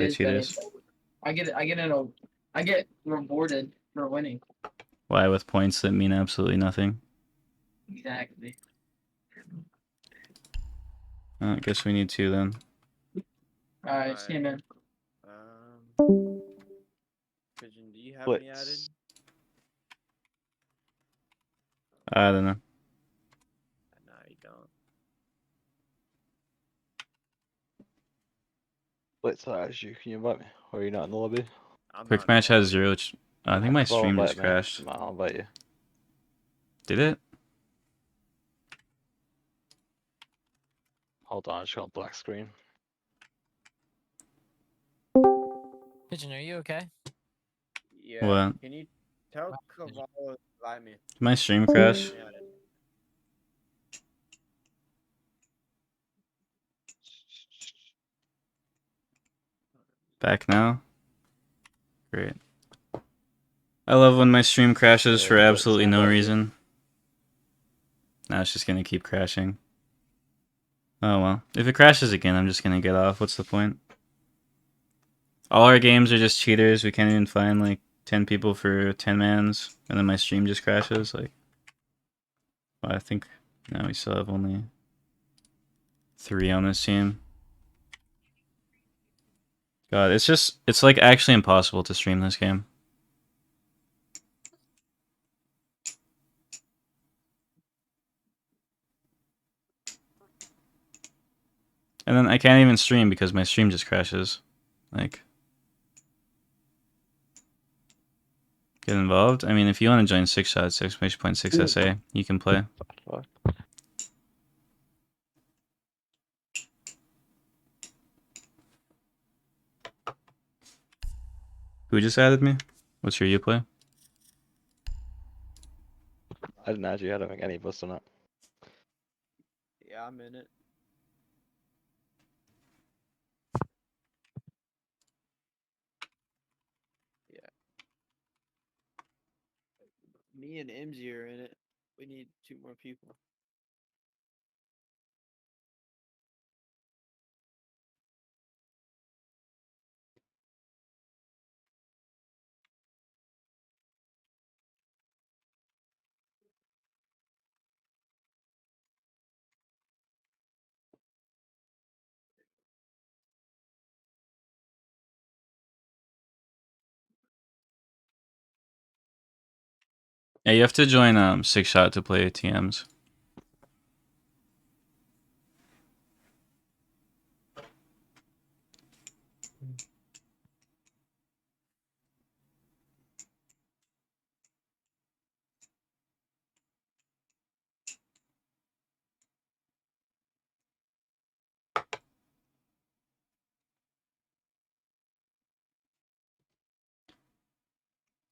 The It's better. cheaters. I get rewarded for winning. Why with points that mean absolutely nothing? Exactly. I guess we need 2 then. Alright, see you, man. Pigeon, do you have What? me added? I don't know. No, you don't. Wait, so as you can you invite me? Or are you not in the lobby? I'm Quick not in match the has lobby. 0. I think my Well, stream invite just me. crashed. I'll invite you. Did it? Hold on, I just got a black screen. Pigeon, are you okay? Yeah. What? Can you tell Cavallo to invite me? Did my stream crash? Yeah. Back now? Great. I love when my stream crashes for absolutely no reason. Now it's just gonna keep crashing. Oh well. If it crashes again, I'm just gonna get off. What's the point? All our games are just cheaters. We can't even find like 10 people for 10 mans, and then my stream just crashes. Like, well, I think now we still have only 3 on this team. God, it's like actually impossible to stream this game. And then I can't even stream because my stream just crashes. Like, get involved? I mean, if you want to join 6shots, exclamation.6 SA, you can play. Who just added me? What's your Uplay? I didn't add you, I don't think any of us on it. Yeah, I'm in it. Yeah. Me and MZ are in it. We need 2 more people. Yeah, you have to join 6shot to play TMs.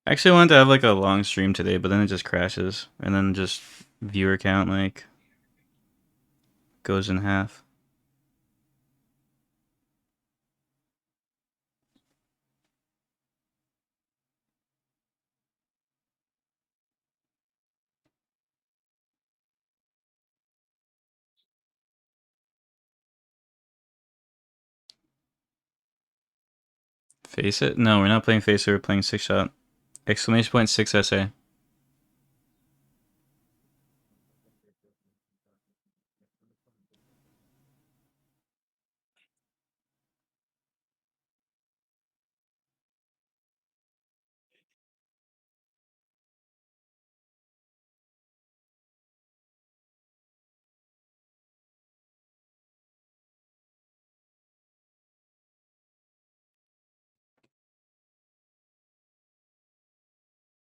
I actually wanted to have like a long stream today, but then it just crashes, and then just viewer count like goes in half. Face it? No, we're not playing face it, we're playing 6shot. Exclamation.6 SA.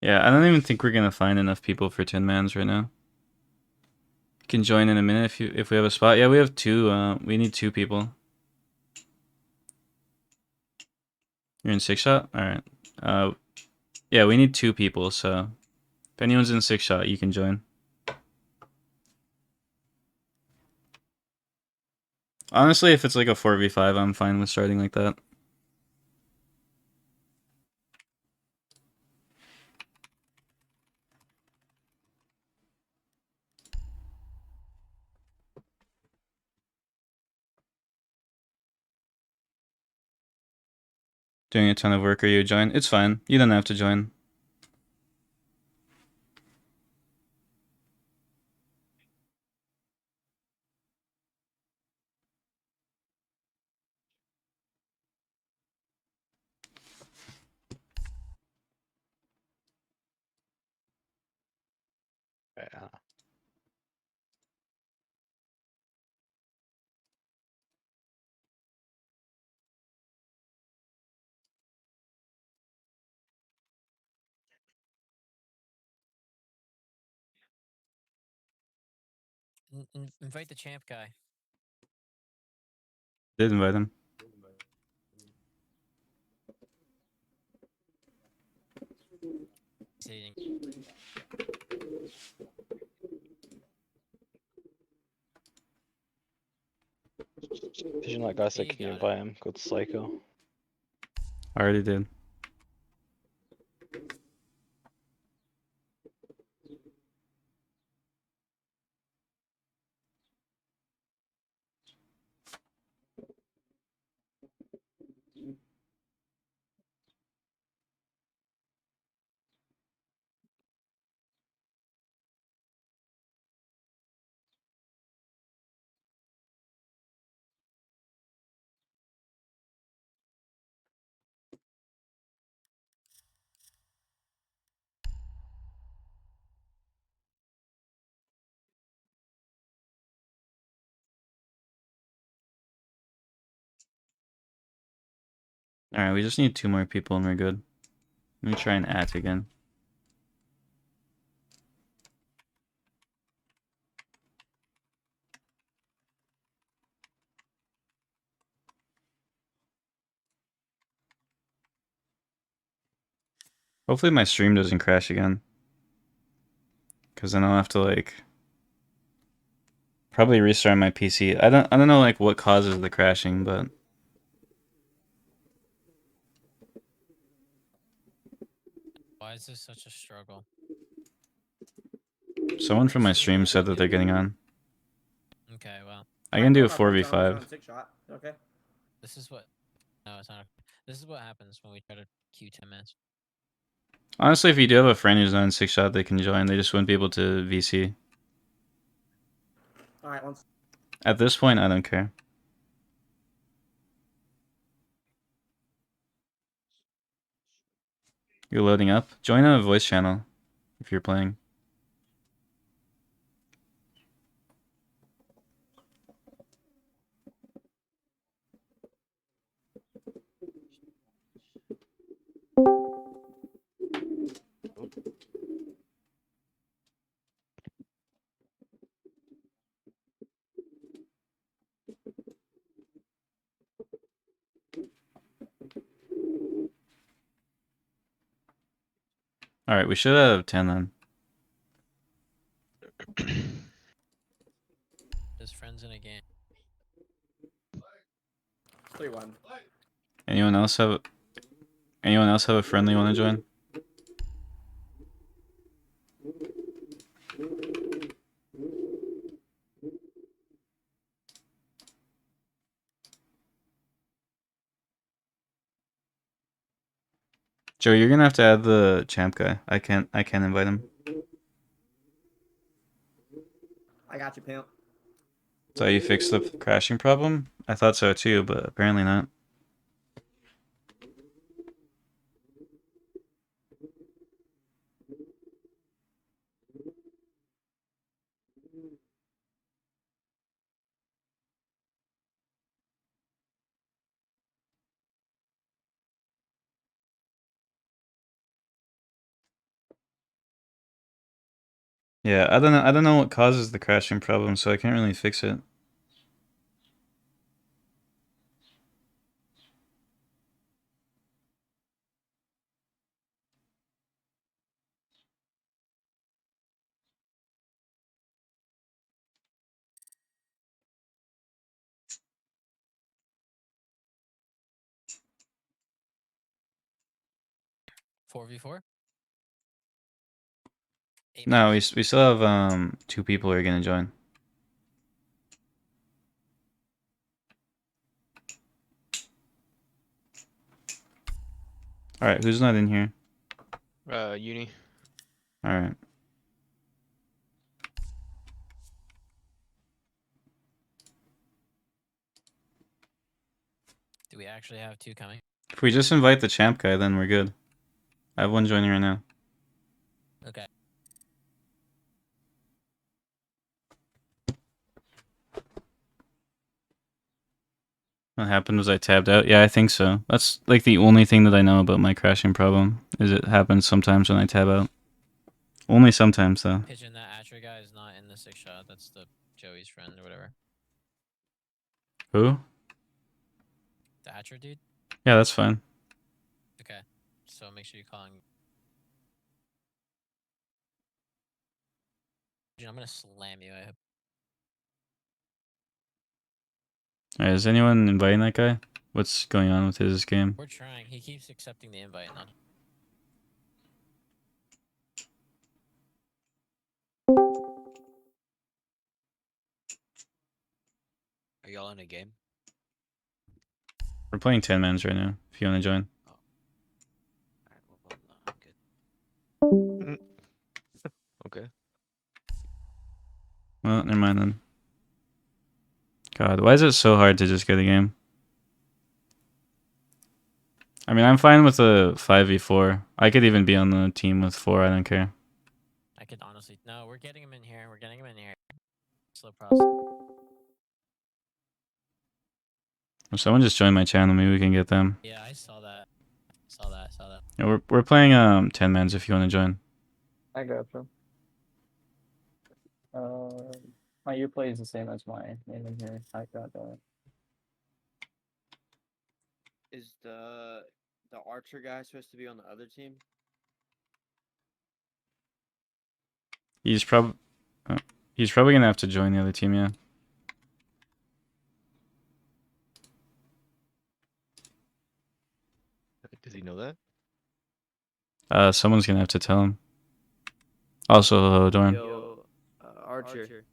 Yeah, I don't even think we're gonna find enough people for 10 mans right now. You can join in a minute if we have a spot. Yeah, we have 2. We need 2 people. You're in 6shot? Alright. Yeah, we need 2 people, so if anyone's in 6shot, you can join. Honestly, if it's like a 4v5, I'm fine with starting like that. Doing a ton of work or you join. It's fine. You don't have to join. Yeah. Invite the champ guy. Did invite him. Sitting. Did you not guys say You can you got it. invite him? Good psycho. I already did. Alright, we just need 2 more people and we're good. Let me try and add again. Hopefully my stream doesn't crash again. Cause then I'll have to like probably restart my PC. I don't know like what causes the crashing, but Why is this such a struggle? someone from my stream said that they're getting on. Okay, well, I can do a 4v5. Okay. this is what. No, it's not. This is what happens when we try to queue 10 minutes. Honestly, if you do have a friend who's not in 6-shot, they can join. They just wouldn't be able to VC. All right. Once. At this point, I don't care. You're loading up? Join a voice channel if you're playing. Alright, we should have 10 then. Just friends in a game. 3-1. Anyone else have a friendly you want to join? Joe, you're gonna have to add the champ guy. I can't invite him. I got you, pimp. So you fixed the crashing problem? I thought so too, but apparently not. Yeah, I don't know what causes the crashing problem, so I can't really fix it. Four v four. No, we still have 2 people who are gonna join. All right, who's not in here? Uni. All right. Do we actually have 2 coming? If we just invite the champ guy, then we're good. I have one joining right now. Okay. What happened was I tabbed out. Yeah, I think so. That's like the only thing that I know about my crashing problem is it happens sometimes when I tab out. Only sometimes though. Pigeon, that Atcher guy is not in the 6 shot. That's the Joey's friend or whatever. Who? The Atcher dude? Yeah, that's fine. Okay. So make sure you're calling. Pigeon, I'm gonna slam you. I hope. Alright, is anyone inviting that guy? What's going on with his game? We're trying. He keeps accepting the invite. Not. Are y'all in a game? We're playing 10 mans right now, if you want to join. Alright, well, I'm good. Okay. Well, never mind then. God, why is it so hard to just get a game? I mean, I'm fine with a 5v4. I could even be on the team with 4, I don't care. I could honestly. No, we're getting him in here. We're getting him in here. Slow process. If someone just joined my channel, maybe we can get them. Yeah, I saw that. Saw that. Saw that. Yeah, we're playing 10 mans if you want to join. I gotcha. My Uplay is the same as my name in here. I got that. Is the Archer guy supposed to be on the other team? He's probably gonna have to join the other team, yeah. Does he know that? Someone's gonna have to tell him. Also, hello, Dorn. Yo, Archer. Archer.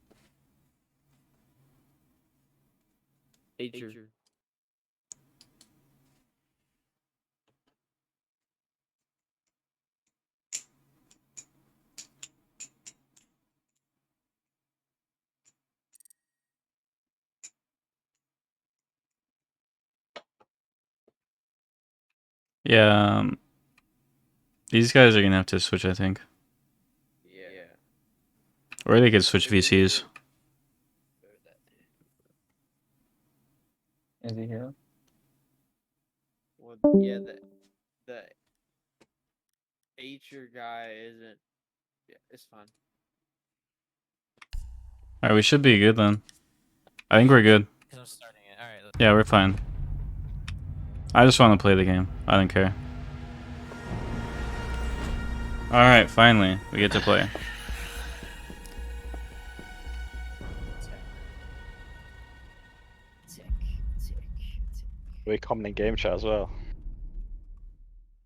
Yeah, these guys are gonna have to switch, I think. Yeah. Or they could switch VCs. Is he here? Well, yeah, the Archer guy isn't. Yeah, it's fine. Alright, we should be good then. I think we're good. Because I'm starting it. All right. Yeah, we're fine. I just want to play the game. I don't care. Alright, finally. We get to play. We're common in game chat as well.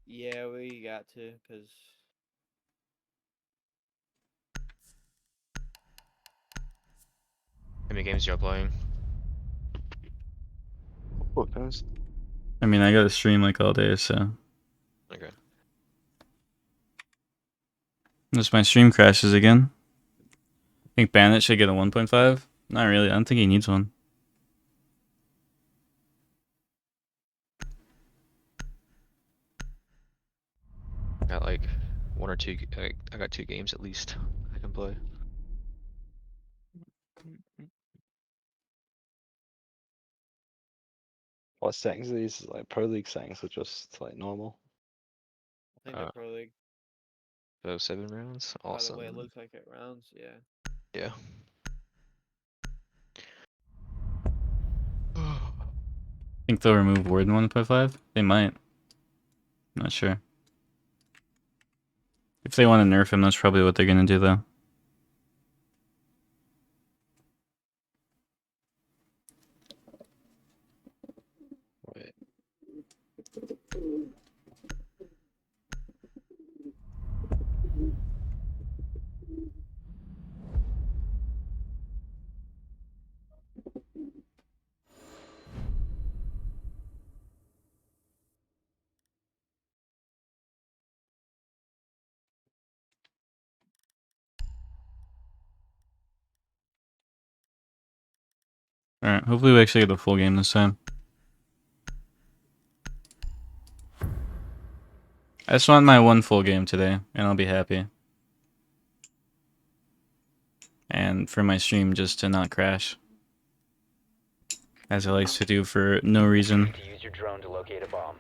Yeah, we got to, cause How many games y'all playing? What those? I mean, I gotta stream like all day, so. Okay. Unless my stream crashes again. I think Bandit should get a 1.5. Not really. I don't think he needs one. Got like 1 or 2. I got 2 games at least I can play. What settings are these? Like Pro League settings or just like normal? I think Uh, the Pro League. So 7 rounds. By the Awesome. way, it looks like it rounds. Yeah. Yeah. Think they'll remove Warden 1.5? They might. Not sure. If they want to nerf him, that's probably what they're gonna do though. Alright, hopefully we actually get the full game this time. I just want my one full game today, and I'll be happy. And for my stream just to not crash. As it likes to do for no reason. To use your drone to locate a bomb.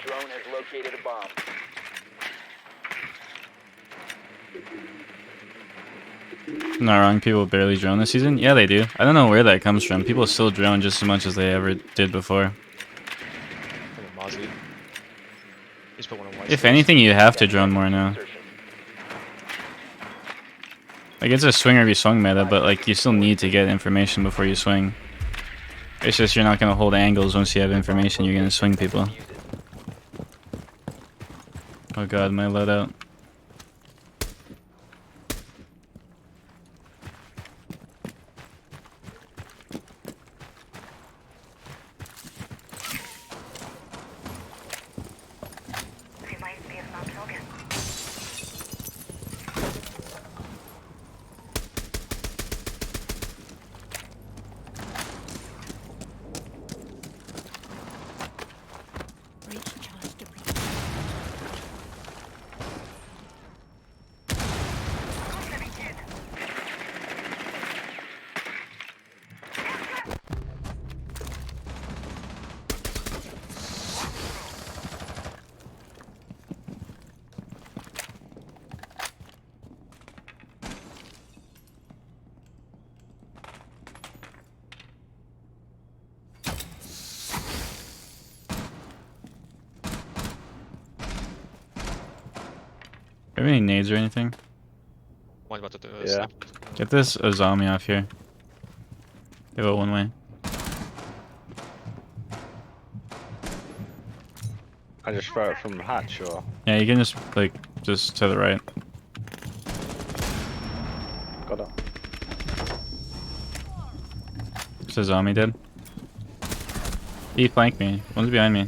Drone has located a bomb. I'm not wrong, people barely drone this season? Yeah, they do. I don't know where that comes from. People still drone just as much as they ever did before. Look at Mozzie. He's put one on white If space. anything, you have to drone more now. Like, it's a swing or be swung meta, but like, you still need to get information before you swing. It's just you're not going to hold angles once you have information, you're going to swing people. Oh god, my loadout. Do you have any nades or anything? One's about to do Yeah. snap. Get this Azami off here. They go one way. I just throw it from hatch or Yeah, you can just, like, just to the right. got it. Is Azami dead? He flanked me. One's behind me.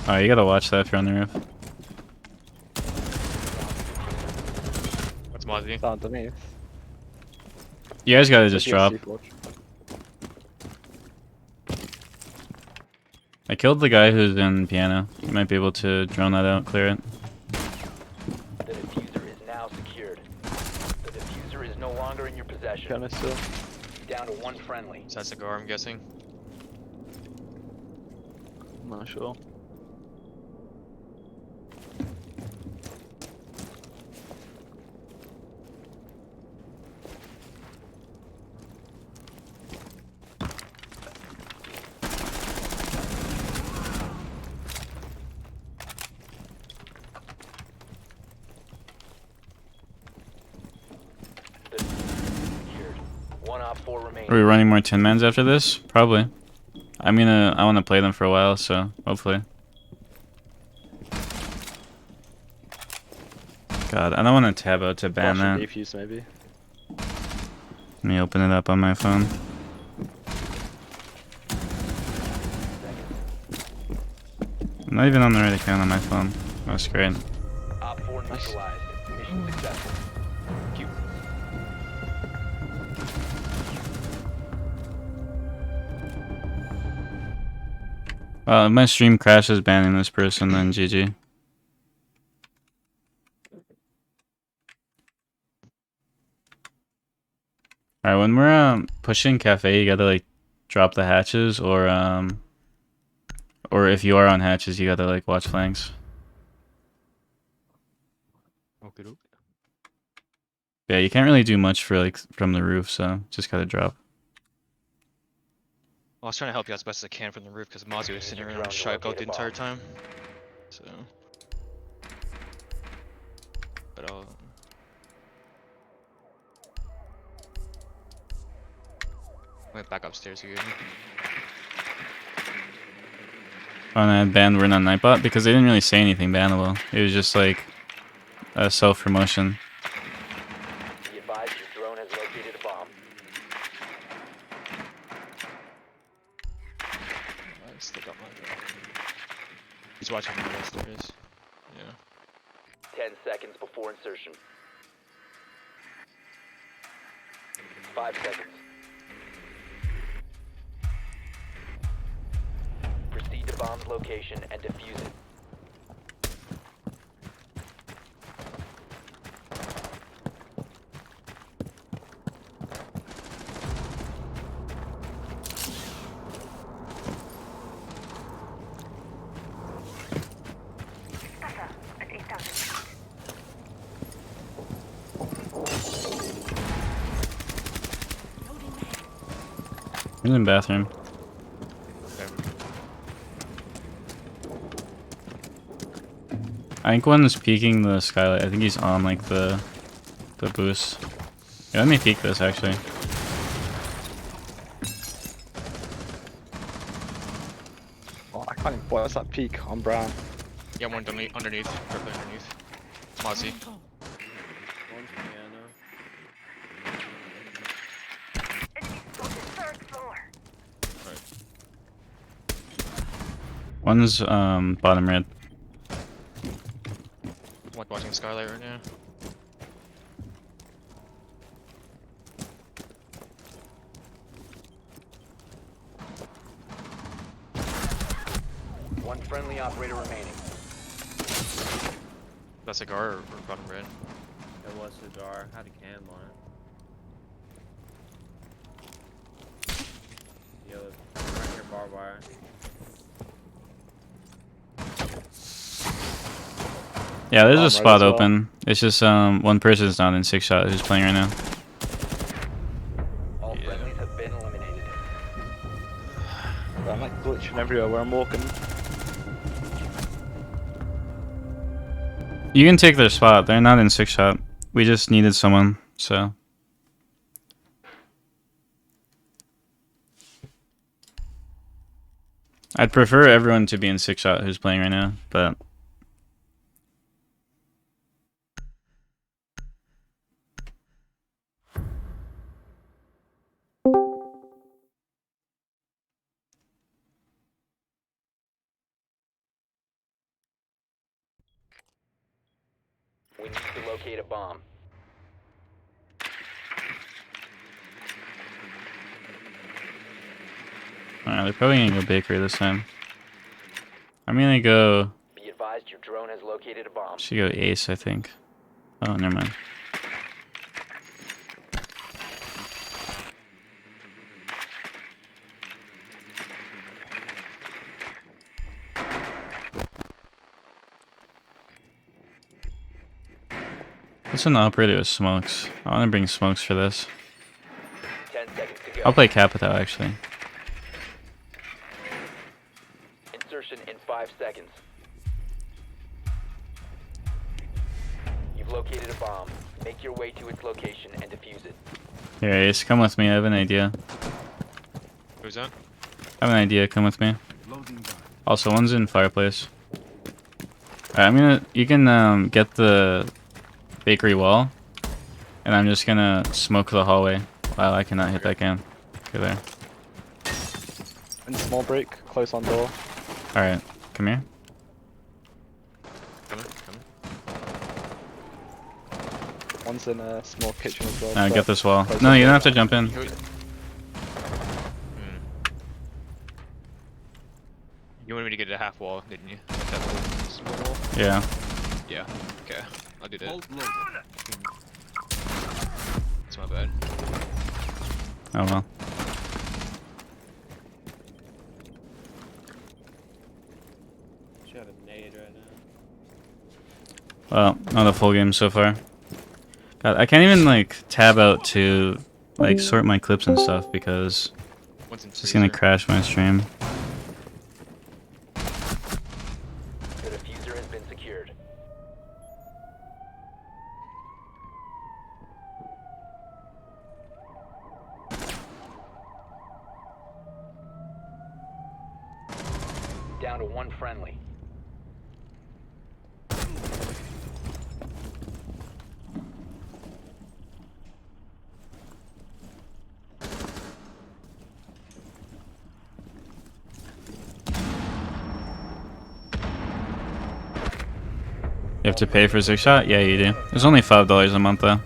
Oh, you gotta watch that if you're on the roof. That's Mozzie. It's underneath. You guys gotta just Maybe a drop. C-Forge. I killed the guy who's in piano. You might be able to drone that out, clear it. The diffuser is now secured. The diffuser is no longer in your possession. Piano still. Down to one friendly. So that's a Gar, I'm guessing. Not sure. The diffuser is secured. One op 4 remaining. Are we running more 10 mans after this? Probably. I want to play them for a while, so hopefully. God, I don't want to tab out to ban Flash and that. defuse maybe. Let me open it up on my phone. I'm not even on the right account on my phone. That's great. Op 4 neutralized. Mission successful. If my stream crashes banning this person, then GG. Alright, when we're pushing cafe, you gotta like drop the hatches, or if you are on hatches, you gotta like watch flanks. Okay, doke. Yeah, you can't really do much for like from the roof, so just gotta drop. Well, I was trying to help you as best as I can from the roof because Mozzie was sitting Use your around drone to shy out the locate a entire bomb. time. So. But went back upstairs again. Oh, and I banned We're Not Nightbot because they didn't really say anything bannable. It was just like a self-promotion. Be advised your drone has located a bomb. He's watching the downstairs. Yeah. 10 seconds before insertion. 5 seconds. Proceed to bomb's location and defuse it. He's in the bathroom. I think one is peeking the skylight. I think he's on like the boost. Yeah, let me peek this actually. Oh, I can't even. What's that peak on Brown? Yeah, one underneath. Directly underneath. Mozzie. One's piano. One's bottom red. One watching Skylight right now. One friendly operator remaining. That's a guard or bottom red. It was cigar. Had a cam on it. Yo, right here, barbed wire. Yeah, there's Bottom a right spot as well. open. It's just one person's not in 6-shot who's playing right now. All friendlies have been eliminated. I'm like glitching everywhere where I'm walking. You can take their spot. They're not in 6-shot. We just needed someone, so. I'd prefer everyone to be in 6-shot who's playing right now, but. We need to locate a bomb. Alright, they're probably gonna go bakery this time. I'm gonna go. Be advised your drone has located a bomb. Should go ace, I think. Oh, never mind. What's an operator with smokes? I want to bring smokes for this. 10 seconds to go. I'll play Capitao actually. Insertion in 5 seconds. You've located a bomb. Make your way to its location and defuse it. Here, Ace, come with me. I have an idea. Who's that? I have an idea. Come with me. Also, one's in fireplace. Alright, I'm gonna. You can get the bakery wall, and I'm just gonna smoke the hallway while I cannot hit that cam. Go there. And small break, close on door. Alright, come here. Coming. One's in a small kitchen as well. Get but this wall. close No, on you door. don't have to jump in. You wanted me to get a half wall, didn't you? Like that little small wall? Yeah. Yeah. Okay. I'll do that. It's my bad. Oh well. She got a nade right now. Well, not a full game so far. God, I can't even like tab out to like sort my clips and stuff because One's in it's just gonna freezer. crash my stream. The diffuser has been secured. Down to one friendly. You have to pay for Six Shot? Yeah, you do. It's only $5 a month though.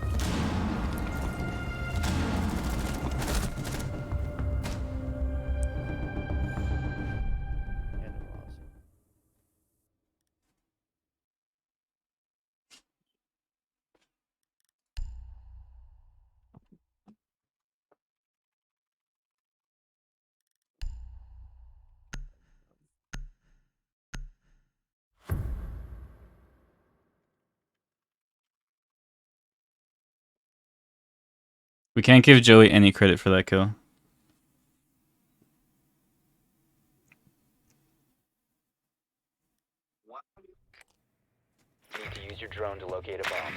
We can't give Joey any credit for that kill. Need to use your drone to locate a bomb.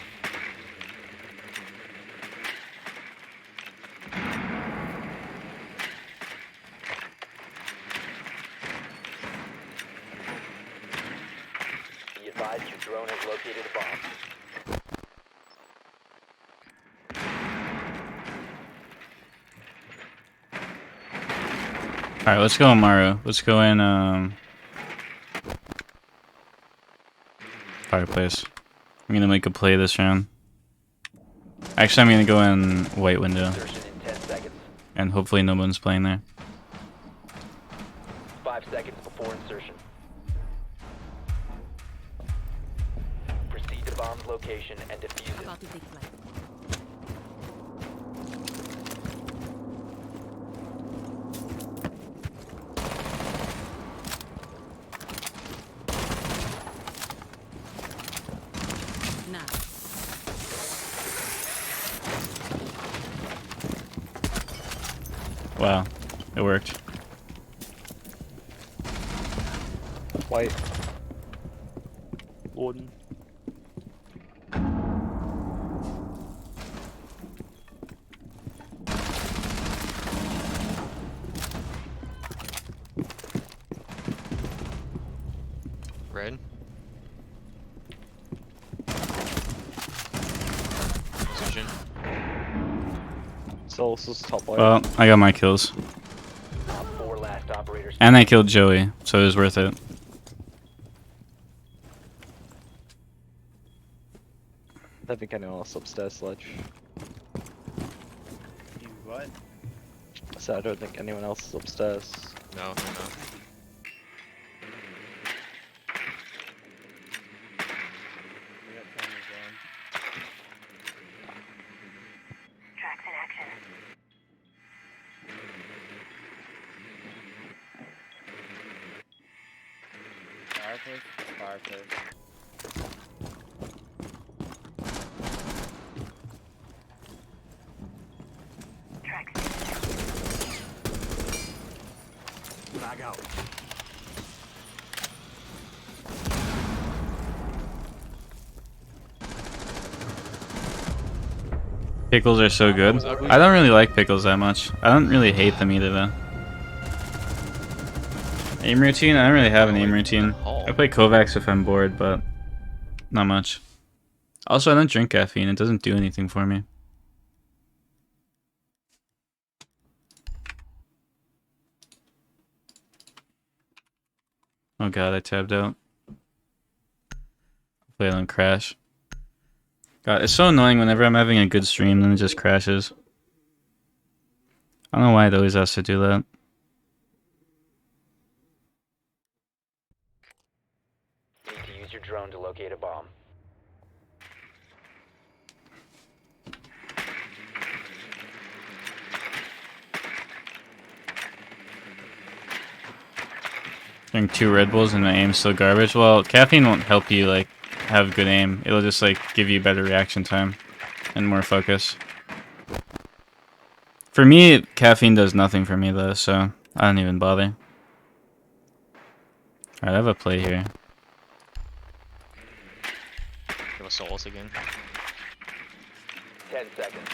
Be advised your drone has located a bomb. Alright, let's go in Maru. Let's go in Fireplace. I'm gonna make a play this round. Actually, I'm gonna go in White Window. Insertion in 10 seconds. And hopefully no one's playing there. 5 seconds before insertion. Proceed to bomb's location and defuse it. Wow, it worked. White. Warden. Red. Position. Solus top white. Well, I got my kills. Top 4 last operators. And I killed Joey, so it was worth it. I don't think anyone else upstairs, Sledge. You what? So I don't think anyone else is upstairs. No, no, no. We got cameras on. Tracks in action. Fireplace? Fireplace. Tracks. Back out. Pickles are so good. I don't really like pickles that much. I don't really hate them either though. Aim routine? I don't really have an aim routine. I play Kovacs if I'm bored, but not much. Also, I don't drink caffeine. It doesn't do anything for me. Oh god, I tabbed out. Hopefully I don't crash. God, it's so annoying whenever I'm having a good stream, then it just crashes. I don't know why it always has to do that. Need to use your drone to locate a bomb. Drink 2 Red Bulls and my aim's still garbage. Well, caffeine won't help you like have good aim. It'll just like give you better reaction time and more focus. For me, caffeine does nothing for me though, so I don't even bother. Alright, I have a play here. Give us Solus again. 10 seconds.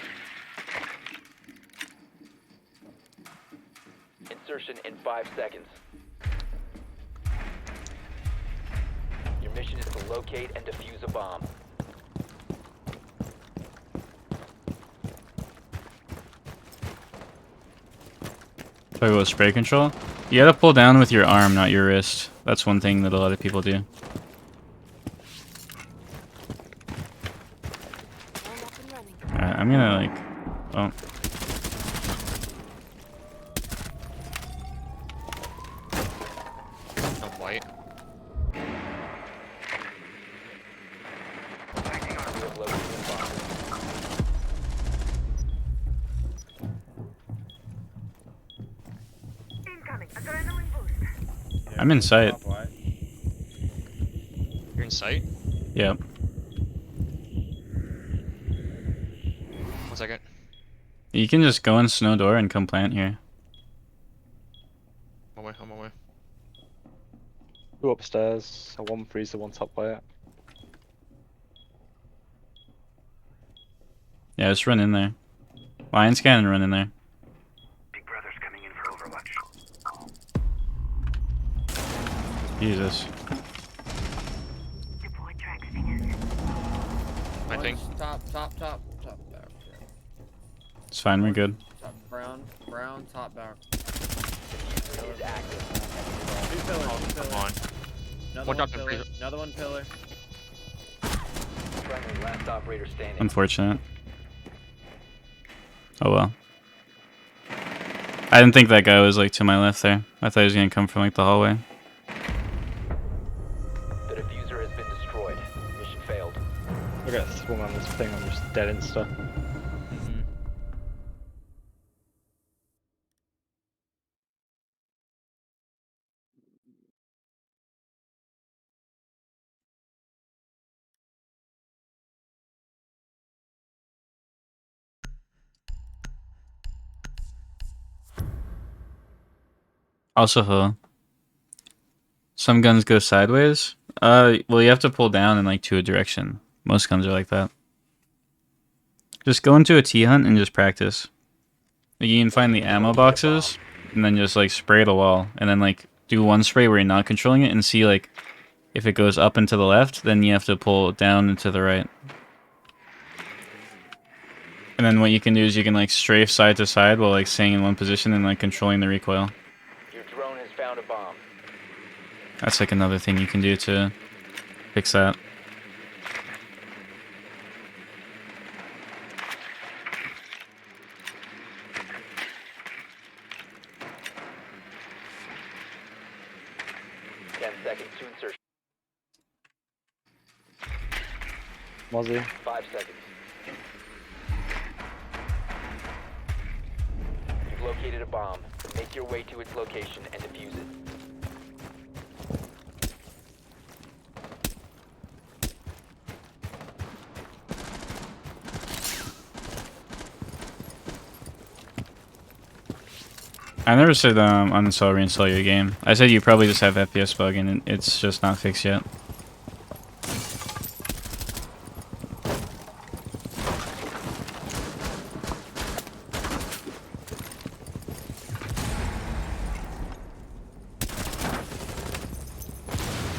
Insertion in 5 seconds. Your mission is to locate and defuse a bomb. Talk about spray control. You gotta pull down with your arm, not your wrist. That's one thing that a lot of people do. I'm gonna like, oh, I'm white. You have located a bomb. Incoming. Adrenaline boost. I'm in sight. Top white. You're in sight? Yep. 1 second. You can just go in snow door and come plant here. I'm on my way. Two upstairs, a one freezer, one top white. Yeah, just run in there. Lion scan and run in there. Big Brother's coming in for Overwatch. Jesus. Deploy track stingers. My thing. One's top back. It's fine, we're good. Top brown, top back. Diffuser is active. Two pillars, Oh, come on. Another One one top and pillar. freezer. Another one pillar. Friendly, last operator standing. Unfortunate. Oh well. I didn't think that guy was like to my left there. I thought he was gonna come from like the hallway. The diffuser has been destroyed. Mission failed. Look at this woman on this thing, I'm just dead insta. Also, some guns go sideways. Well, you have to pull down in like to a direction. Most guns are like that. Just go into a T hunt and just practice. Like, you can find the ammo boxes and then just like spray the wall and then like do one spray where you're not controlling it and see like if it goes up and to the left, then you have to pull down and to the right. And then what you can do is you can like strafe side to side while like staying in one position and like controlling the recoil. Your drone has found a bomb. That's like another thing you can do to fix that. Seconds to insertion. Mozzie. 5 seconds. You've located a bomb. Make your way to its location and defuse it. I never said uninstall reinstall your game. I said you probably just have FPS bug and it's just not fixed yet.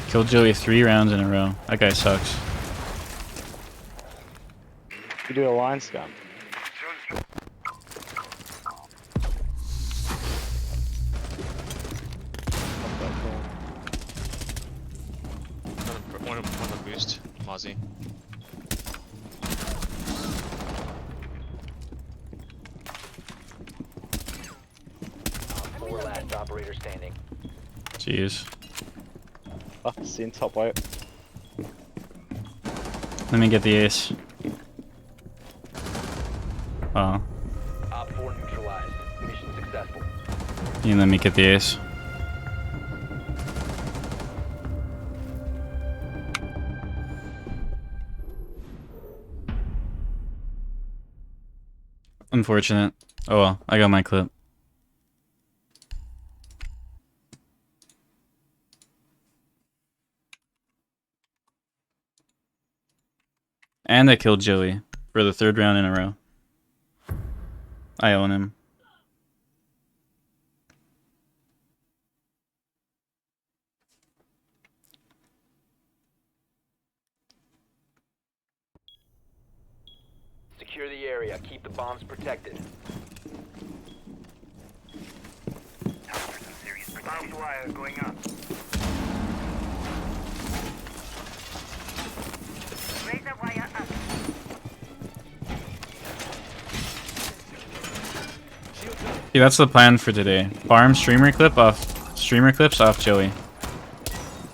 Killed Joey 3 rounds in a row. That guy sucks. You do a line scan. One of boost. Mozzie. Four last operator standing. Jeez. Oh, seen top white. Let me get the ace. Oh, Op 4 neutralized. Mission successful. you let me get the ace. Unfortunate. Oh well, I got my clip. And I killed Joey for the 3rd round in a row. I own him. Secure the area. Keep the bombs protected. Barbed wire going up. Razor wire up. See, that's the plan for today. Farm streamer clips off Joey.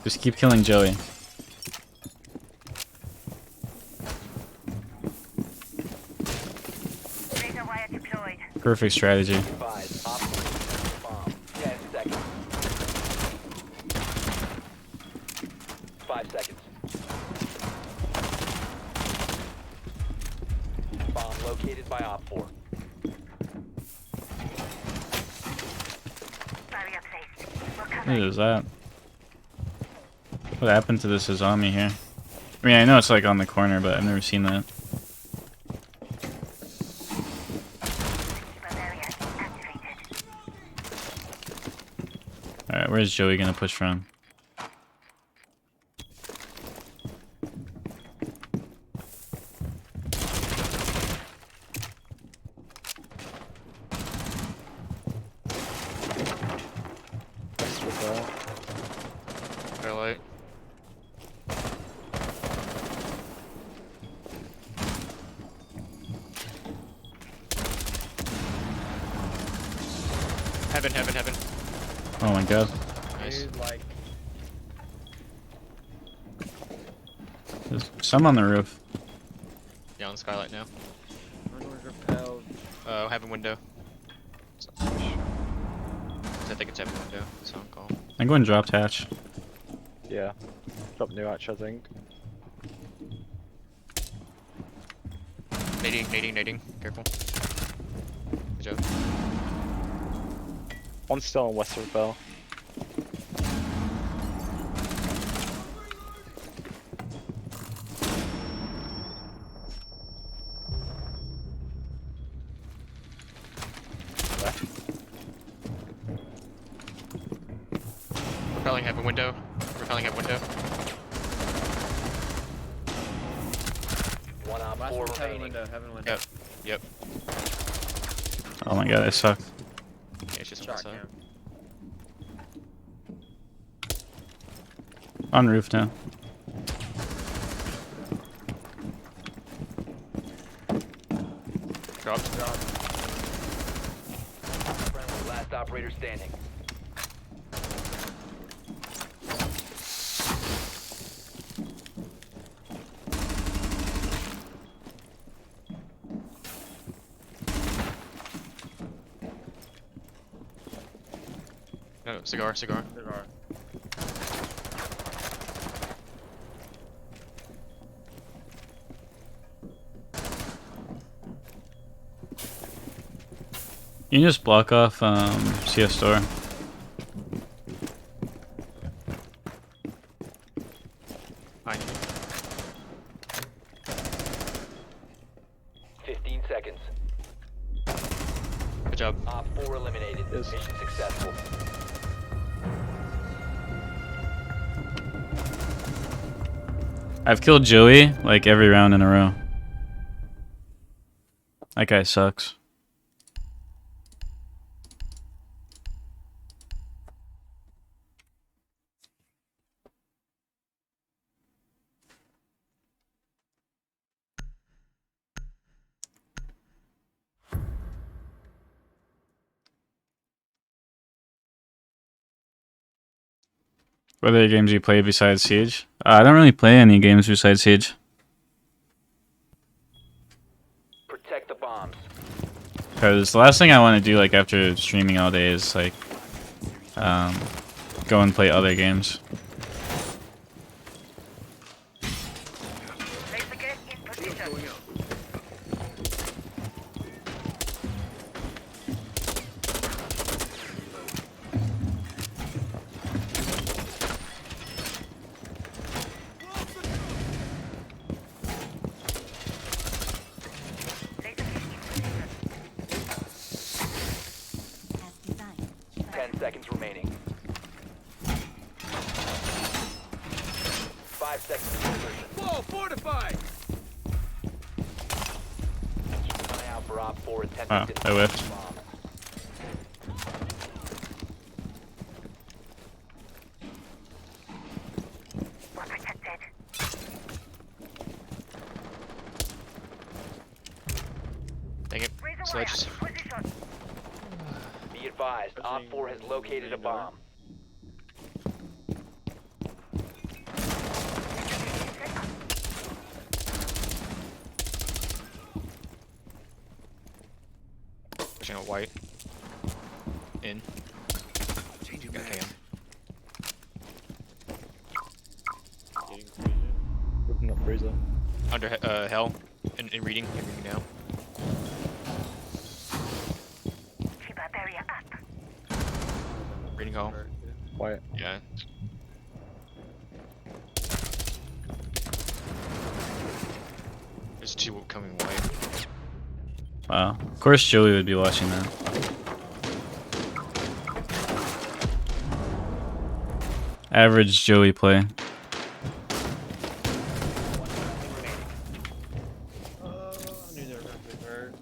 Just keep killing Joey. Razor wire deployed. Perfect strategy. 10 seconds. 5 seconds. Bomb located by Op 4. Barrier placed. We're What covered. is that? What happened to this Azami here? I mean, I know it's like on the corner, but I've never seen that. Barrier activated. Alright, where's Joey gonna push from? West Rebel. They're light. Heaven. Oh my god. Nice. Dude, like, There's some on the roof. Yeah, on skylight now. one was repelled. Heaven window. I think it's heaven window. It's on call. I'm going drop hatch. Yeah. Drop new hatch, I think. Nading. Careful. Good job. One's still on West Rebel. Repelling heaven window. One Op Last 4 one's heaven remaining. window, heaven window. Yep. Oh my god, I suck. Yeah, it's just on Shot side. cam. On roof now. Dropped. Friendly, last operator standing. No, cigar. Cigar. You can just block off CS door. Fine. 15 seconds. Good job. Op 4 eliminated. Yes. Mission successful. I've killed Joey like every round in a row. That guy sucks. What other games you play besides Siege? I don't really play any games besides Siege. Protect the bombs. Because the last thing I want to do like after streaming all day is like go and play other games. Razor get in position. Razor get in position. 10 seconds remaining. 5 seconds to insertion. Whoa, fortified! Keep an eye out for Op 4 attempting Wow, to I defuse whiffed. the bomb. We're protected. Dang it. Razor wire Sledge. in position. advised, Op 4 has located a bomb. Pushing out white. In. Got cam. Getting freezer. Open up freezer. Under hell. In reading. In reading now. Shiba barrier up. Reading hell. White. Yeah. There's two coming white. Wow. Of course Joey would be watching that. Average Joey play. Oh, I knew they were gonna convert.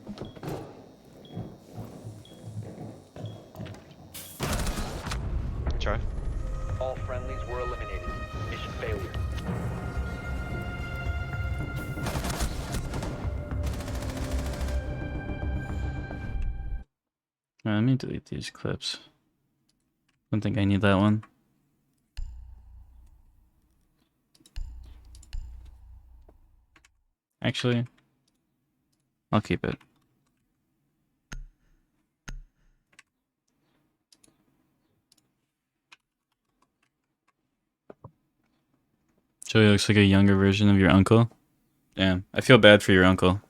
Try. All friendlies were eliminated. Mission failure. Let me delete these clips. Don't think I need that one. Actually, I'll keep it. Joey looks like a younger version of your uncle. Damn, I feel bad for your uncle.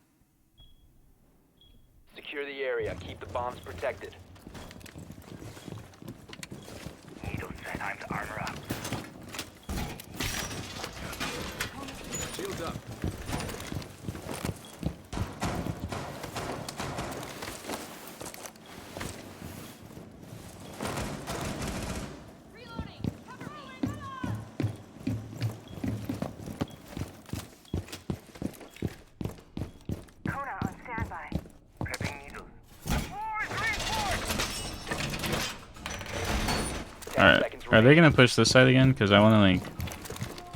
Secure the area. Keep the bombs protected. Needles, time to armor up. Shields up. Kona on standby. Prepping needles. Alright, are they gonna push this side again? Because I wanna like,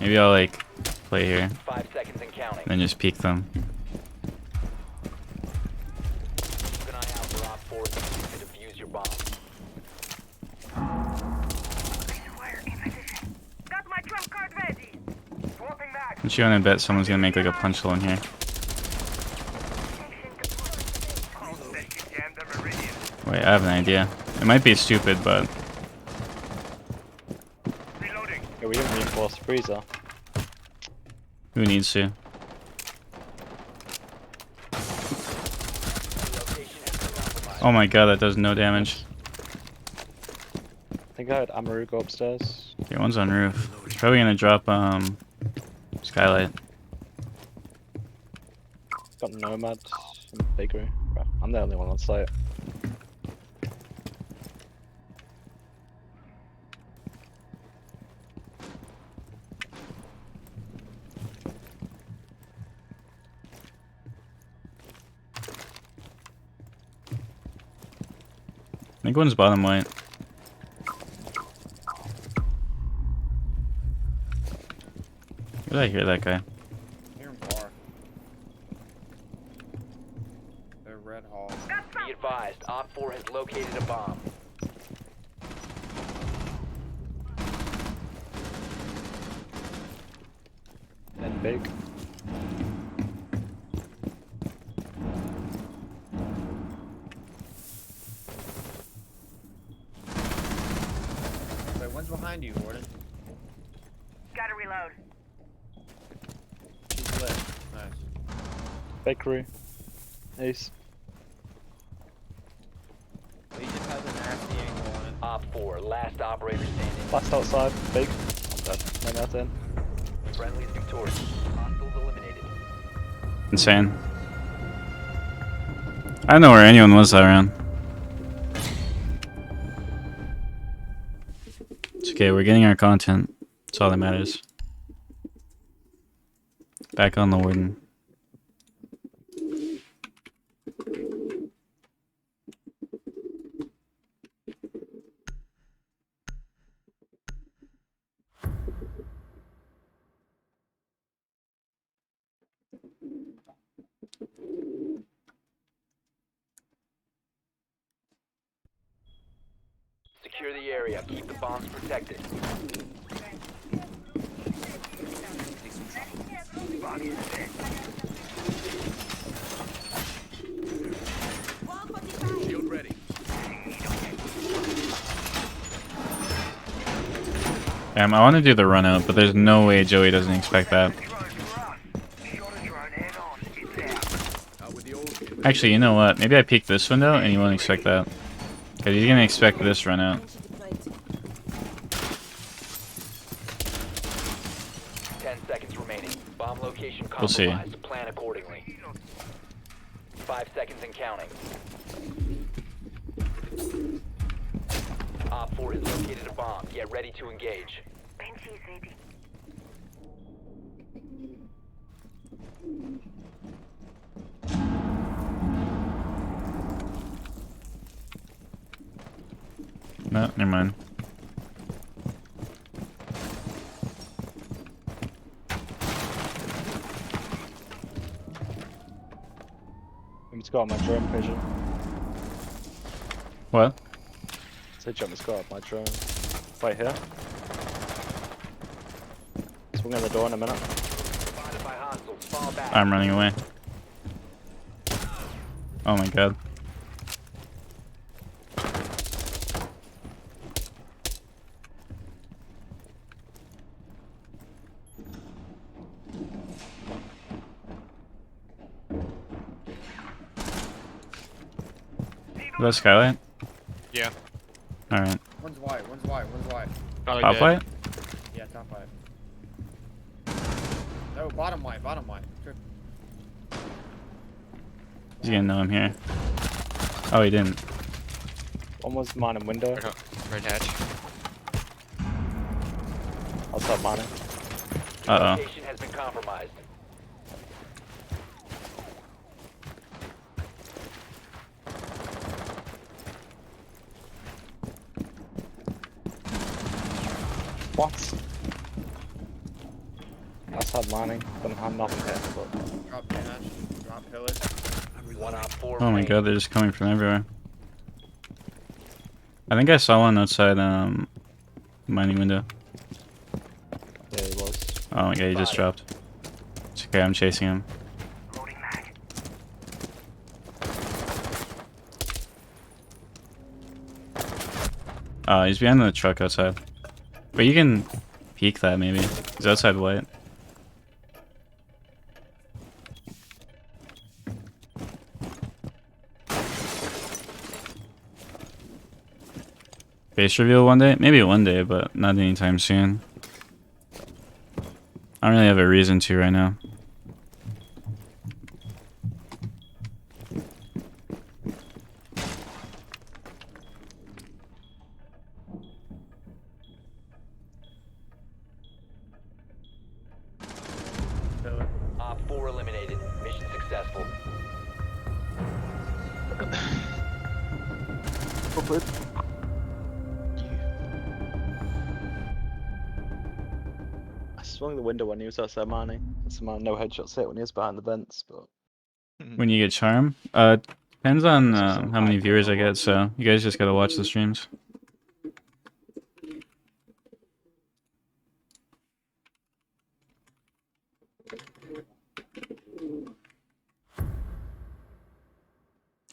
maybe I'll like play here 5 seconds and counting. and then just peek them. Keep an eye out for Op 4 to defuse your bomb. Wire in position. Got my trump card ready. Swapping back. I'm sure I bet someone's gonna make like a punch hole in here. Station deployed. Wait, I have an idea. It might be stupid, but Yeah, we didn't reinforce freezer. who needs to? Oh my god, that does no damage. I think I heard Amaru go upstairs. Okay, one's on roof. He's probably gonna drop skylight. Got Nomad and Bakery. Right, I'm the only one on site. I think one's bottom white. Where did I hear that guy? Here in bar. They're red hall. Be advised, Op 4 has located a bomb. And big. Wait, one's behind you, Warden. Gotta reload. She's lit. Nice. Bakery. Ace. He just has a nasty angle on it. Op 4, last operator standing. Last outside. Big. I'm dead. Nomad's in. Friendlies victorious. Hostiles eliminated. Insane. I don't know where anyone was that round. It's okay, we're getting our content. That's all that matters. Back on the Warden. area. Keep the bombs protected. Shield ready. I want to do the run out, but there's no way Joey doesn't expect that. Out with the old kid. Actually, you know what? Maybe I peek this window and he won't expect that. Because he's going to expect this run out. 10 seconds remaining. Bomb location We'll see. compromised. Plan accordingly. 5 seconds and counting. Op 4 has located a bomb. Get ready to engage. No, never mind. Let me just go on my drone vision. What? So jump the squad, my drone. Right here. Swing in the door in a minute. Spotted by hostiles. Fall back. I'm running away. Oh my god. Is that skylight? Yeah. Alright. One's white, one's white, one's white. Probably Top dead. light? Yeah, top white. No, bottom white, bottom white. Trip. He's gonna know I'm here. Oh, he didn't. One was mine in window. Red hatch. I'll stop mining. Uh-oh. Location has been compromised. What? Outside mining. Don't have nothing here. But Drop hatch, drop pillar. One Op 4 Oh my remaining. god, they're just coming from everywhere. I think I saw one outside, mining window. yeah, he was. Oh my god, he just dropped. It's okay, I'm chasing him. He's behind the truck outside. But you can peek that maybe. He's outside white. Face reveal one day? Maybe one day, but not anytime soon. I don't really have a reason to right now. Pillar. Op 4 eliminated. Mission successful. I swung the window when he was outside mining. That's my no headshots hit when he was behind the vents, but When you get charm? Depends on how many viewers I get, so you guys just gotta watch the streams.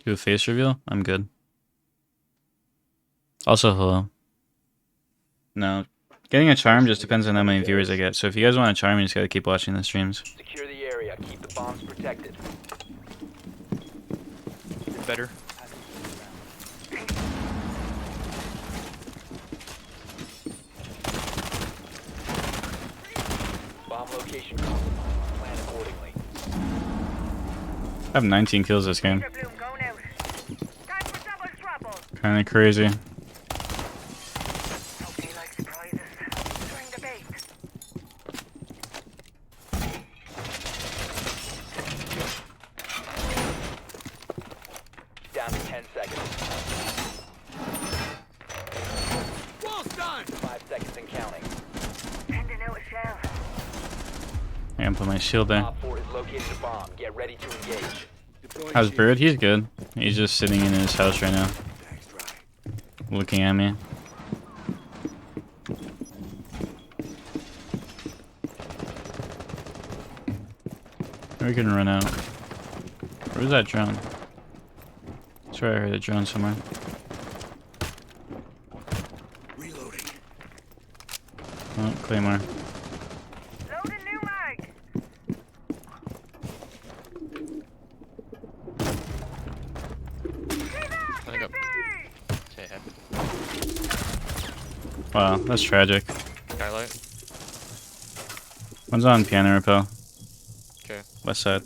Do a face reveal? I'm good. Also, hello. No. Getting a charm just depends on how many viewers I get, so if you guys want a charm, you just gotta keep watching the streams. Secure the area. Keep the bombs protected. Better. Bomb location compromised. Plan accordingly. I have 19 kills this game. Bloom going out. Time for double trouble. Kinda crazy. Nobody likes surprises. Swing the bait. Down to 10 seconds. Wall's done. 5 seconds and counting. Sending out a shell. I can put my shield there. Op 4 has located a bomb. Get ready to engage. Deploying How's shield. Bird? He's good. He's just sitting in his house right now, looking at me. We can run out. Where's that drone? I swear I heard a drone somewhere. Reloading. Oh, Claymore. Loading new mag. I think okay, head. Wow, that's tragic. Skylight. One's on piano repel. Okay. West side.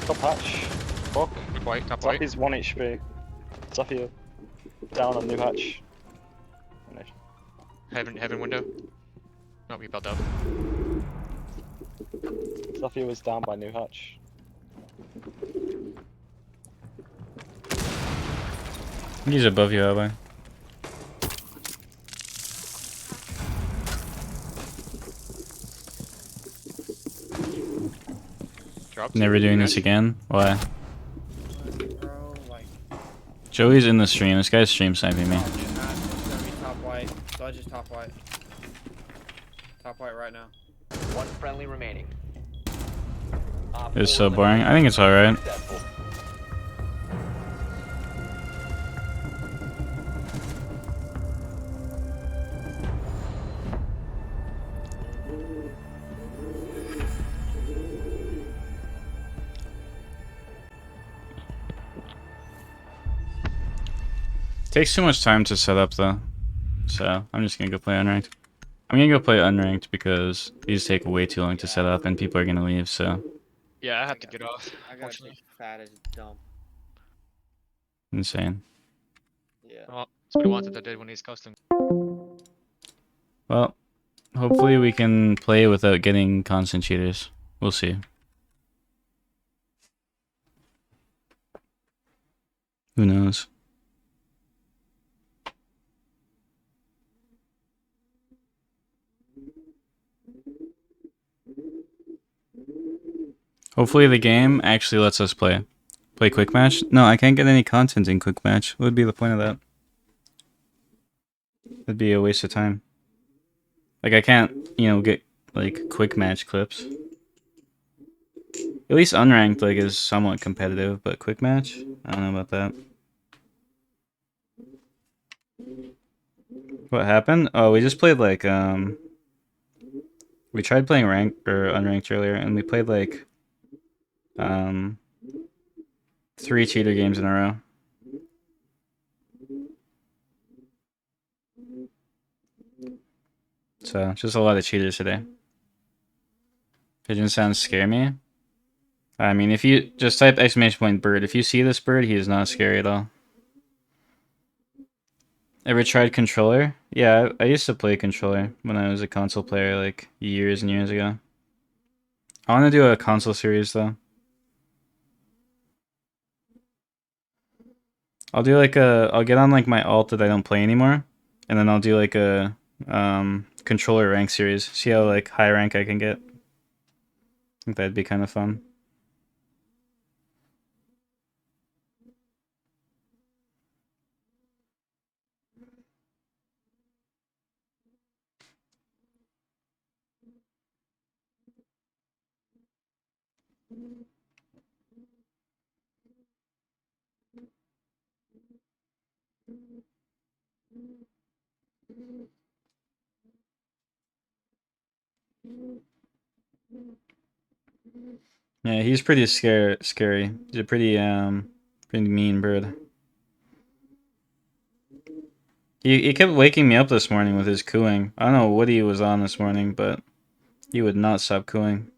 Top hatch. Fuck. Top white, top white. Zuffy's 1 HP. Zuffy down on new hatch. Finish. Heaven window. Nope, he built up. Zuffy was down by new hatch. He's above you, Albi. Dropped. Never doing this again? Why? Bro, like, Joey's in the stream. This guy's stream sniping me. it's gonna be top white. So I just top white. Top white right now. One friendly remaining. Op It's 4 so boring. I eliminated. think it's alright. Successful. Takes too much time to set up though. So I'm just gonna go play unranked. I'm gonna go play unranked because these take way too long to set up and people are gonna leave, so Yeah, I have to get off. I got Unfortunately. big fat as dumb. insane. Yeah. Well, that's what he wanted to do when he's custom. Well, hopefully we can play without getting constant cheaters. We'll see. Who knows? Hopefully the game actually lets us play. Play quick match? No, I can't get any content in quick match. What would be the point of that? That'd be a waste of time. Like I can't, get like quick match clips. At least unranked like is somewhat competitive, but quick match? I don't know about that. What happened? Oh, we just played like we tried playing ranked or unranked earlier and we played like 3 cheater games in a row. So, just a lot of cheaters today. Pigeon sounds scare me. I mean, if you just type !bird, if you see this bird, he is not scary at all. Ever tried controller? Yeah, I used to play controller when I was a console player like years and years ago. I want to do a console series though. I'll do like I'll get on like my alt that I don't play anymore, and then I'll do like a controller rank series. See how like high rank I can get. I think that'd be kind of fun. Yeah, he's pretty scary. He's a pretty mean bird. He kept waking me up this morning with his cooing. I don't know what he was on this morning, but he would not stop cooing.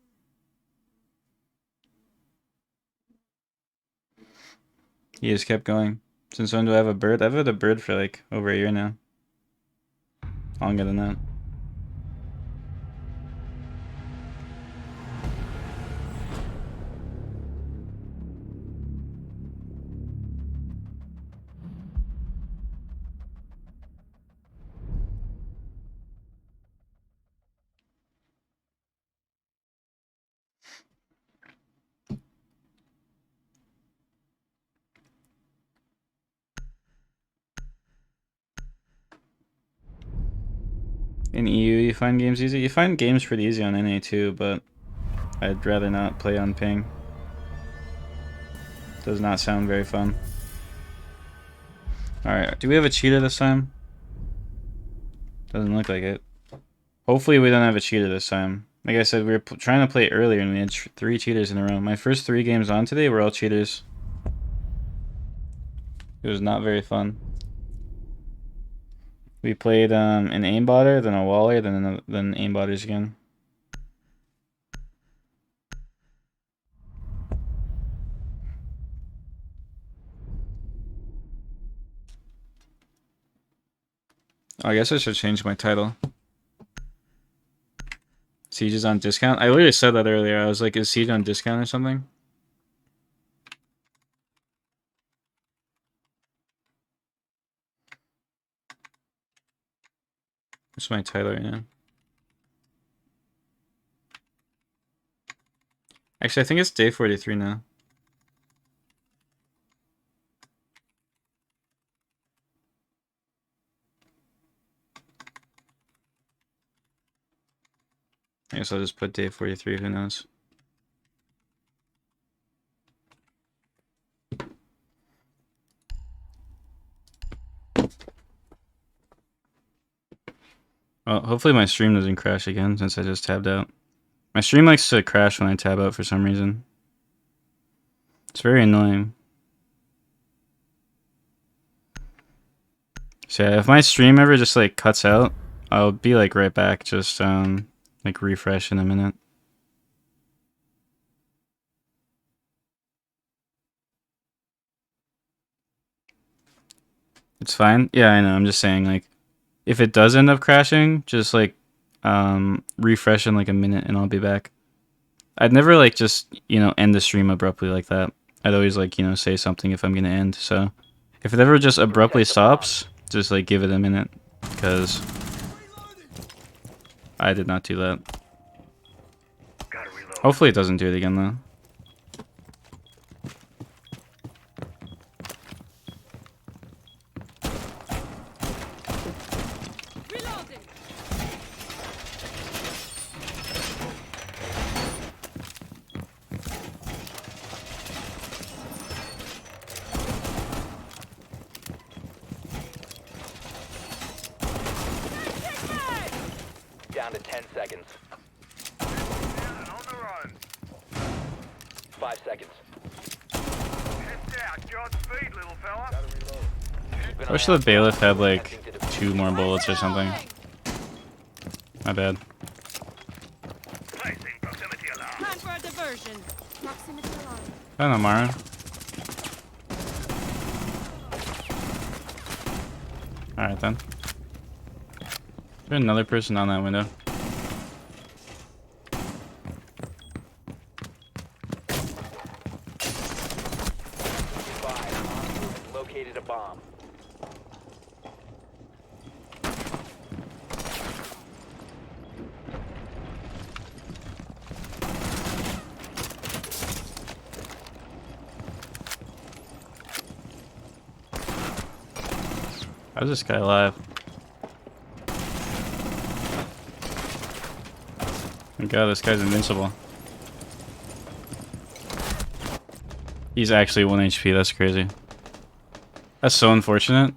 He just kept going. Since when do I have a bird? I've had a bird for like over a year now. Longer than that. In EU, you find games easy? You find games pretty easy on NA too, but I'd rather not play on ping. Does not sound very fun. Alright, do we have a cheater this time? Doesn't look like it. Hopefully we don't have a cheater this time. Like I said, we were trying to play earlier and we had 3 cheaters in a row. My first 3 games on today were all cheaters. It was not very fun. We played an aimbotter, then a waller, then aimbotters again. I guess I should change my title. Siege is on discount? I literally said that earlier. I was like, is Siege on discount or something? What's my title right now? Actually, I think it's day 43 now. I guess I'll just put day 43, who knows. Well, hopefully my stream doesn't crash again since I just tabbed out. My stream likes to crash when I tab out for some reason. It's very annoying. So yeah, if my stream ever just like cuts out, I'll be like right back, just like refresh in a minute. It's fine. Yeah, I know. I'm just saying, like, if it does end up crashing, just like refresh in like a minute and I'll be back. I'd never like just, end the stream abruptly like that. I'd always like, say something if I'm gonna end. So if it ever just abruptly stops, just like give it a minute, because I did not do that. Hopefully it doesn't do it again though. Down to 10 seconds. 5 seconds. I wish the bailiff had like 2 more bullets or something. My bad. I don't know, Mara. Alright then. Is there another person on that window? Located a bomb. How's this guy alive? Oh god, this guy's invincible. He's actually 1 HP, that's crazy. That's so unfortunate.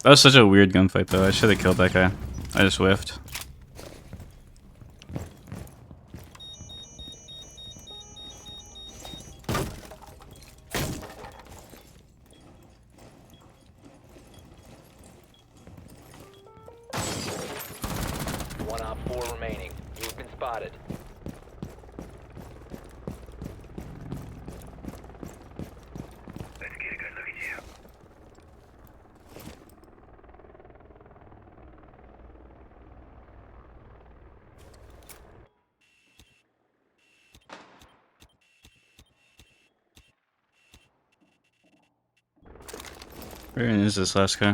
That was such a weird gunfight though, I should have killed that guy. I just whiffed. One op 4 remaining. You've been spotted. Let's get a good look at you. Where is this last guy? I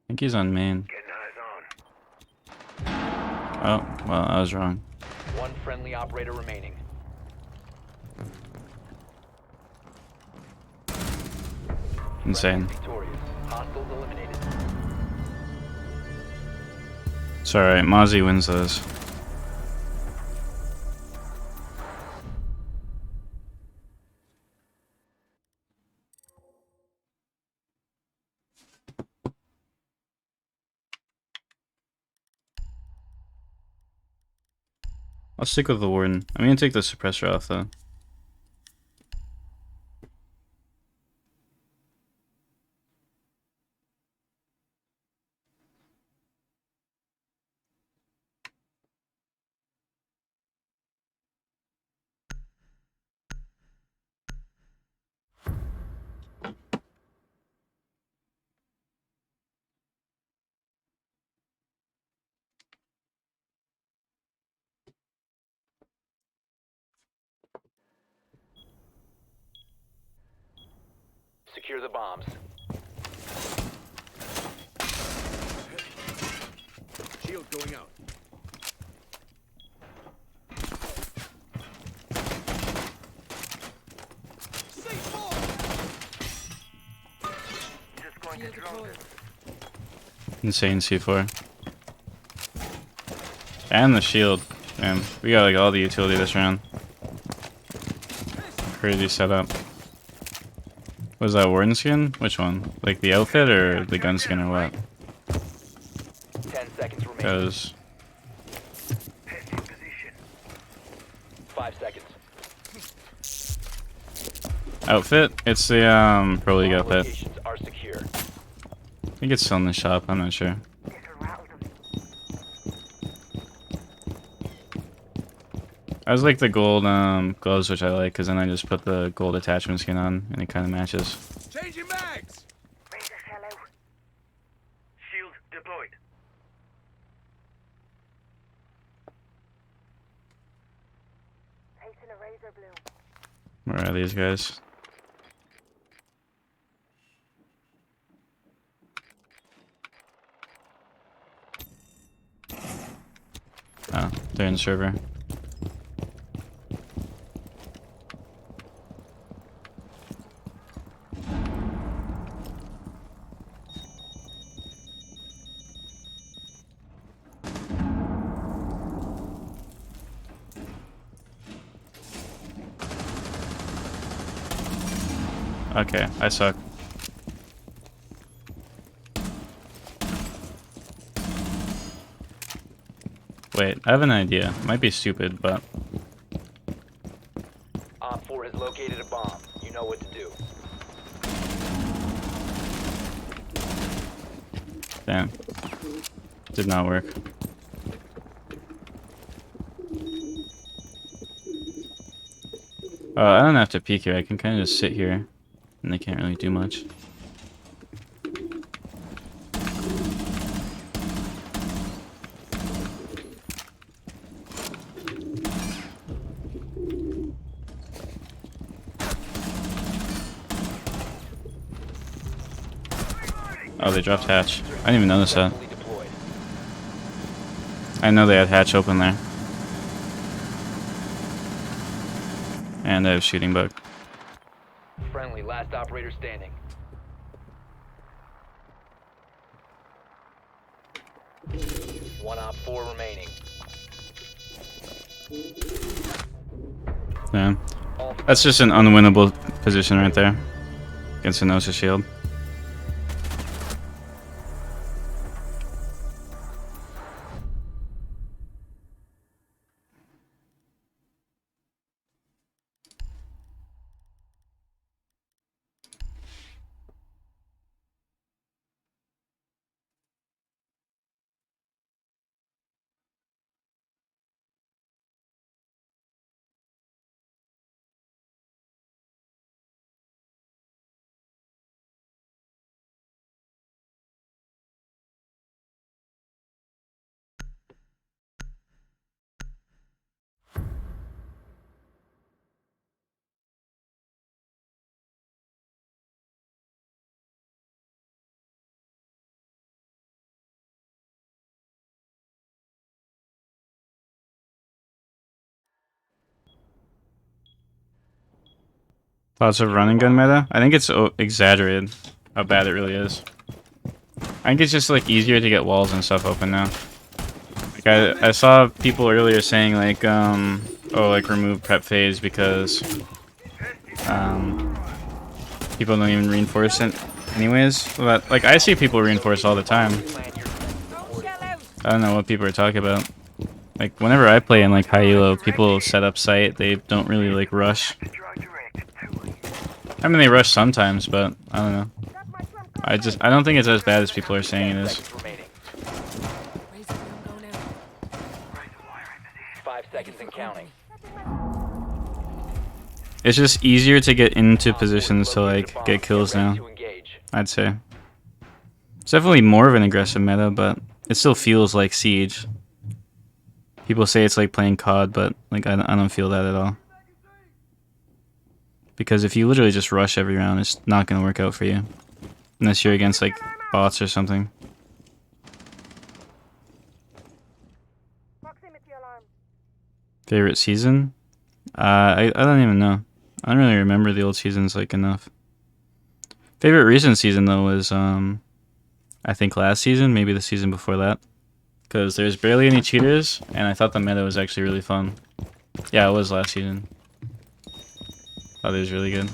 think he's on main. Getting eyes on. Oh, well, I was wrong. One friendly operator remaining. Insane. Friendly victorious. Hostiles eliminated. It's alright, Mozzie wins those. I'll stick with the Warden. I'm gonna take the suppressor off though. Secure the bombs. Shield going out. Just going to drone this. Insane C4. And the shield. Man, we got like all the utility this round. Crazy setup. Was that Warden skin? Which one? Like the outfit or the gun skin or what? 10 seconds remaining. Because 5 seconds. outfit? It's the Pro League All outfit. locations are secure. I think it's still in the shop, I'm not sure. I was like the gold gloves, which I like, because then I just put the gold attachment skin on, and it kind of matches. Changing mags. Razor shell out. Shield deployed. Placing a razor bloom. Where are these guys? Oh, they're in the server. Okay, I suck. Wait, I have an idea. Might be stupid, but Op 4 has located a bomb. You know what to do. damn. Did not work. I don't have to peek here. I can kind of just sit here, and they can't really do much. Oh, they dropped hatch. I didn't even notice that. Fully deployed. I know they had hatch open there. And I have shooting bug. Friendly, last operator standing. One Op 4 remaining. Yeah. That's just an unwinnable position right there. Against a Gnosis shield. Thoughts of run and gun meta? I think it's exaggerated how bad it really is. I think it's just like easier to get walls and stuff open now. Like I saw people earlier saying like oh like remove prep phase because people don't even reinforce it anyways. But like I see people reinforce all the time. I don't know what people are talking about. Like whenever I play in like high elo, people set up site. They don't really like rush. I mean they rush sometimes, but I don't know. I don't think it's as bad as people are saying it is. 5 seconds and counting. It's just easier to get into positions to like get kills now, I'd say. It's definitely more of an aggressive meta, but it still feels like Siege. People say it's like playing COD, but like I don't feel that at all. Because if you literally just rush every round, it's not going to work out for you. Unless you're against like bots or something. Favorite season? I don't even know. I don't really remember the old seasons like enough. Favorite recent season though was I think last season, maybe the season before that. Because there's barely any cheaters, and I thought the meta was actually really fun. Yeah, it was last season. Thought it was really good.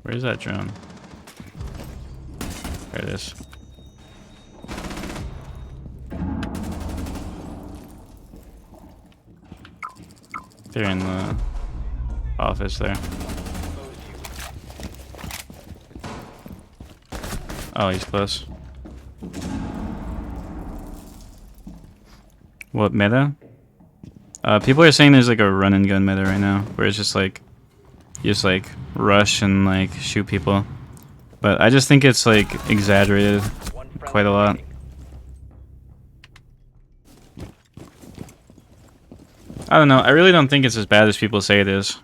Where's that drone? There it is. They're in the office there. Oh, he's close. What meta? People are saying there's like a run and gun meta right now, where it's just like you just like rush and like shoot people. But I just think it's like exaggerated quite a lot. I don't know, I really don't think it's as bad as people say it is.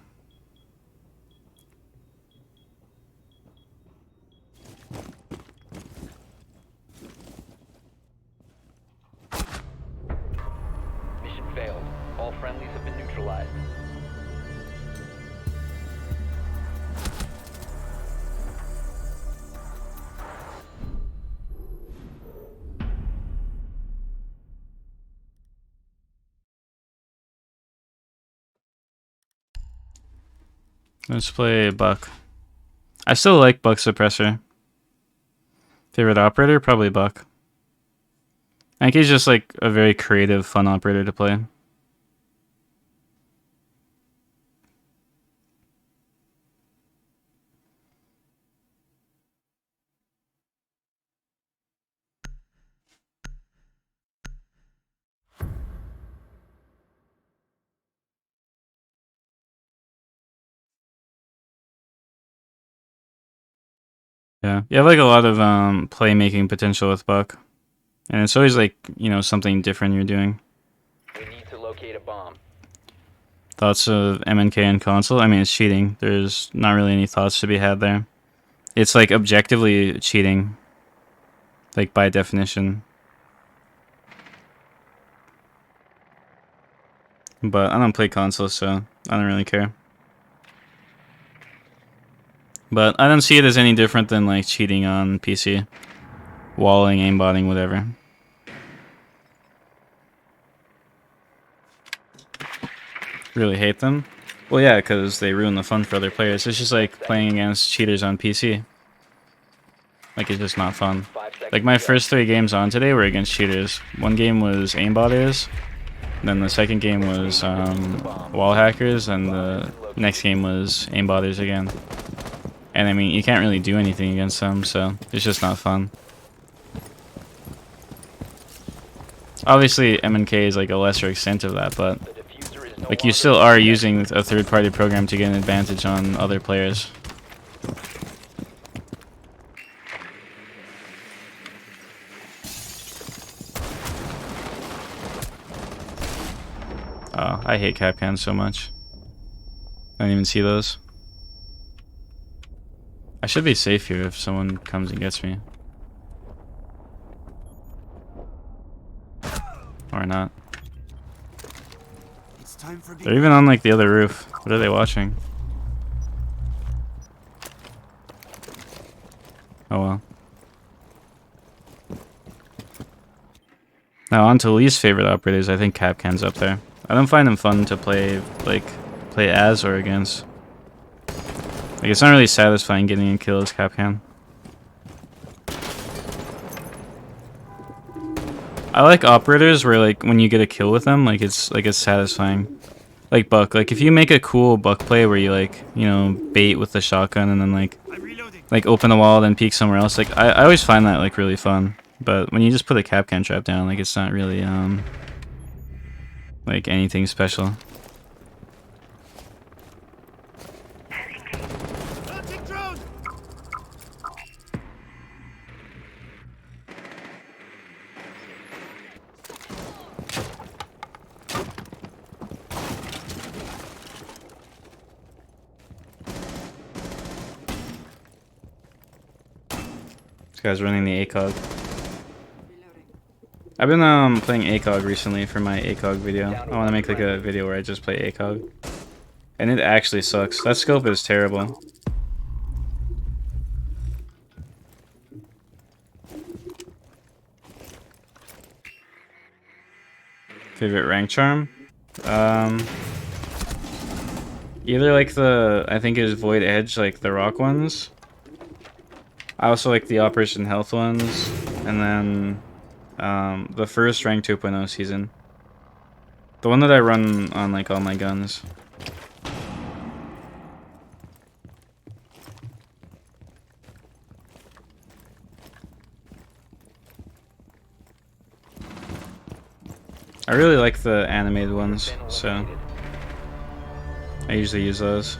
Mission failed. All friendlies have been neutralized. Let's play Buck. I still like Buck Suppressor. Favorite operator? Probably Buck. I think he's just like a very creative, fun operator to play. Yeah, you have like a lot of playmaking potential with Buck. And it's always like, you know, something different you're doing. We need to locate a bomb. Thoughts of MNK and console? I mean, it's cheating. There's not really any thoughts to be had there. It's like objectively cheating. Like by definition. But I don't play console, so I don't really care. But I don't see it as any different than like cheating on PC. Walling, aimbotting, whatever. Really hate them? Well, yeah, because they ruin the fun for other players. It's just like playing against cheaters on PC. Like, it's just not fun. Like, my first 3 games on today were against cheaters. One game was aimbotters. Then the second game was wall hackers. And the next game was aimbotters again. And I mean, you can't really do anything against them, so it's just not fun. Obviously, MNK is like a lesser extent of that, but like you still are using a third-party program to get an advantage on other players. Oh, I hate Kapkan so much. I don't even see those. I should be safe here if someone comes and gets me. Or not. time for They're even on like the other roof. What are they watching? Oh well. Now on to least favorite operators. I think Kapkan's up there. I don't find him fun to play as or against. Like it's not really satisfying getting a kill as Kapkan. I like operators where like when you get a kill with them, like it's satisfying. Like Buck, like if you make a cool Buck play where you like, you know, bait with the shotgun and then like open the wall then peek somewhere else, like I always find that like really fun. But when you just put a Kapkan trap down, like it's not really like anything special. Launching drone. This guy's running the ACOG. I've been playing ACOG recently for my ACOG video. I want to make like a video where I just play ACOG. And it actually sucks. That scope is terrible. Favorite rank charm? Either like I think it was Void Edge, like the rock ones. I also like the Operation Health ones. And then the first rank 2.0 season. The one that I run on like all my guns. I really like the animated ones, so I usually use those.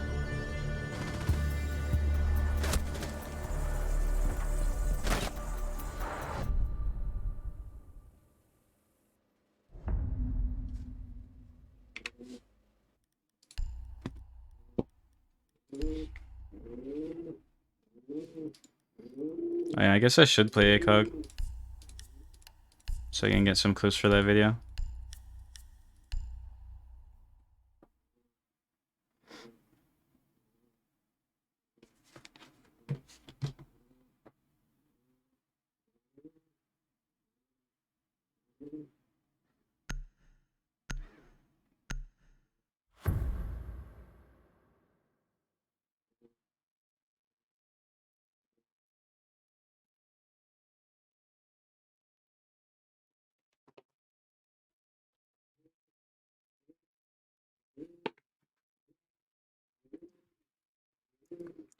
Oh, yeah, I guess I should play ACOG so I can get some clips for that video.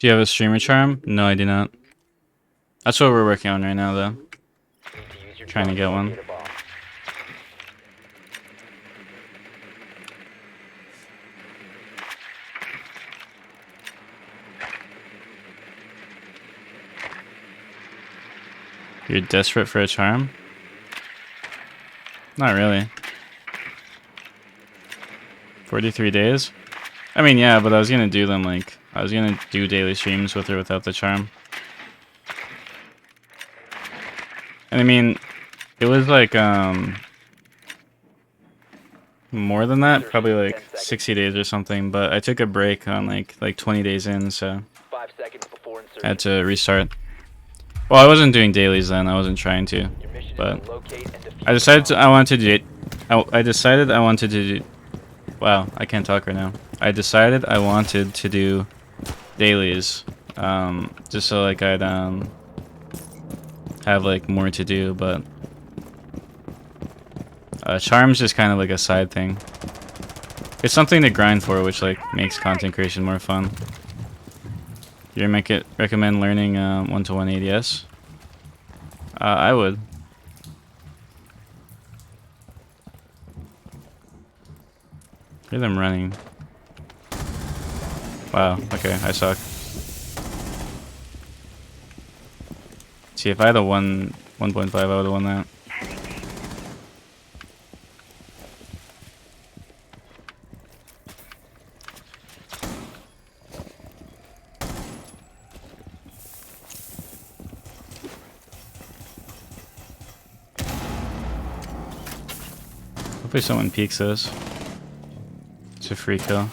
Do you have a streamer charm? No, I do not. That's what we're working on right now, though. Trying to get one. You're desperate for a charm? Not really. 43 days? I mean, yeah, but I was gonna do them like... I was gonna do daily streams with or without the charm. And I mean, it was like, more than that, probably like 60 days or something, but I took a break on like 20 days in, so 5 seconds before insertion. I had to restart. Well, I wasn't doing dailies then, I wasn't trying to, Your mission is but to locate and defuse I decided the I wanted to do... I decided I wanted to do... Wow, I can't talk right now. I decided I wanted to do dailies, just so like I'd have like more to do, but charm's just kind of like a side thing. It's something to grind for, which like makes content creation more fun. You recommend learning 1-to-1 ADS? I would. Hear them running. Wow, okay, I suck. See, if I had a 1.5, I would have won that. Hopefully someone peeks this. It's a free kill.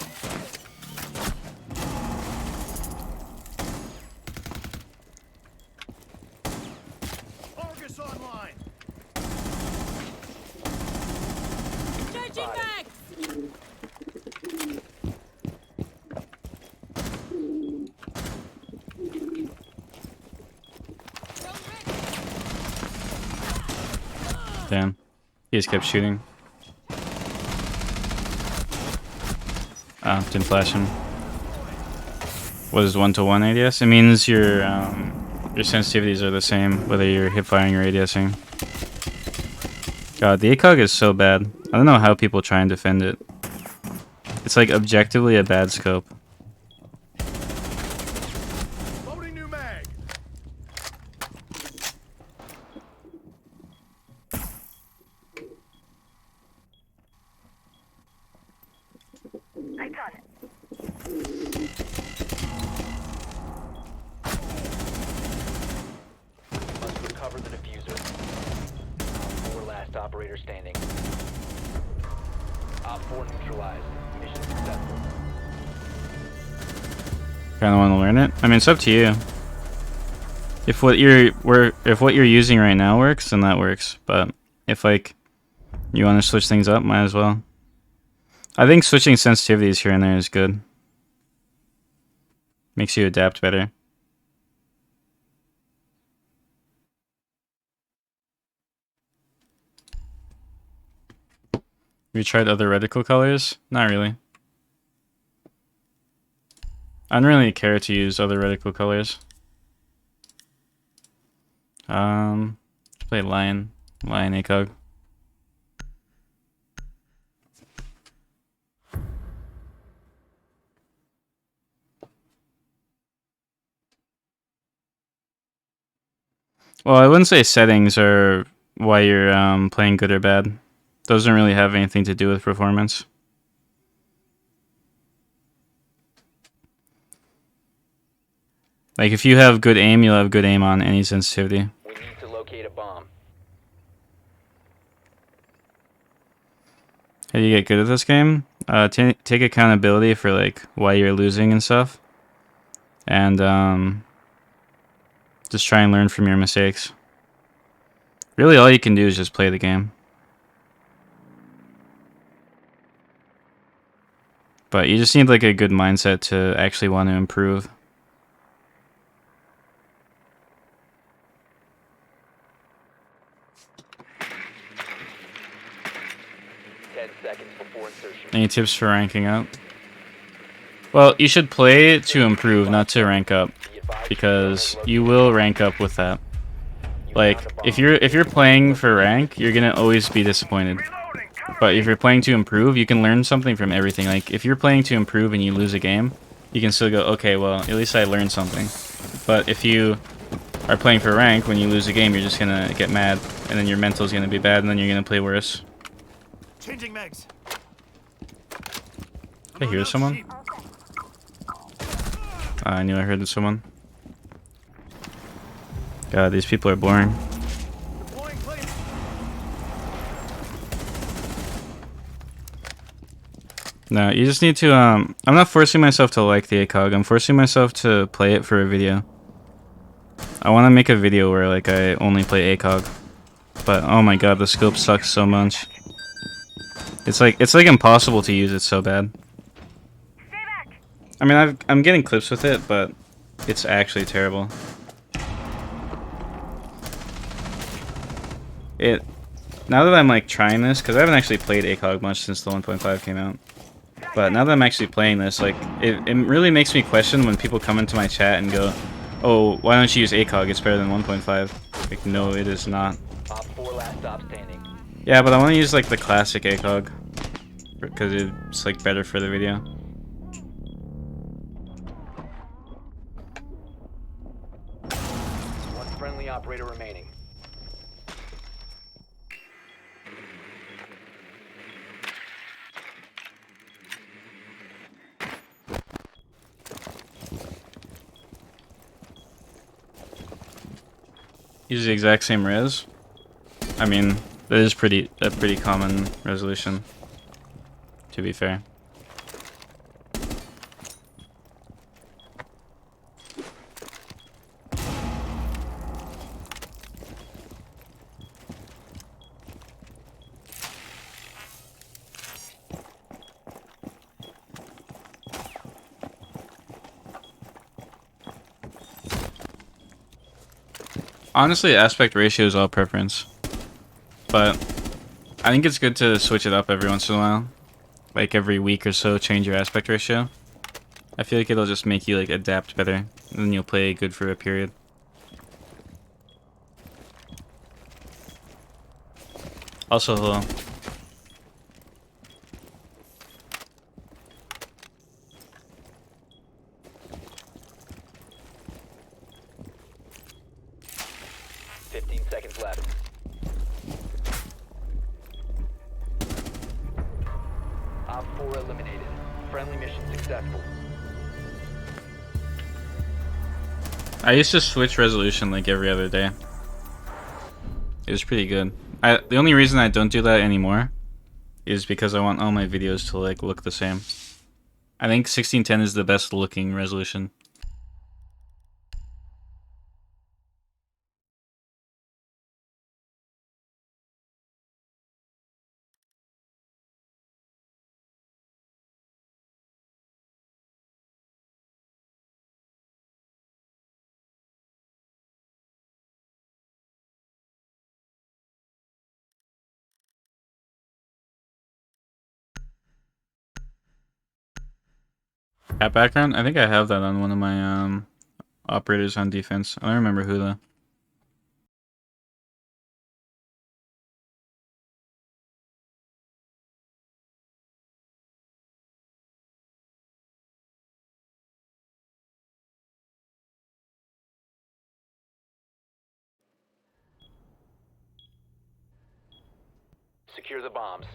Argus online. Damn. He just kept shooting. Ah, didn't flash him. What is 1-to-1 ADS? It means your sensitivities are the same, whether you're hip firing or ADSing. God, the ACOG is so bad. I don't know how people try and defend it. It's like objectively a bad scope. Loading new mag. Lights on. Must recover the diffuser. Op 4 last operator standing. Op 4 neutralized. Mission successful. Kinda wanna learn it? I mean, it's up to you. If what you're using right now works, then that works. But if like you wanna switch things up, might as well. I think switching sensitivities here and there is good. Makes you adapt better. Have you tried other reticle colors? Not really. I don't really care to use other reticle colors. Let's play Lion ACOG. Well, I wouldn't say settings are why you're playing good or bad. Those don't really have anything to do with performance. Like if you have good aim, you'll have good aim on any sensitivity. We need to locate a bomb. How do you get good at this game? Take accountability for like why you're losing and stuff, and just try and learn from your mistakes. Really, all you can do is just play the game. But you just need like a good mindset to actually want to improve. Any tips for ranking up? Well, you should play to improve, not to rank up, because you will rank up with that. Like, if you're playing for rank, you're gonna always be disappointed. But if you're playing to improve, you can learn something from everything. Like, if you're playing to improve and you lose a game, you can still go, okay, well, at least I learned something. But if you are playing for rank, when you lose a game, you're just gonna get mad, and then your mental's gonna be bad, and then you're gonna play worse. Changing mags. I hear someone. I knew I heard someone. God, these people are boring. Deploying plane. No, you just need to, I'm not forcing myself to like the ACOG, I'm forcing myself to play it for a video. I want to make a video where, like, I only play ACOG. But, oh my god, the scope sucks so much. It's like impossible to use, it's so bad. I mean, I'm getting clips with it, but it's actually terrible. Now that I'm like trying this, because I haven't actually played ACOG much since the 1.5 came out. But now that I'm actually playing this, like, it really makes me question when people come into my chat and go, oh, why don't you use ACOG? It's better than 1.5. Like, no, it is not. Op 4 last stop standing. Yeah, but I want to use like the classic ACOG, because it's like better for the video. One friendly operator remaining. Use the exact same res. I mean, that is a pretty common resolution, to be fair. Honestly, aspect ratio is all preference. But I think it's good to switch it up every once in a while. Like every week or so, change your aspect ratio. I feel like it'll just make you like adapt better, and then you'll play good for a period. Also, hello. Seconds left. Op 4 eliminated. Friendly mission successful. I used to switch resolution like every other day. It was pretty good. The only reason I don't do that anymore is because I want all my videos to like look the same. I think 1610 is the best looking resolution. Cat background? I think I have that on one of my operators on defense. I don't remember who though. Secure the bombs.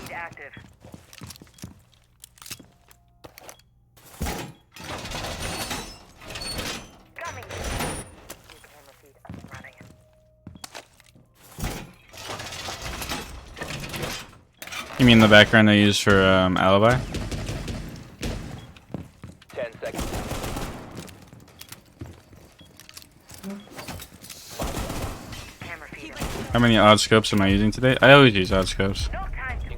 Feed active. Coming. Camera feed up and running. You mean the background I use for Alibi? 10 seconds. Camera feed. How many odd scopes am I using today? I always use odd scopes. No time to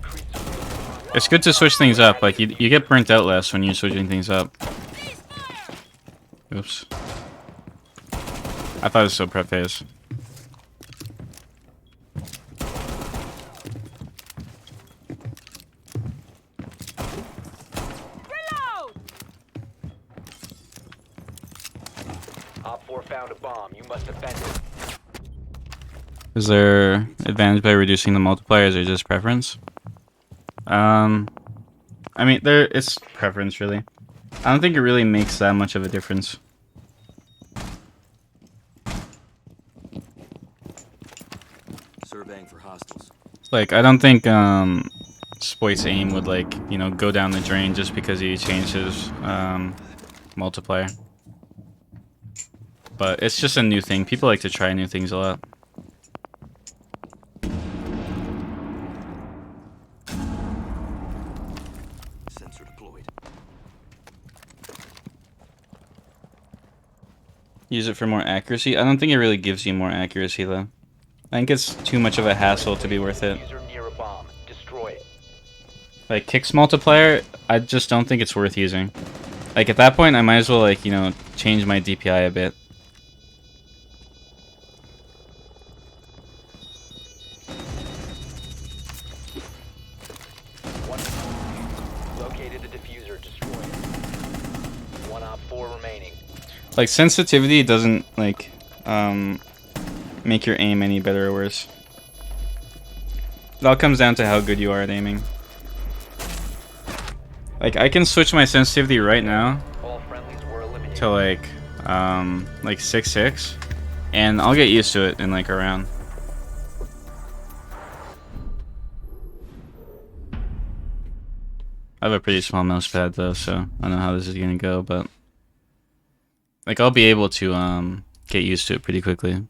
It's good to switch things up. Like you get burnt out less when you're switching things up. Oops. I thought it was still prep phase. Op 4 found a bomb. You must defend it. Is there advantage by reducing the multipliers or just preference? I mean, it's preference really. I don't think it really makes that much of a difference. Surveying for hostiles. Like, I don't think Spoit's aim would like, you know, go down the drain just because he changed his multiplier. But it's just a new thing. People like to try new things a lot. Sensor deployed. Use it for more accuracy? I don't think it really gives you more accuracy though. I think it's too much of a hassle to be worth it. User near a bomb. Destroy it. Like Kick's multiplier, I just don't think it's worth using. Like at that point, I might as well like, you know, change my DPI a bit. Located the diffuser. Destroy it. One Op 4 remaining. Like sensitivity doesn't like make your aim any better or worse. It all comes down to how good you are at aiming. Like I can switch my sensitivity right now All friendlies were eliminated. to like 6.6 and I'll get used to it in like a round. I have a pretty small mouse pad though, so I don't know how this is gonna go, but like I'll be able to get used to it pretty quickly.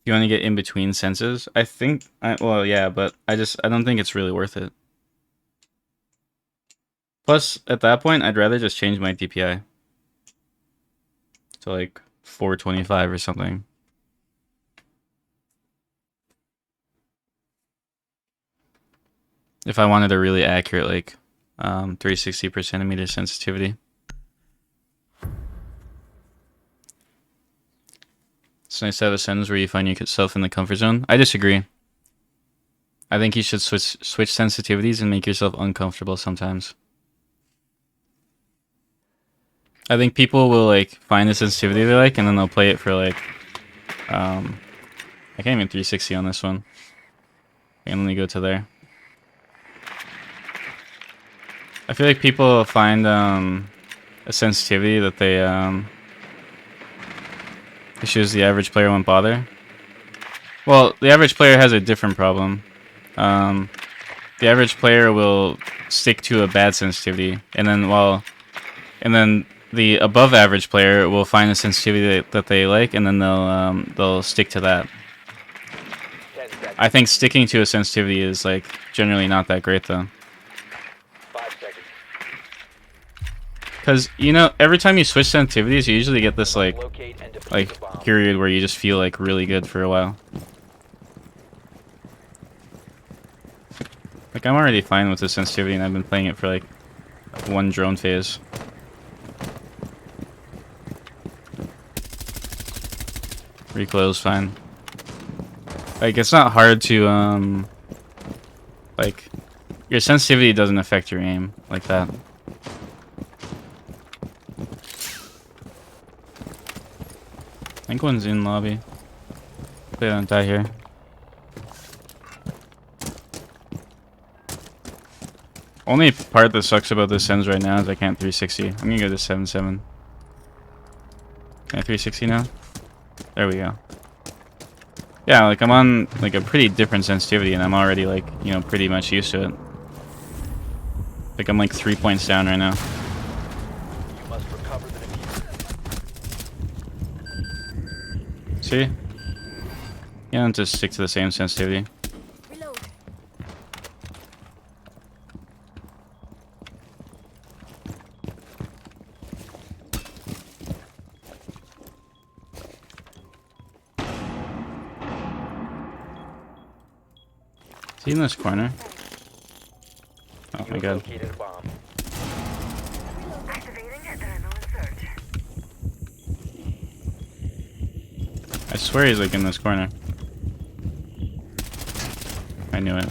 You want to get in between senses? I think well yeah, but I don't think it's really worth it. Plus at that point I'd rather just change my DPI to like 425 or something. If I wanted a really accurate, like, 360 per centimeter sensitivity. It's nice to have a sentence where you find yourself in the comfort zone. I disagree. I think you should switch sensitivities and make yourself uncomfortable sometimes. I think people will like find the sensitivity they like and then they'll play it for like I can't even 360 on this one. I can only go to there. I feel like people find a sensitivity that they issues the average player won't bother. Well, the average player has a different problem. The average player will stick to a bad sensitivity, and then the above average player will find a sensitivity that they like, and then they'll stick to that. 10 seconds. I think sticking to a sensitivity is like generally not that great though. 5 seconds. Because, you know, every time you switch sensitivities, you usually get this like Locate and defuse the bomb. period where you just feel like really good for a while. Like I'm already fine with the sensitivity, and I've been playing it for like one drone phase. Recoil's fine. Like it's not hard to like your sensitivity doesn't affect your aim like that. I think one's in lobby. They don't die here. Only part that sucks about this sends right now is I can't 360. I'm gonna go to 7-7. Can I 360 now? There we go. Yeah, like I'm on like a pretty different sensitivity and I'm already like, you know, pretty much used to it. Like I'm like 3 points down right now. You must recover the diffuser. See? You don't just stick to the same sensitivity. Reload. Is he in this corner? Oh You my have god. located a bomb. Activating adrenaline surge. I swear he's like in this corner. I knew it.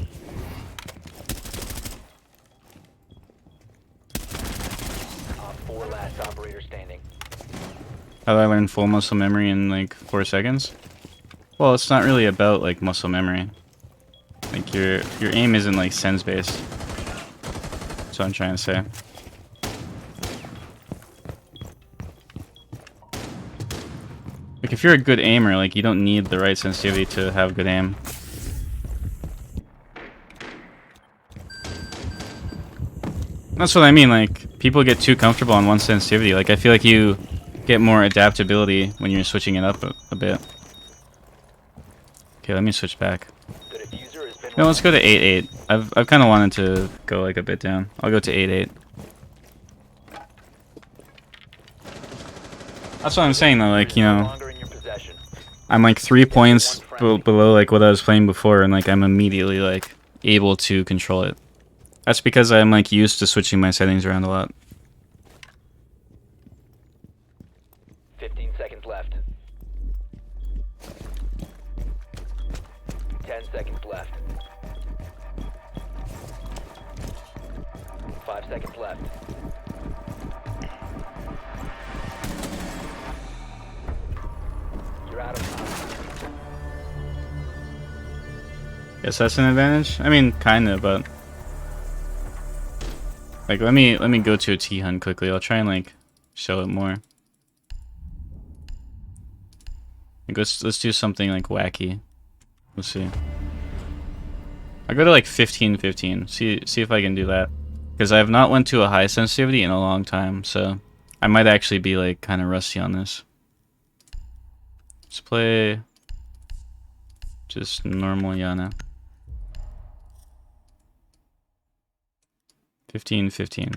Op 4 last operator standing. How do I learn full muscle memory in like 4 seconds? Well, it's not really about like muscle memory. Like your aim isn't like sense based. That's what I'm trying to say. Like if you're a good aimer, like you don't need the right sensitivity to have good aim. That's what I mean, like people get too comfortable on one sensitivity. Like I feel like you get more adaptability when you're switching it up a bit. Okay, let me switch back. The diffuser has been No, let's go to 8-8. I've kind of wanted to go like a bit down. I'll go to 8-8. That's what I'm saying though, like, you no know, longer in your possession. I'm like 3 points below like what I was playing before, and like I'm immediately like able to control it. That's because I'm like used to switching my settings around a lot. 15 seconds left. 10 seconds left. 5 seconds left. You're out of time. Guess that's an advantage? I mean, kinda, but like let me go to a T-hunt quickly. I'll try and like show it more. Like, let's do something like wacky. Let's see. I'll go to like 15-15. See if I can do that. Because I have not went to a high sensitivity in a long time, so I might actually be like kind of rusty on this. Let's play just normal Yana. 15-15.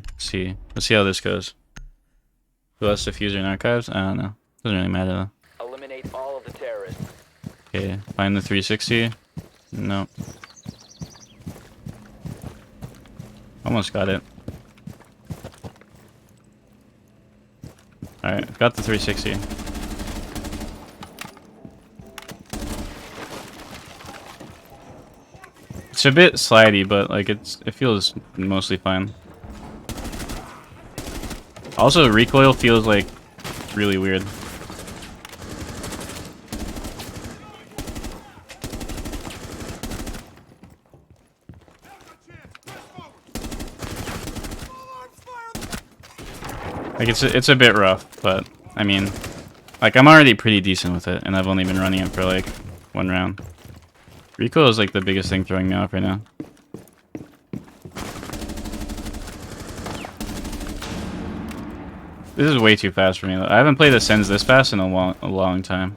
Let's see how this goes. Who has diffuser in archives? I don't know. Doesn't really matter though. Eliminate all of the terrorists. Okay, find the 360. No. Almost got it. Alright, got the 360. It's a bit slidey, but like it feels mostly fine. Also, recoil feels like really weird. Like it's a bit rough, but I mean, like I'm already pretty decent with it, and I've only been running it for like 1 round. Recoil is like the biggest thing throwing me off right now. This is way too fast for me. I haven't played Ascends this fast in a long time.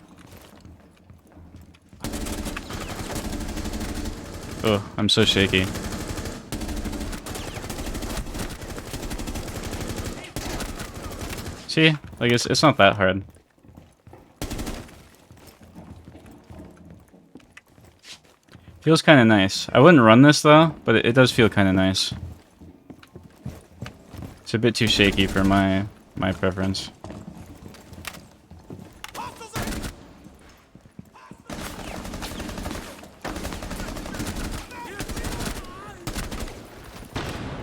Oh, I'm so shaky. See? Like, it's not that hard. Feels kind of nice. I wouldn't run this, though, but it does feel kind of nice. It's a bit too shaky for my preference.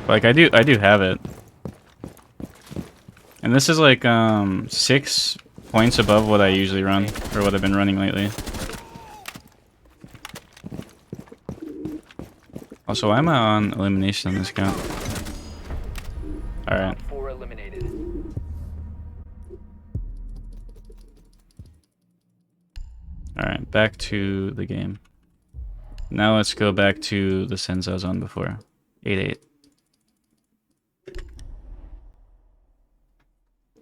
Like, I do have it. And this is like 6 points above what I usually run, or what I've been running lately. Also, why am I on elimination on this count? Alright. 4 eliminated. Alright, back to the game. Now let's go back to the Sens I was on before. 8-8.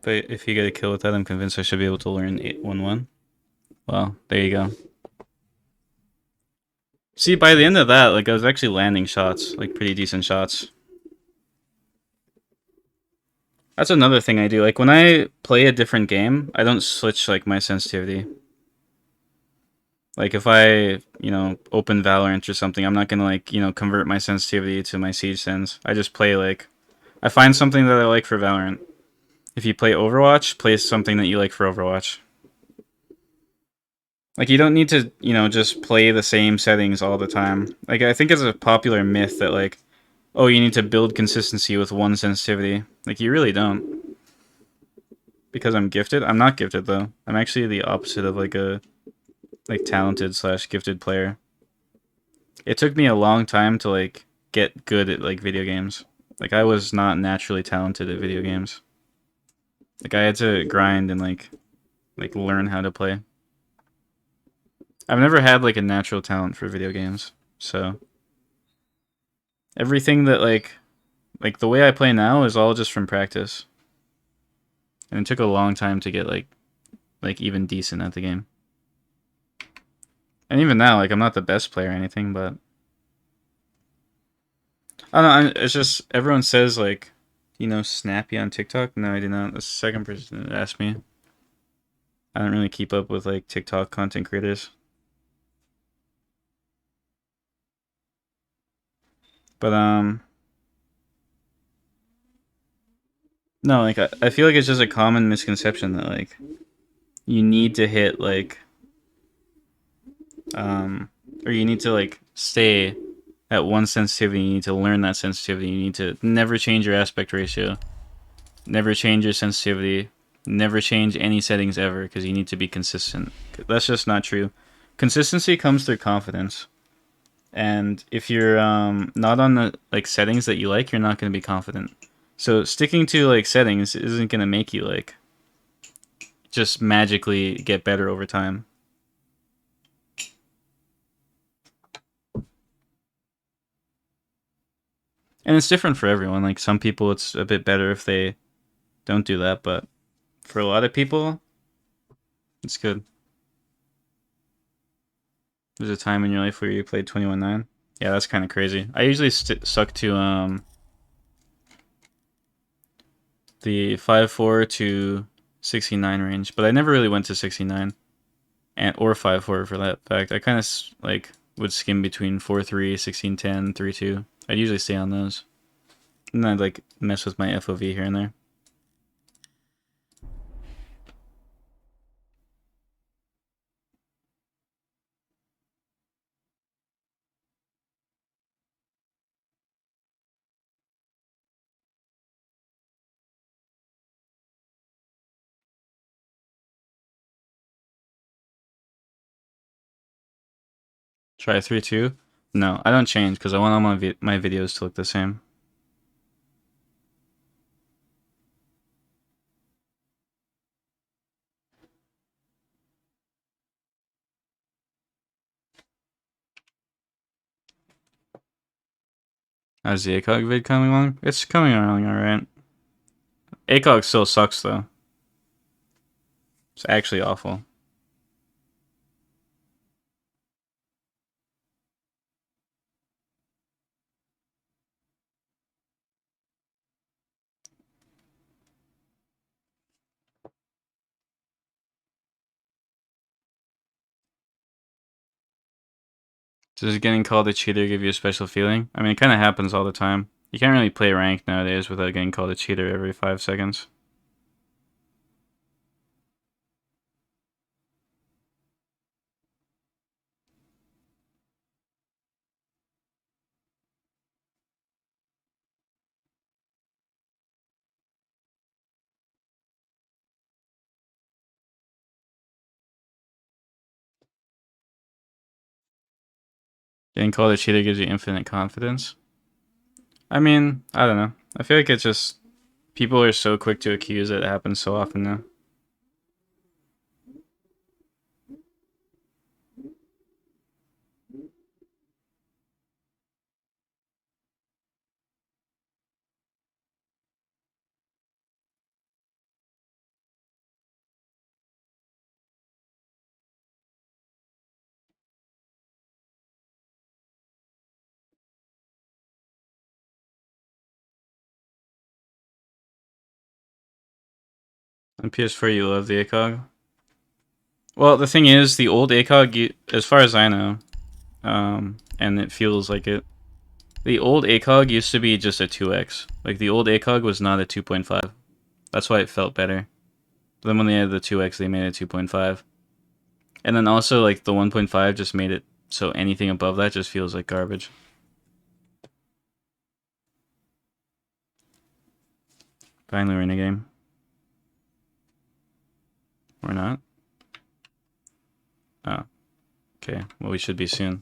But if you get a kill with that, I'm convinced I should be able to learn 8-1-1. Well, there you go. See, by the end of that, like, I was actually landing shots, like, pretty decent shots. That's another thing I do. Like, when I play a different game, I don't switch, like, my sensitivity. Like, if I, you know, open Valorant or something, I'm not gonna, like, you know, convert my sensitivity to my Siege sens. I just play, like... I find something that I like for Valorant. If you play Overwatch, play something that you like for Overwatch. Like, you don't need to, you know, just play the same settings all the time. Like, I think it's a popular myth that, like, oh, you need to build consistency with one sensitivity. Like, you really don't. Because I'm gifted? I'm not gifted, though. I'm actually the opposite of, like, a, like, talented/gifted player. It took me a long time to, like, get good at, like, video games. Like, I was not naturally talented at video games. Like, I had to grind and, like learn how to play. I've never had, like, a natural talent for video games, so... Everything that, like, the way I play now is all just from practice. And it took a long time to get, like, even decent at the game. And even now, like, I'm not the best player or anything, but... I don't know, it's just, everyone says, like, you know, Snappy on TikTok? No, I do not. That's the second person that asked me. I don't really keep up with, like, TikTok content creators. But, no, like, I feel like it's just a common misconception that, like, you need to hit, like, or you need to, like, stay at one sensitivity, you need to learn that sensitivity, you need to never change your aspect ratio, never change your sensitivity, never change any settings ever, because you need to be consistent. That's just not true. Consistency comes through confidence. And if you're not on the, like, settings that you like, you're not going to be confident. So sticking to, like, settings isn't going to make you, like, just magically get better over time. And it's different for everyone. Like, some people it's a bit better if they don't do that, but for a lot of people, it's good. There's a time in your life where you played 21-9? Yeah, that's kind of crazy. I usually suck to the 5-4 to 69 range, but I never really went to 69, or 5-4 for that fact. I kind of like would skim between 4-3, 16-10, 3-2. I'd usually stay on those. And I'd like mess with my FOV here and there. Try 3-2? No, I don't change because I want all my videos to look the same. How's the ACOG vid coming along? It's coming along alright. ACOG still sucks though. It's actually awful. Does getting called a cheater give you a special feeling? I mean, it kind of happens all the time. You can't really play ranked nowadays without getting called a cheater every 5 seconds. Getting called a cheater gives you infinite confidence. I mean, I don't know. I feel like it's just people are so quick to accuse it happens so often now. On PS4, you love the ACOG? Well, the thing is, the old ACOG, as far as I know, and it feels like it, the old ACOG used to be just a 2x. Like, the old ACOG was not a 2.5. That's why it felt better. But then when they added the 2x, they made it 2.5. And then also, like, the 1.5 just made it so anything above that just feels like garbage. Finally, we're in a game. Or not? Oh. Okay, well, we should be soon.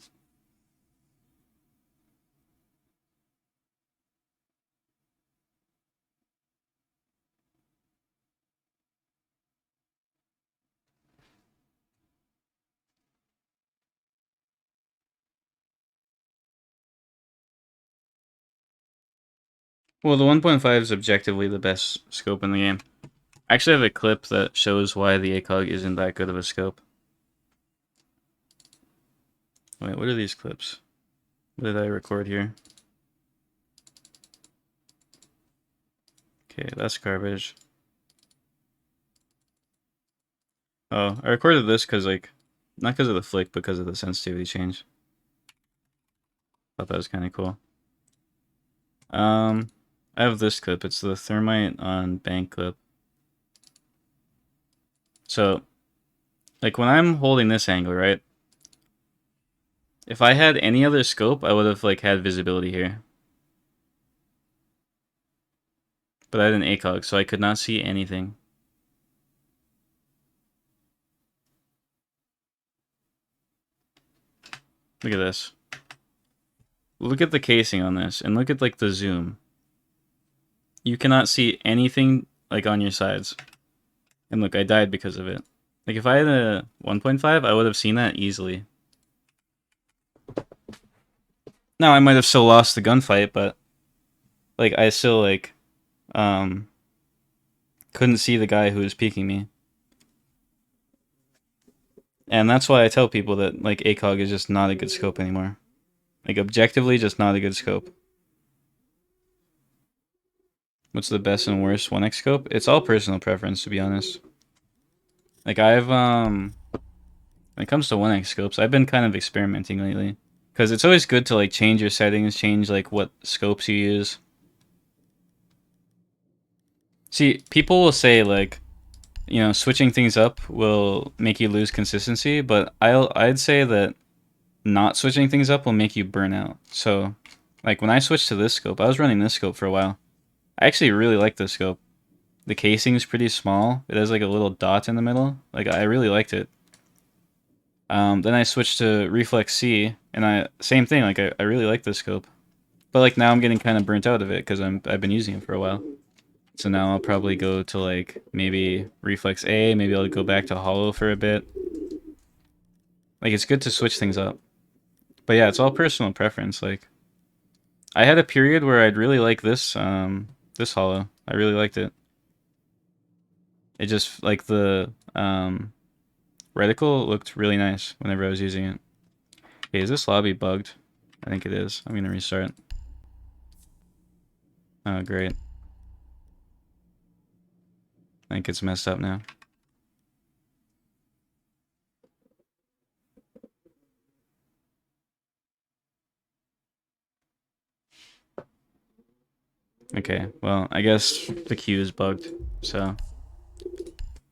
Well, the 1.5 is objectively the best scope in the game. I actually have a clip that shows why the ACOG isn't that good of a scope. Wait, what are these clips? What did I record here? Okay, that's garbage. Oh, I recorded this because, like, not because of the flick, because of the sensitivity change. Thought that was kind of cool. I have this clip. It's the thermite on bank clip. So, like, when I'm holding this angle, right? If I had any other scope, I would have, like, had visibility here. But I had an ACOG, so I could not see anything. Look at this. Look at the casing on this, and look at, like, the zoom. You cannot see anything, like, on your sides. And look, I died because of it. Like, if I had a 1.5, I would have seen that easily. Now, I might have still lost the gunfight, but, like, I still, like, couldn't see the guy who was peeking me. And that's why I tell people that, like, ACOG is just not a good scope anymore. Like, objectively, just not a good scope. What's the best and worst 1x scope? It's all personal preference, to be honest. Like, I've, when it comes to 1x scopes, I've been kind of experimenting lately. Because it's always good to, like, change your settings, change, like, what scopes you use. See, people will say like, you know, switching things up will make you lose consistency, but I'd say that not switching things up will make you burn out. So, like when I switched to this scope, I was running this scope for a while. I actually really like this scope. The casing is pretty small. It has like a little dot in the middle. Like I really liked it. Then I switched to Reflex C, and same thing. Like I really like this scope, but like now I'm getting kind of burnt out of it because I've been using it for a while. So now I'll probably go to like maybe Reflex A. Maybe I'll go back to Hollow for a bit. Like it's good to switch things up. But yeah, it's all personal preference. Like I had a period where I'd really like this this Hollow. I really liked it. It just like the reticle looked really nice whenever I was using it. Okay, is this lobby bugged? I think it is. I'm gonna restart. Oh, great. I think it's messed up now. Okay, well, I guess the queue is bugged, so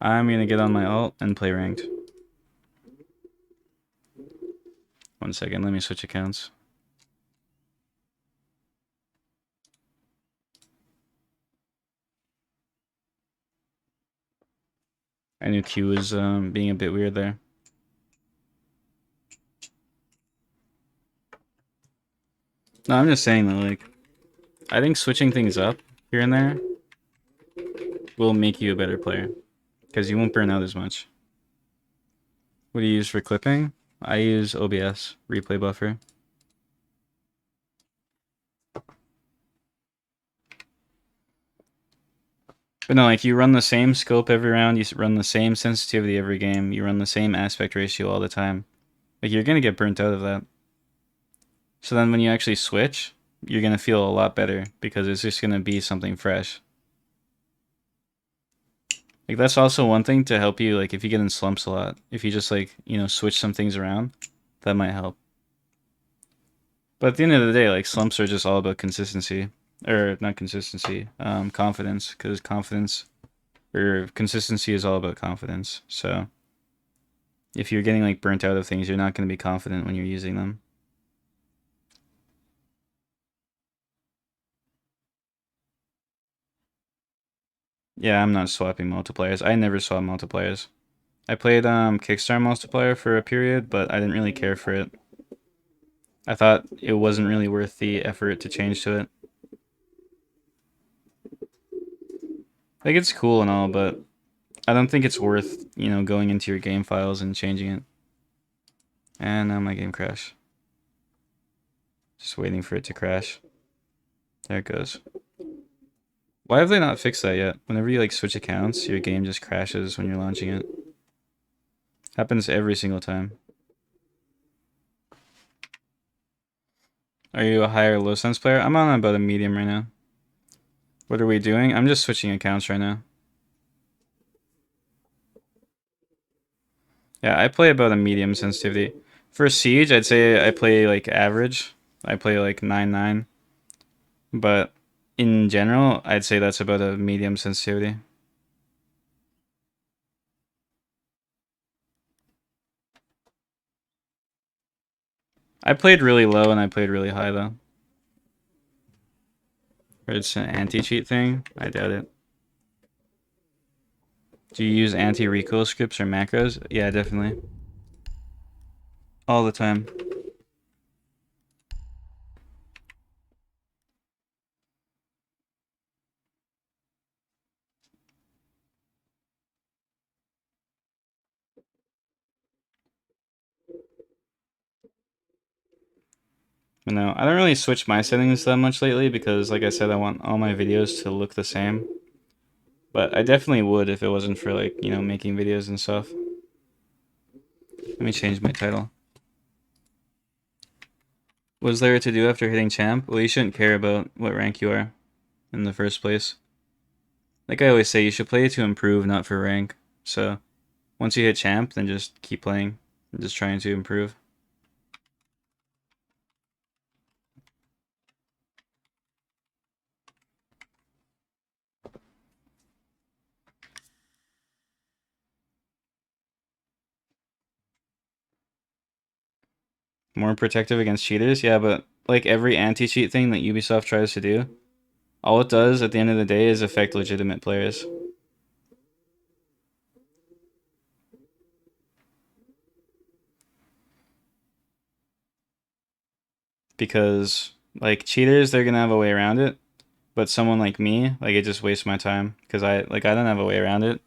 I'm gonna get on my ult and play ranked. 1 second, let me switch accounts. I knew Q was being a bit weird there. No, I'm just saying that, like, I think switching things up here and there will make you a better player, because you won't burn out as much. What do you use for clipping? I use OBS, replay buffer. But no, like, you run the same scope every round, you run the same sensitivity every game, you run the same aspect ratio all the time. Like, you're gonna get burnt out of that. So then when you actually switch, you're gonna feel a lot better, because it's just gonna be something fresh. Like, that's also one thing to help you, like, if you get in slumps a lot. If you just, like, you know, switch some things around, that might help. But at the end of the day, like, slumps are just all about consistency. Or, not consistency, confidence. Because confidence, or consistency is all about confidence. So, if you're getting, like, burnt out of things, you're not going to be confident when you're using them. Yeah, I'm not swapping multipliers. I never swap multipliers. I played Kickstarter multiplier for a period, but I didn't really care for it. I thought it wasn't really worth the effort to change to it. Like, it's cool and all, but I don't think it's worth, you know, going into your game files and changing it. And now my game crashed. Just waiting for it to crash. There it goes. Why have they not fixed that yet? Whenever you like switch accounts, your game just crashes when you're launching it. Happens every single time. Are you a high or low sense player? I'm on about a medium right now. What are we doing? I'm just switching accounts right now. Yeah, I play about a medium sensitivity. For Siege, I'd say I play like average. I play like 9-9. But in general, I'd say that's about a medium sensitivity. I played really low and I played really high though. Or it's an anti-cheat thing? I doubt it. Do you use anti-recoil scripts or macros? Yeah, definitely. All the time. But no, I don't really switch my settings that much lately because, like I said, I want all my videos to look the same. But I definitely would if it wasn't for, like, you know, making videos and stuff. Let me change my title. What is there to do after hitting champ? Well, you shouldn't care about what rank you are in the first place. Like I always say, you should play to improve, not for rank. So, once you hit champ, then just keep playing and just trying to improve. More protective against cheaters? Yeah, but like every anti-cheat thing that Ubisoft tries to do, all it does at the end of the day is affect legitimate players. Because like cheaters, they're gonna have a way around it, but someone like me, like it just wastes my time because I don't have a way around it,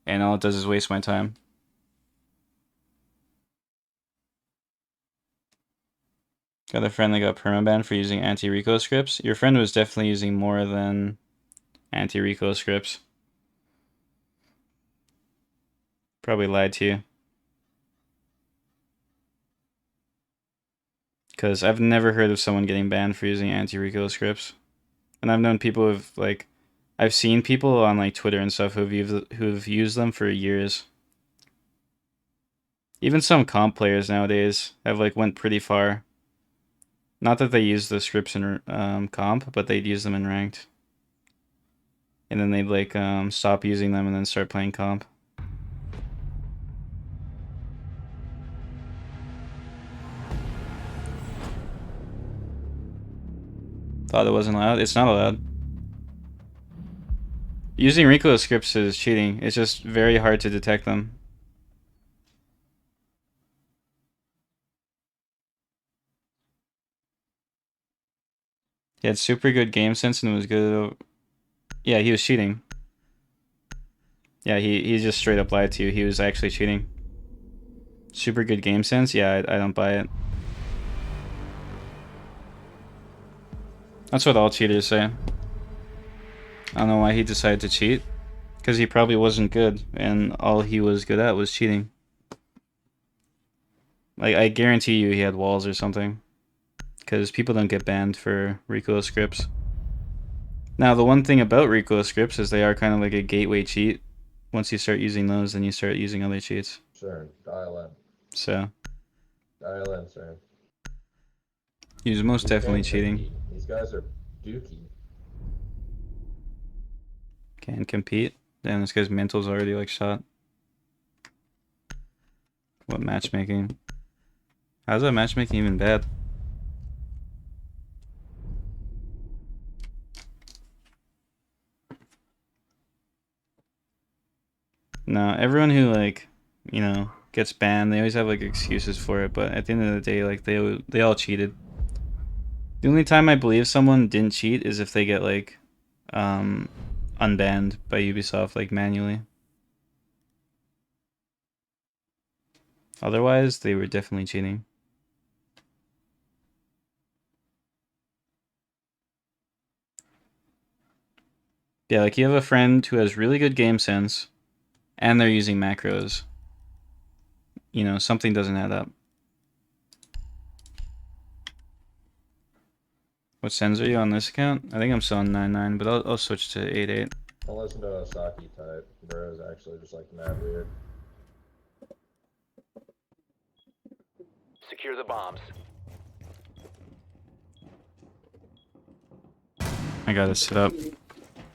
and all it does is waste my time. Got a friend that got permabanned for using anti-RICO scripts. Your friend was definitely using more than anti-RICO scripts. Probably lied to you. Because I've never heard of someone getting banned for using anti-RICO scripts. And I've known people who've, like, I've seen people on, like, Twitter and stuff who've used them for years. Even some comp players nowadays have, like, went pretty far. Not that they use the scripts in comp, but they'd use them in ranked. And then they'd, like, stop using them and then start playing comp. Thought it wasn't allowed. It's not allowed. Using RICO scripts is cheating. It's just very hard to detect them. He had super good game sense and was good. Yeah, he was cheating. Yeah, he just straight up lied to you. He was actually cheating. Super good game sense? Yeah, I don't buy it. That's what all cheaters say. I don't know why he decided to cheat. Because he probably wasn't good, and all he was good at was cheating. Like, I guarantee you he had walls or something. Because people don't get banned for RICO scripts. Now, the one thing about RICO scripts is they are kind of like a gateway cheat. Once you start using those, then you start using other cheats. Sure, dial in. So. Dial in, sir. He was most definitely cheating. These guys are dookie. Can't compete. Damn, this guy's mental's already like shot. What matchmaking? How's that matchmaking even bad? No, everyone who like, you know, gets banned, they always have like excuses for it, but at the end of the day, like they all cheated. The only time I believe someone didn't cheat is if they get like unbanned by Ubisoft like manually. Otherwise, they were definitely cheating. Yeah, like you have a friend who has really good game sense and they're using macros. You know, something doesn't add up. What sends are you on this account? I think I'm still on 9.9, but I'll switch to 8.8. I'll listen to Osaki type. Bro is actually just like mad weird. Secure the bombs. I gotta sit up.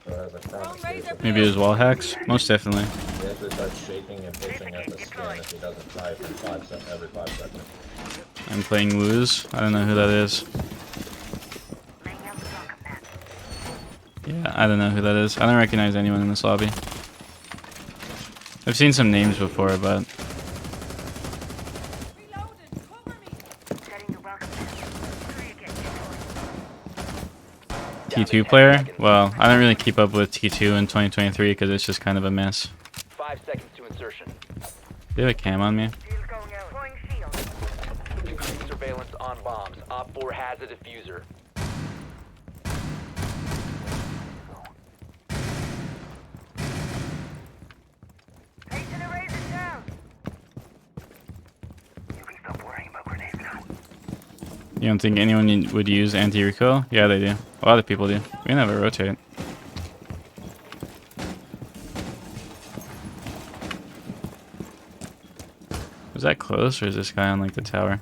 Bro has a chronic Maybe it was wall hacks? Most definitely. He has to start shaking and pushing at the skin if he doesn't type in every 5 seconds. I'm playing Lose. I don't know who that is. Yeah, I don't know who that is. I don't recognize anyone in this lobby. I've seen some names before, but... T2 player? Well, I don't really keep up with T2 in 2023 because it's just kind of a mess. 5 seconds to insertion. Do you have a cam on me? Increased surveillance on bombs. Op 4 has a diffuser. You don't think anyone would use anti-recoil? Yeah, they do. A lot of people do. We can have a rotate. Was that close, or is this guy on like the tower?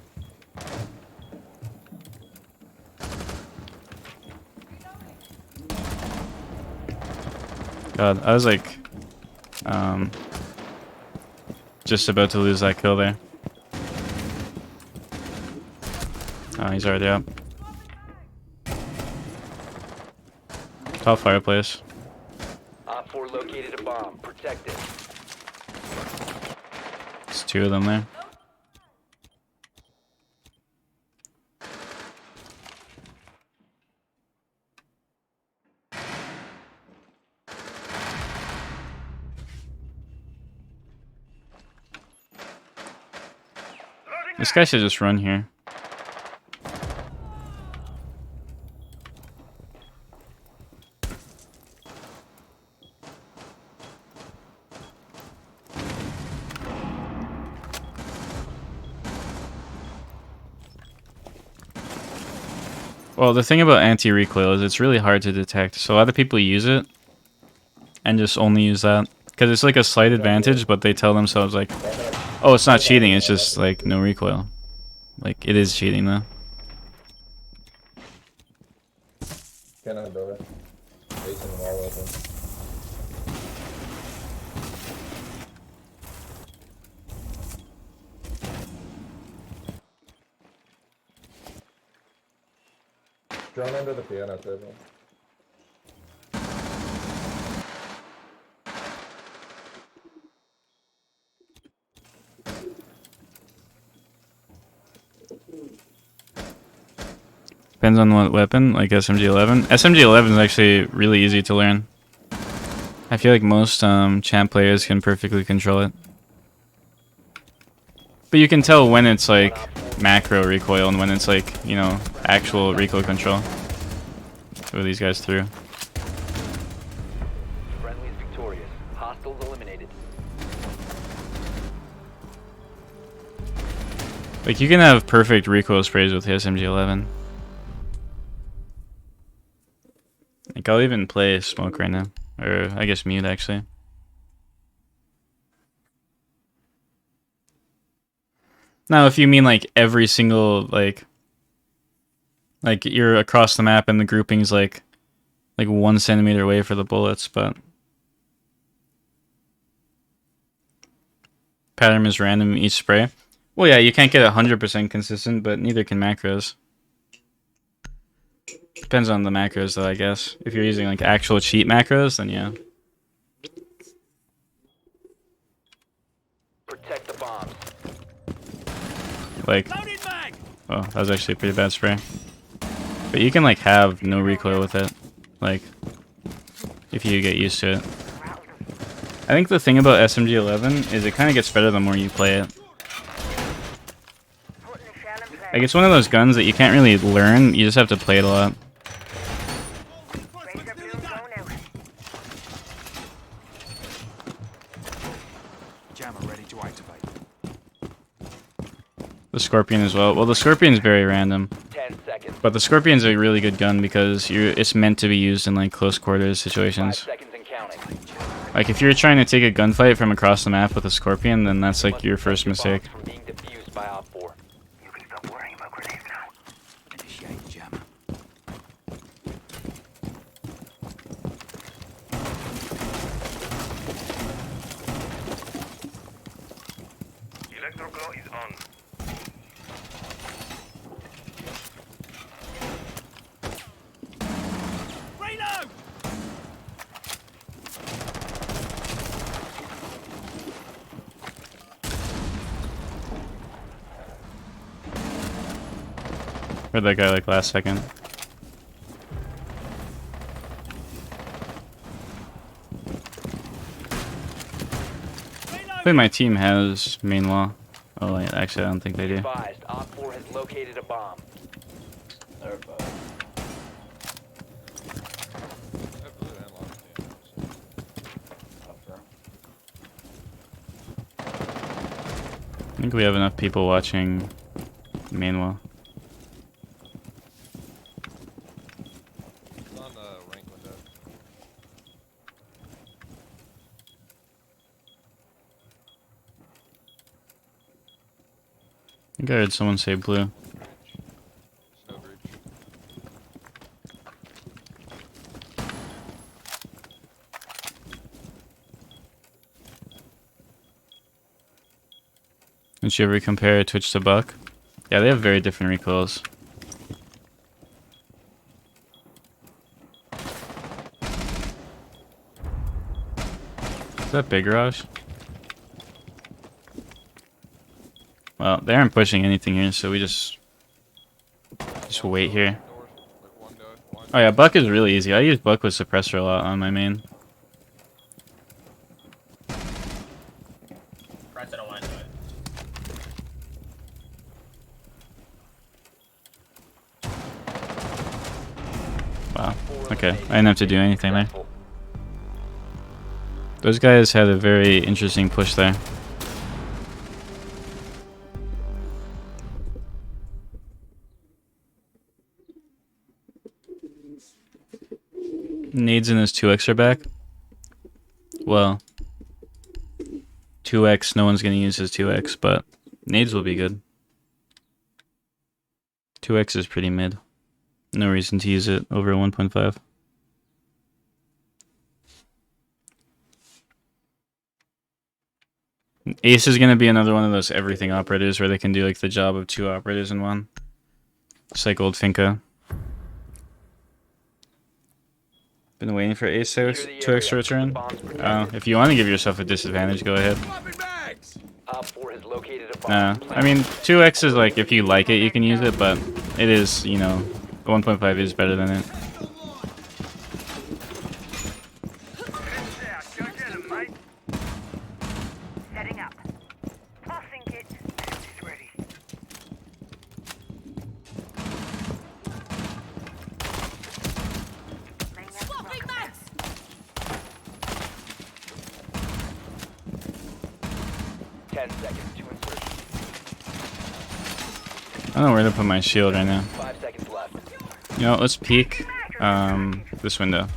God, I was like, just about to lose that kill there. Oh, he's already up. Top fireplace. Op 4 located a bomb. Protect it. There's 2 of them there. This guy should just run here. Well, the thing about anti-recoil is it's really hard to detect. So a lot of people use it and just only use that. Because it's like a slight advantage, but they tell themselves like, oh, it's not cheating, it's just like no recoil. Like, it is cheating though. Cannot door. Facing the wall open. Drone under the piano table. Depends on what weapon, like SMG-11. SMG-11 is actually really easy to learn. I feel like most champ players can perfectly control it. But you can tell when it's like macro recoil and when it's like, you know, actual recoil control. What these guys through. Friendly is victorious. Hostiles eliminated. Like, you can have perfect recoil sprays with the SMG-11. Like, I'll even play smoke right now. Or, I guess mute, actually. Now, if you mean, like, every single, like you're across the map and the grouping's, like 1 centimeter away for the bullets, but... Pattern is random each spray. Well, yeah, you can't get 100% consistent, but neither can macros. Depends on the macros, though, I guess. If you're using, like, actual cheat macros, then yeah. Protect the bombs. Like, oh, that was actually a pretty bad spray. But you can, like, have no recoil with it. Like, if you get used to it. I think the thing about SMG-11 is it kind of gets better the more you play it. Like, it's one of those guns that you can't really learn, you just have to play it a lot. Jammer ready to activate. The Scorpion as well. Well, the Scorpion's very random. 10 seconds. But the Scorpion's a really good gun because it's meant to be used in, like, close quarters 5 situations. seconds and counting. Like, if you're trying to take a gunfight from across the map with a Scorpion, then that's, like, your first mistake. From being defused by Op 4. You can stop worrying about grenades now. Initiate jammer. Electroglow is on. Reload! Heard that guy, like, last second. I think my team has main wall. Oh, wait, actually, I don't think they do. Advised, Op 4 has located a bomb. I think we have enough people watching main wall. On the rank window. I think I heard someone say blue. Snow bridge. Did you ever compare Twitch to Buck? Yeah, they have very different recoils. Is that big rush? Well, they aren't pushing anything here, so we just wait here. Oh yeah, Buck is really easy. I use Buck with suppressor a lot on my main. Wow. Okay, I didn't have to do anything there. Those guys had a very interesting push there. Nades and his 2x are back. Well, 2x, no one's going to use his 2x, but nades will be good. 2x is pretty mid. No reason to use it over 1.5. Ace is going to be another one of those everything operators where they can do like the job of 2 operators in one. Just like old Finka. Been waiting for Ace to return. If you want to give yourself a disadvantage, go ahead. Nah, I mean 2x is like if you like it, you can use it, but it is, you know, 1.5 is better than it. I don't know where to put my shield right now. 5 seconds left. You know, let's peek this window.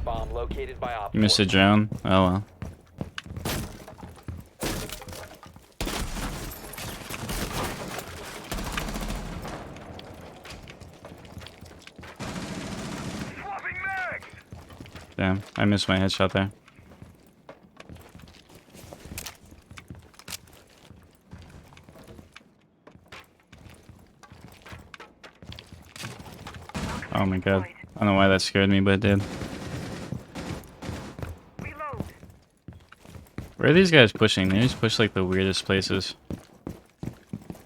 Bomb located by Op. You missed a drone? Oh well. Damn, I missed my headshot there. Oh my god. I don't know why that scared me, but it did. Where are these guys pushing? They just push like the weirdest places.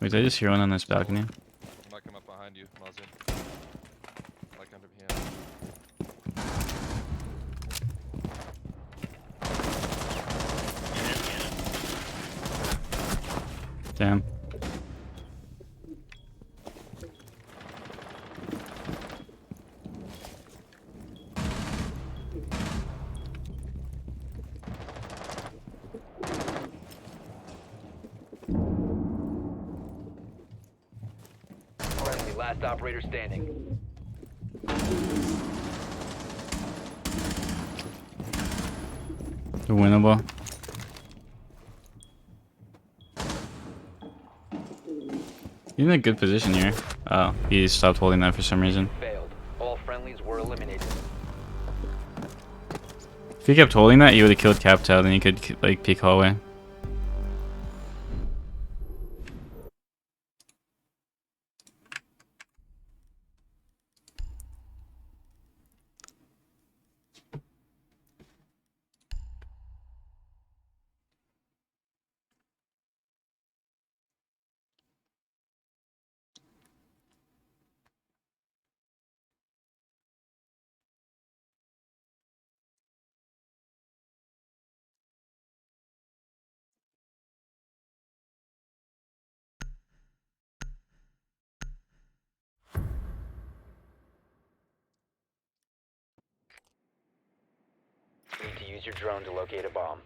Wait, did I just hear one on this balcony? Might come up behind you, Mozzie. Like under behind. Damn. Last operator standing. They're winnable. You're in a good position here. Oh, he stopped holding that for some reason. Failed. All friendlies were eliminated. If he kept holding that, you would have killed Captel, then you could like peek hallway. Need to use your drone to locate a bomb.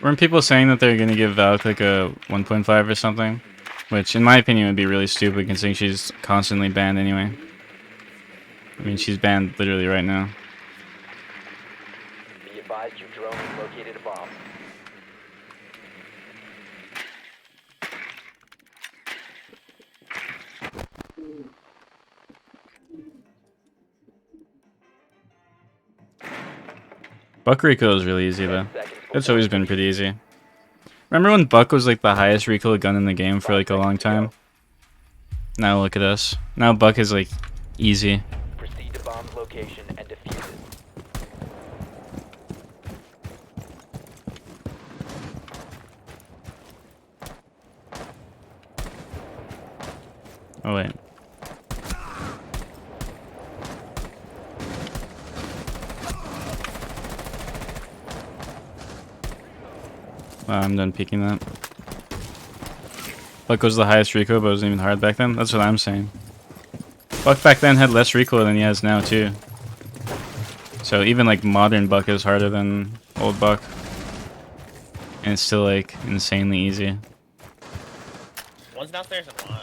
Weren't people saying that they're gonna give Valk like a 1.5 or something? Which, in my opinion, would be really stupid considering she's constantly banned anyway. I mean, she's banned literally right now. Be advised your drone has located a bomb. Buck recoil is really easy though. It's always been pretty easy. Remember when Buck was like the highest recoil gun in the game for like a long time? Now look at us. Now Buck is like easy. Proceed to bomb's location. location and defuse it. Oh wait. I'm done peeking that. Buck was the highest recoil, but it wasn't even hard back then. That's what I'm saying. Buck back then had less recoil than he has now too. So even like modern Buck is harder than old Buck, and it's still like insanely easy. One's downstairs and line.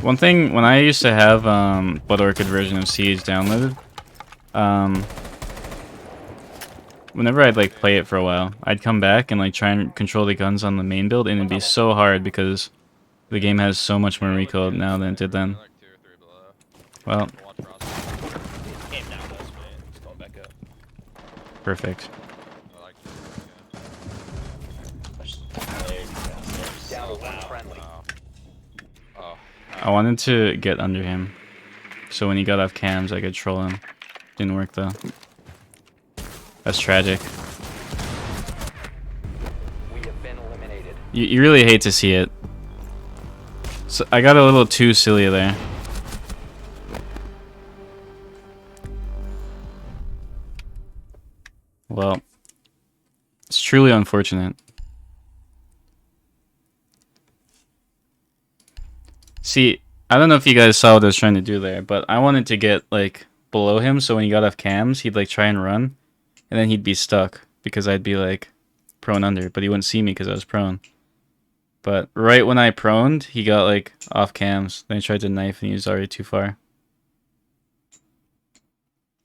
One thing, when I used to have Blood Orchid version of Siege downloaded, whenever I'd like play it for a while, I'd come back and like try and control the guns on the main build, and it'd be so hard because the game has so much more recoil now than it did then. Well, Came down to us, man. It's going back up. perfect. Down to one friendly. I wanted to get under him, so when he got off cams, I could troll him. Didn't work though. That's tragic. We have been eliminated. You really hate to see it. So I got a little too silly there. Well, it's truly unfortunate. See, I don't know if you guys saw what I was trying to do there, but I wanted to get like below him so when he got off cams, he'd like try and run, and then he'd be stuck because I'd be like prone under, but he wouldn't see me because I was prone. But right when I proned, he got like off cams. Then he tried to knife and he was already too far.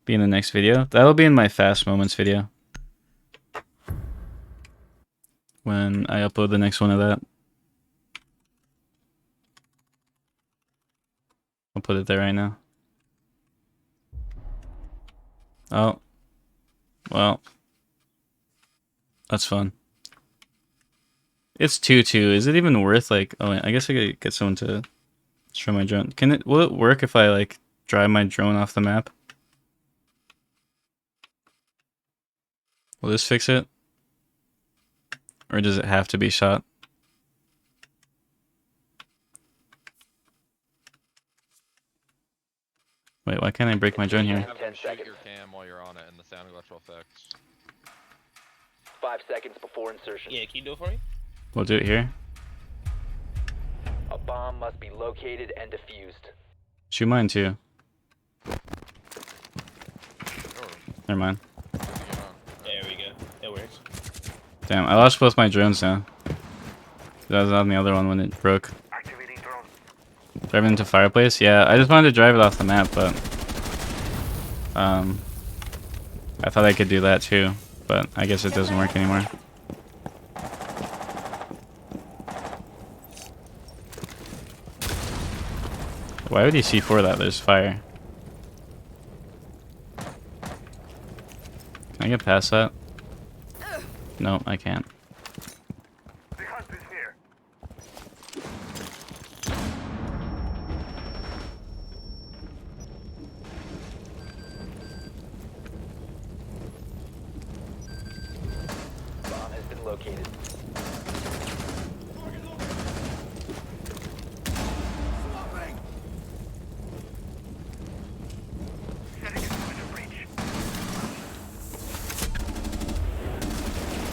Be in the next video. That'll be in my fast moments video. When I upload the next one of that. I'll put it there right now. Oh. Well. That's fun. It's 2-2. Is it even worth like... Oh, wait, I guess I could get someone to destroy my drone. Will it work if I like drive my drone off the map? Will this fix it? Or does it have to be shot? Wait, why can't I break my drone here? 10 seconds. Your cam while you're on it and the sound electrical effects. 5 seconds before insertion. Yeah, can you do it for me? We'll do it here. A bomb must be located and defused. Shoot mine too. Never mind. There we go. It works. Damn, I lost both my drones now. I was on the other one when it broke. Driving into fireplace? Yeah, I just wanted to drive it off the map, but I thought I could do that too, but I guess it doesn't work anymore. Why would he C4 that? There's fire. Can I get past that? No, I can't. Bomb has been located.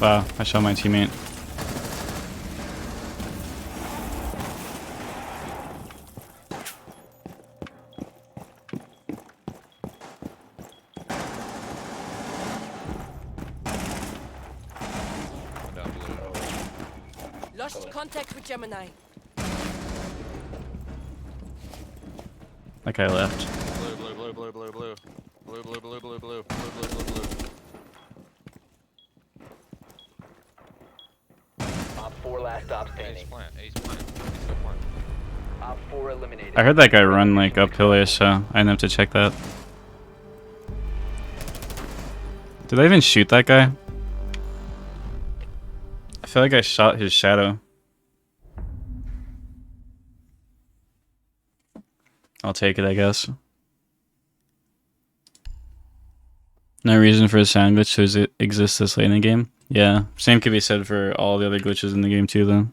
Wow, I shot my teammate. Lost contact with Gemini. That guy left. Blue, blue, blue, blue, blue, blue. Blue, blue, blue, blue, blue, blue, blue, blue, blue. Op 4 last stop standing. Ace plant, ace plant, ace go plant. Op 4 eliminated. I heard that guy run like uphill here, so I didn't have to check that. Did I even shoot that guy? I feel like I shot his shadow. I'll take it, I guess. No reason for a sound glitch to exist this late in the game. Yeah, same could be said for all the other glitches in the game too, though.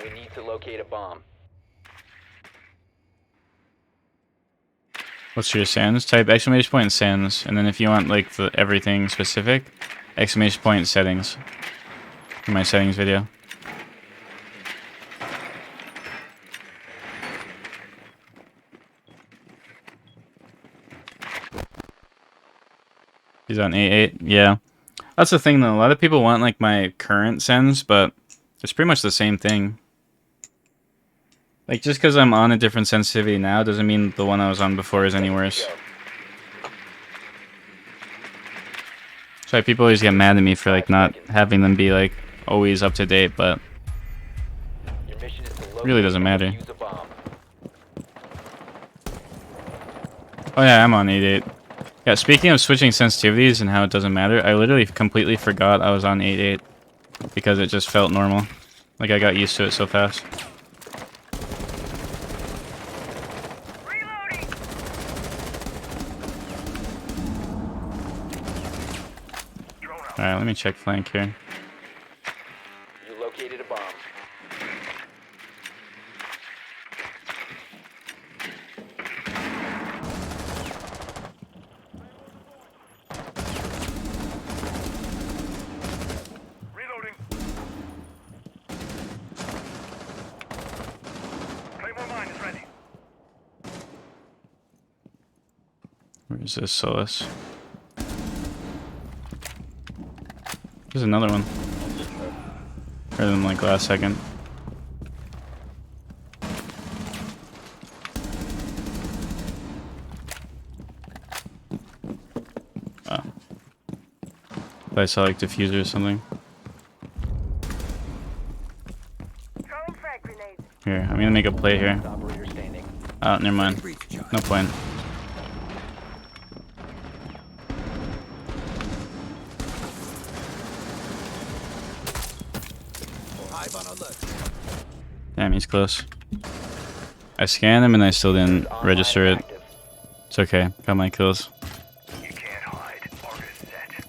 We need to locate a bomb. What's your sans? Type exclamation point sans, and then if you want like the everything specific, exclamation point settings. In my settings video. He's on 8-8. Yeah. That's the thing though. A lot of people want like my current sends, but it's pretty much the same thing. Like just because I'm on a different sensitivity now doesn't mean the one I was on before is any worse. So people always get mad at me for like not having them be like always up to date, but it really doesn't matter. Oh yeah, I'm on 8-8. Yeah, speaking of switching sensitivities and how it doesn't matter, I literally completely forgot I was on 8-8 because it just felt normal. Like I got used to it so fast. Alright, let me check flank here. You located a bomb. Reloading. Claymore mine is ready. Where's this Solus? There's another one. Better than like last second. Oh. I saw like diffuser or something. Here, I'm gonna make a play here. Oh, never mind. No point. Damn, he's close. I scanned him and I still didn't register it. It's okay. Got my kills. You can't hide. Order set.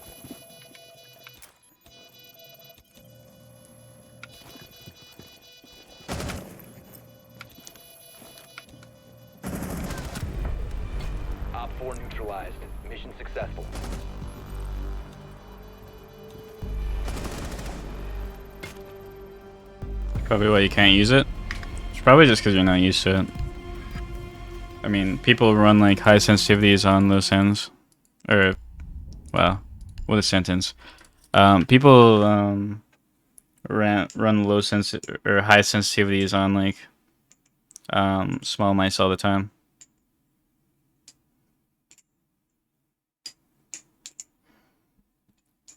Op 4 neutralized. Mission successful. Probably why you can't use it. It's probably just because you're not used to it. I mean, people run like high sensitivities on low sens. Or, wow, what a sentence. People run low or high sensitivities on like small mice all the time.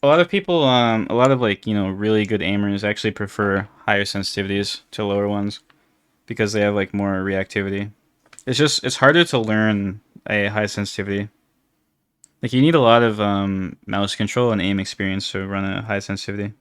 A lot of people, a lot of like, you know, really good aimers actually prefer higher sensitivities to lower ones because they have like more reactivity. It's harder to learn a high sensitivity. Like you need a lot of mouse control and aim experience to run a high sensitivity.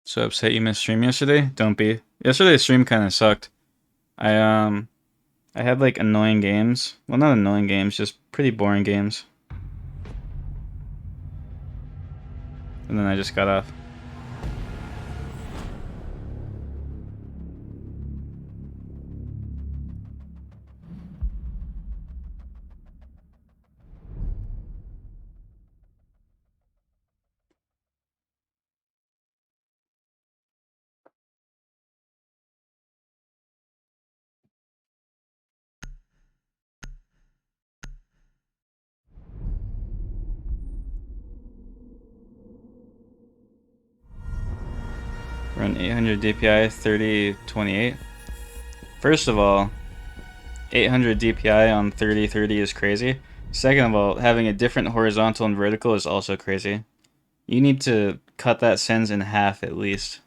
So upset you missed stream yesterday? Don't be. Yesterday's stream kind of sucked. I had like annoying games. Well, not annoying games, just pretty boring games. And then I just got off. Run 800 DPI 3028. First of all, 800 DPI on 3030 is crazy. Second of all, having a different horizontal and vertical is also crazy. You need to cut that sens in half at least.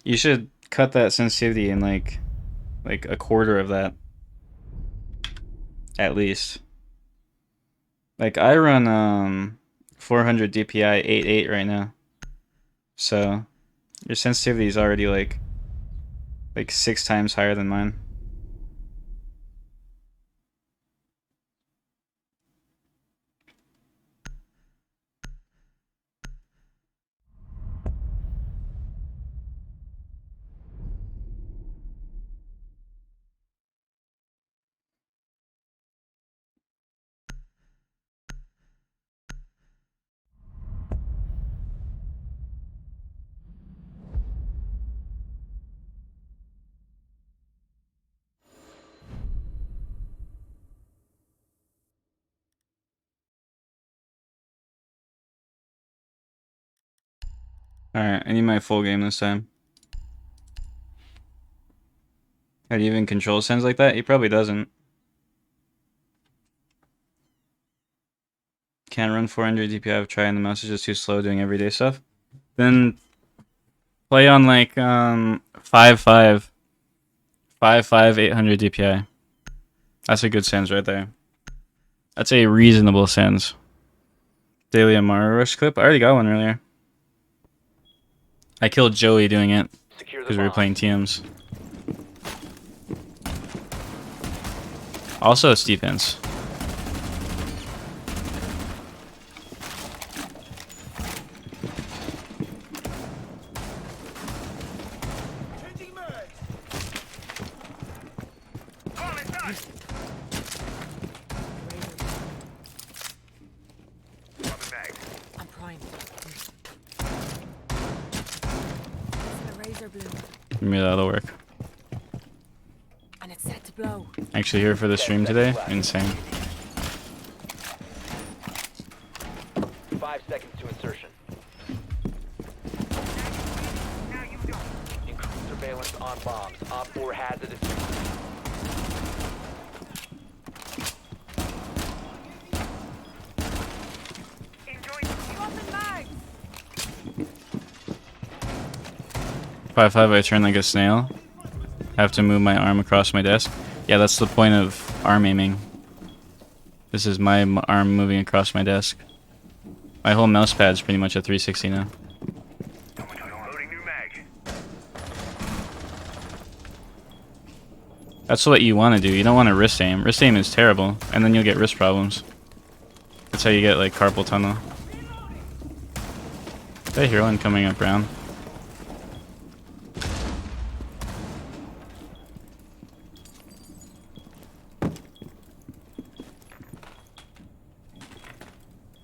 You should cut that sensitivity in like a quarter of that. At least. Like I run 400 DPI 8.8 right now. So your sensitivity is already like 6 times higher than mine. Alright, I need my full game this time. How do you even control sends like that? He probably doesn't. Can't run 400 DPI. I've tried and the mouse is just too slow doing everyday stuff. Then play on like 5.5 800 DPI. That's a good sends right there. That's a reasonable sends. Daily Amara Rush clip. I already got one earlier. I killed Joey doing it because we were playing TMs. Also Stephens. I'm primed. Razor bloom. Maybe that'll work. And it's set to blow. Actually here for the stream today. Insane. 5 seconds to insertion. Increase surveillance on bombs. Op 4 hazardous. Dropping mags. 5.5 I turn like a snail. I have to move my arm across my desk. Yeah, that's the point of arm aiming. This is my arm moving across my desk. My whole mouse pad's pretty much a 360 now. That's what you want to do. You don't want to wrist aim. Wrist aim is terrible, and then you'll get wrist problems. That's how you get like carpal tunnel. Is that Heroine coming up round?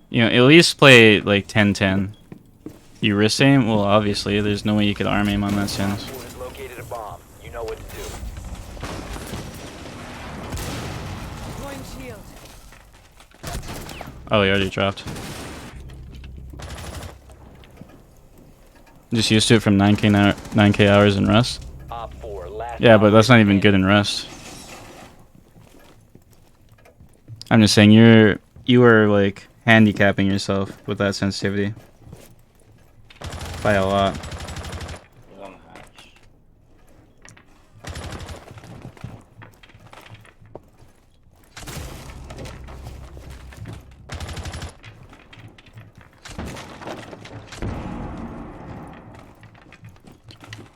You know, at least play like 10-10. You wrist aim? Well, obviously, there's no way you could arm aim on that sense. Op 4 has located a bomb. You know what to do. Deploying shield. Oh, he already dropped. Just used to it from 9k hours in Rust. Op 4, last Yeah, but that's not even good in Rust. I'm just saying you are like handicapping yourself with that sensitivity by a lot.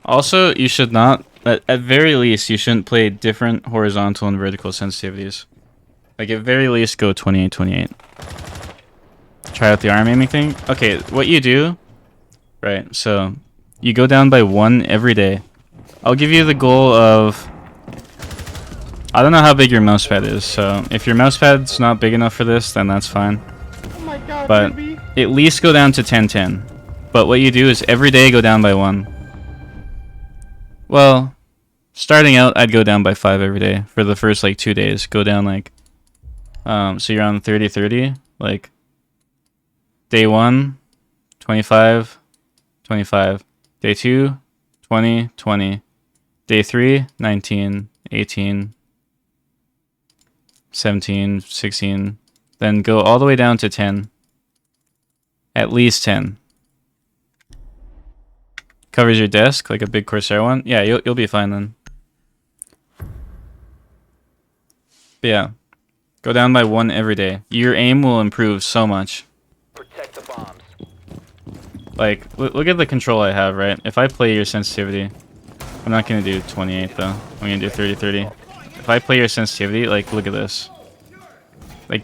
Also, you should not, at very least, you shouldn't play different horizontal and vertical sensitivities. Like, at very least, go 28-28. Try out the arm aiming thing. Okay, what you do, right, so you go down by 1 every day. I'll give you the goal of, I don't know how big your mouse pad is, so if your mouse pad's not big enough for this, then that's fine. Oh my god, But baby. at least go down to 10-10. But what you do is every day go down by 1. Well, starting out, I'd go down by 5 every day for the first like 2 days. Go down like, so you're on 30-30, like day 1, 25, 25, Day 2, 20, 20. Day 3, 19, 18, 17, 16. Then go all the way down to 10. At least 10. Covers your desk like a big Corsair one. Yeah, you'll be fine then. But yeah, go down by 1 every day. Your aim will improve so much. Protect the bombs. Like, look at the control I have, right? If I play your sensitivity, I'm not gonna do 28 though. I'm gonna do 30-30. If I play your sensitivity, like, look at this. Like,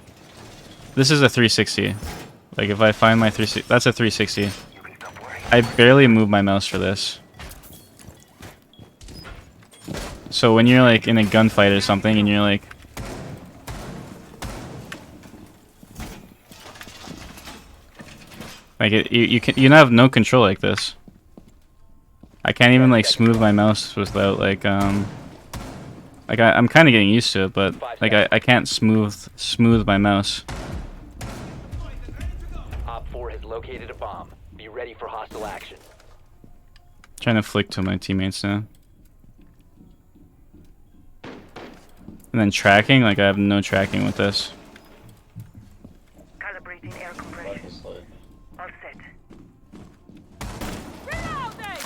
this is a 360. Like, if I find my 360, that's a 360. I barely move my mouse for this. So when you're like in a gunfight or something and you're like, you have no control like this. I can't even like smooth my mouse without like I'm kind of getting used to it, but like I can't smooth my mouse. Op 4 has located a bomb. Be ready for hostile action. Trying to flick to my teammates now. And then tracking, like I have no tracking with this. Calibrating air compression. All set.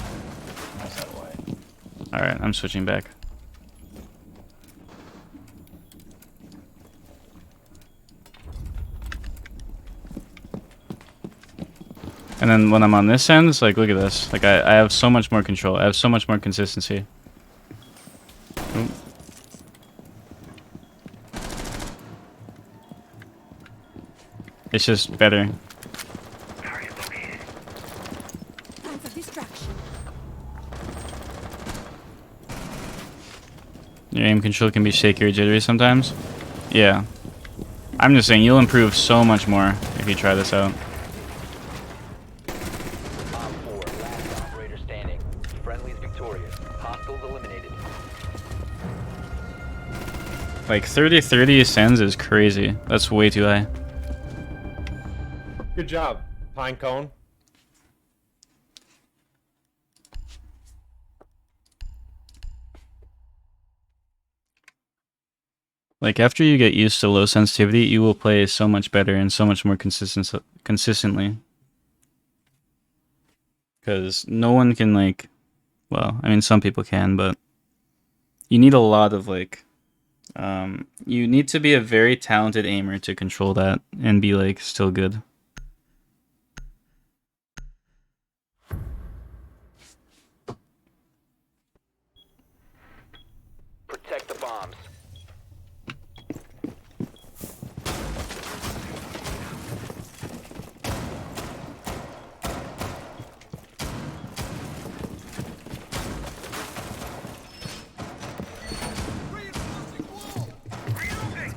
Alright, I'm switching back. And then when I'm on this end, it's like, look at this. Like, I have so much more control. I have so much more consistency. Oop. It's just better. Your aim control can be shaky or jittery sometimes. Yeah. I'm just saying, you'll improve so much more if you try this out. Like 30-30 sends is crazy. That's way too high. Good job, Pinecone. Like after you get used to low sensitivity, you will play so much better and so much more consistently. Because no one can like, well, I mean some people can, but you need a lot of like, you need to be a very talented aimer to control that and be like still good. Protect the bombs.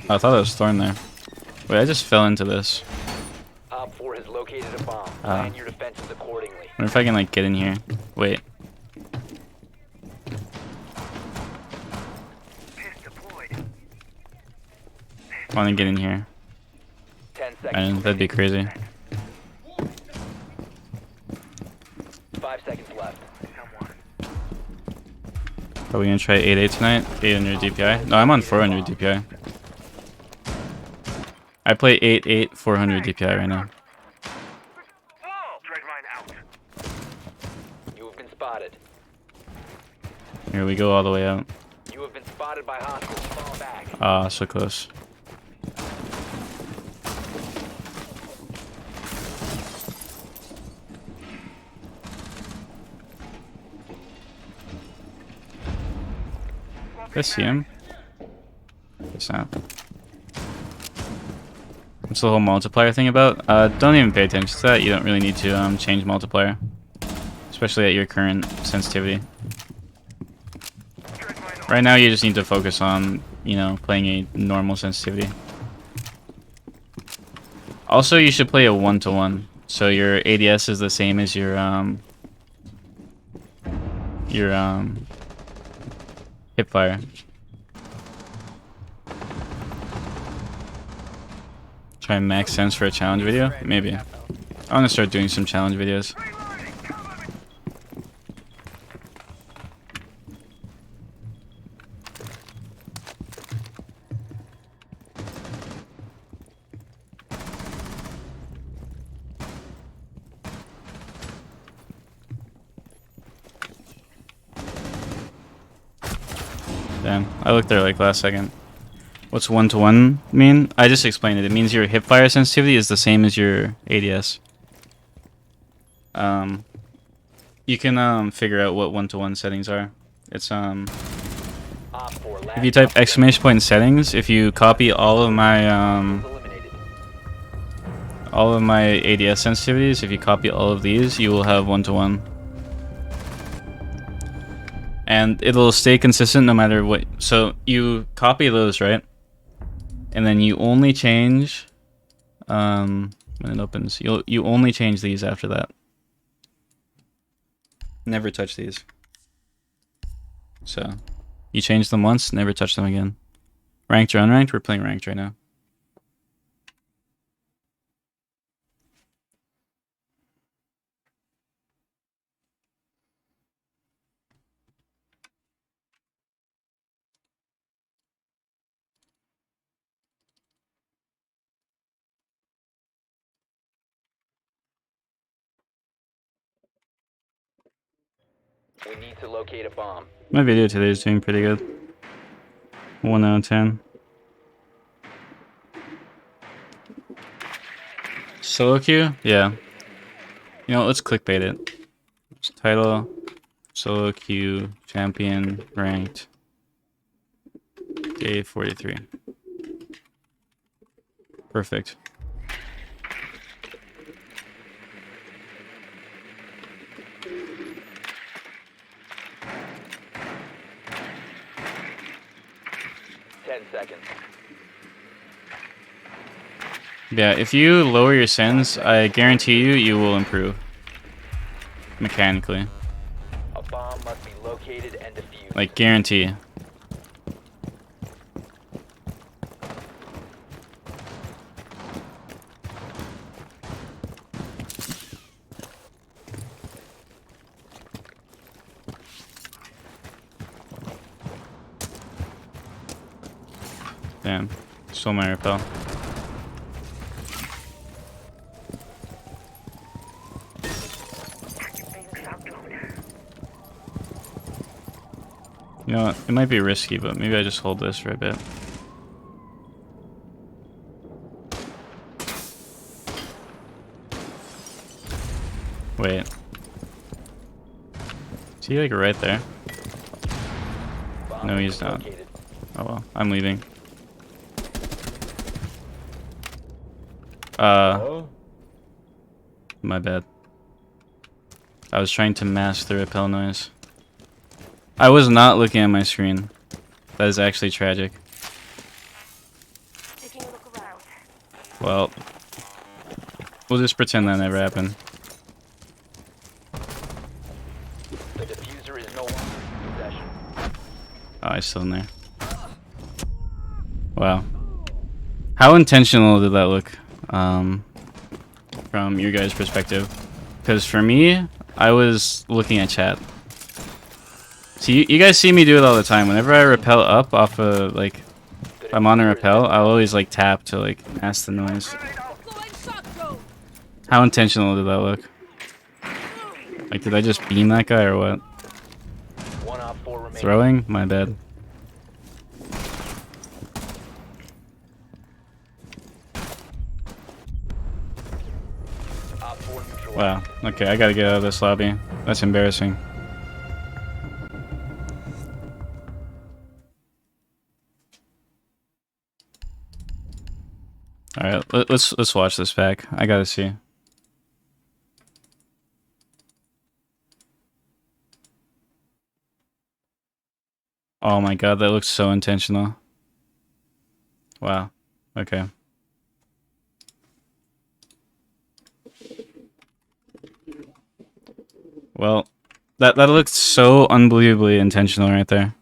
I thought it was Thorn there. Wait, I just fell into this. Op 4 has located a bomb. Plan your defenses accordingly. I wonder if I can like get in here. Wait. I want to get in here. 10 seconds. And that'd be crazy. 5 seconds left. Are we gonna try 8-8 tonight? 800 DPI? No, I'm on 400 DPI. I play 8-8 400 DPI right now. You have been spotted. Here we go all the way out. You have been spotted by hostiles. Fall back. Ah, so close. Did I see him? Guess not. What's the whole multiplier thing about? Don't even pay attention to that. You don't really need to change multiplier. Especially at your current sensitivity. Right now you just need to focus on, you know, playing a normal sensitivity. Also, you should play a 1-to-1. So your ADS is the same as your hipfire. Try and max sense for a challenge video? Maybe. I want to start doing some challenge videos. Damn, I looked there like last second. What's 1-to-1 mean? I just explained it. It means your hipfire sensitivity is the same as your ADS. You can figure out what 1-to-1 settings are. It's if you type exclamation point settings, if you copy all of my ADS sensitivities, if you copy all of these, you will have 1-to-1. And it'll stay consistent no matter what. So you copy those, right? And then you only change when it opens. You only change these after that. Never touch these. So you change them once, never touch them again. Ranked or unranked? We're playing ranked right now. We need to locate a bomb. My video today is doing pretty good. 1 out of 10. Solo queue? Yeah. You know, let's clickbait it. Title, solo queue, champion, ranked. Day 43. Perfect. Seconds. Yeah, if you lower your sends, I guarantee you will improve. Mechanically. A bomb must be located and defused. Like, guarantee. Damn. Stole my repel. You know what? It might be risky, but maybe I just hold this for a bit. Wait. Is he like right there? No, he's not. Oh well, I'm leaving. My bad. I was trying to mask the repel noise. I was not looking at my screen. That is actually tragic. Well, we'll just pretend that never happened. The diffuser is no longer in possession. Oh, he's still in there. Wow. How intentional did that look? From your guys' perspective? Because for me, I was looking at chat. So you guys see me do it all the time. Whenever I rappel up off a, like, if I'm on a rappel, I'll always, like, tap to, like, mask the noise. How intentional did that look? Like, did I just beam that guy or what? Throwing? My bad. Wow. Okay, I gotta get out of this lobby. That's embarrassing. Alright, let's watch this back. I gotta see. Oh my god, that looks so intentional. Wow. Okay. Well, that looked so unbelievably intentional right there.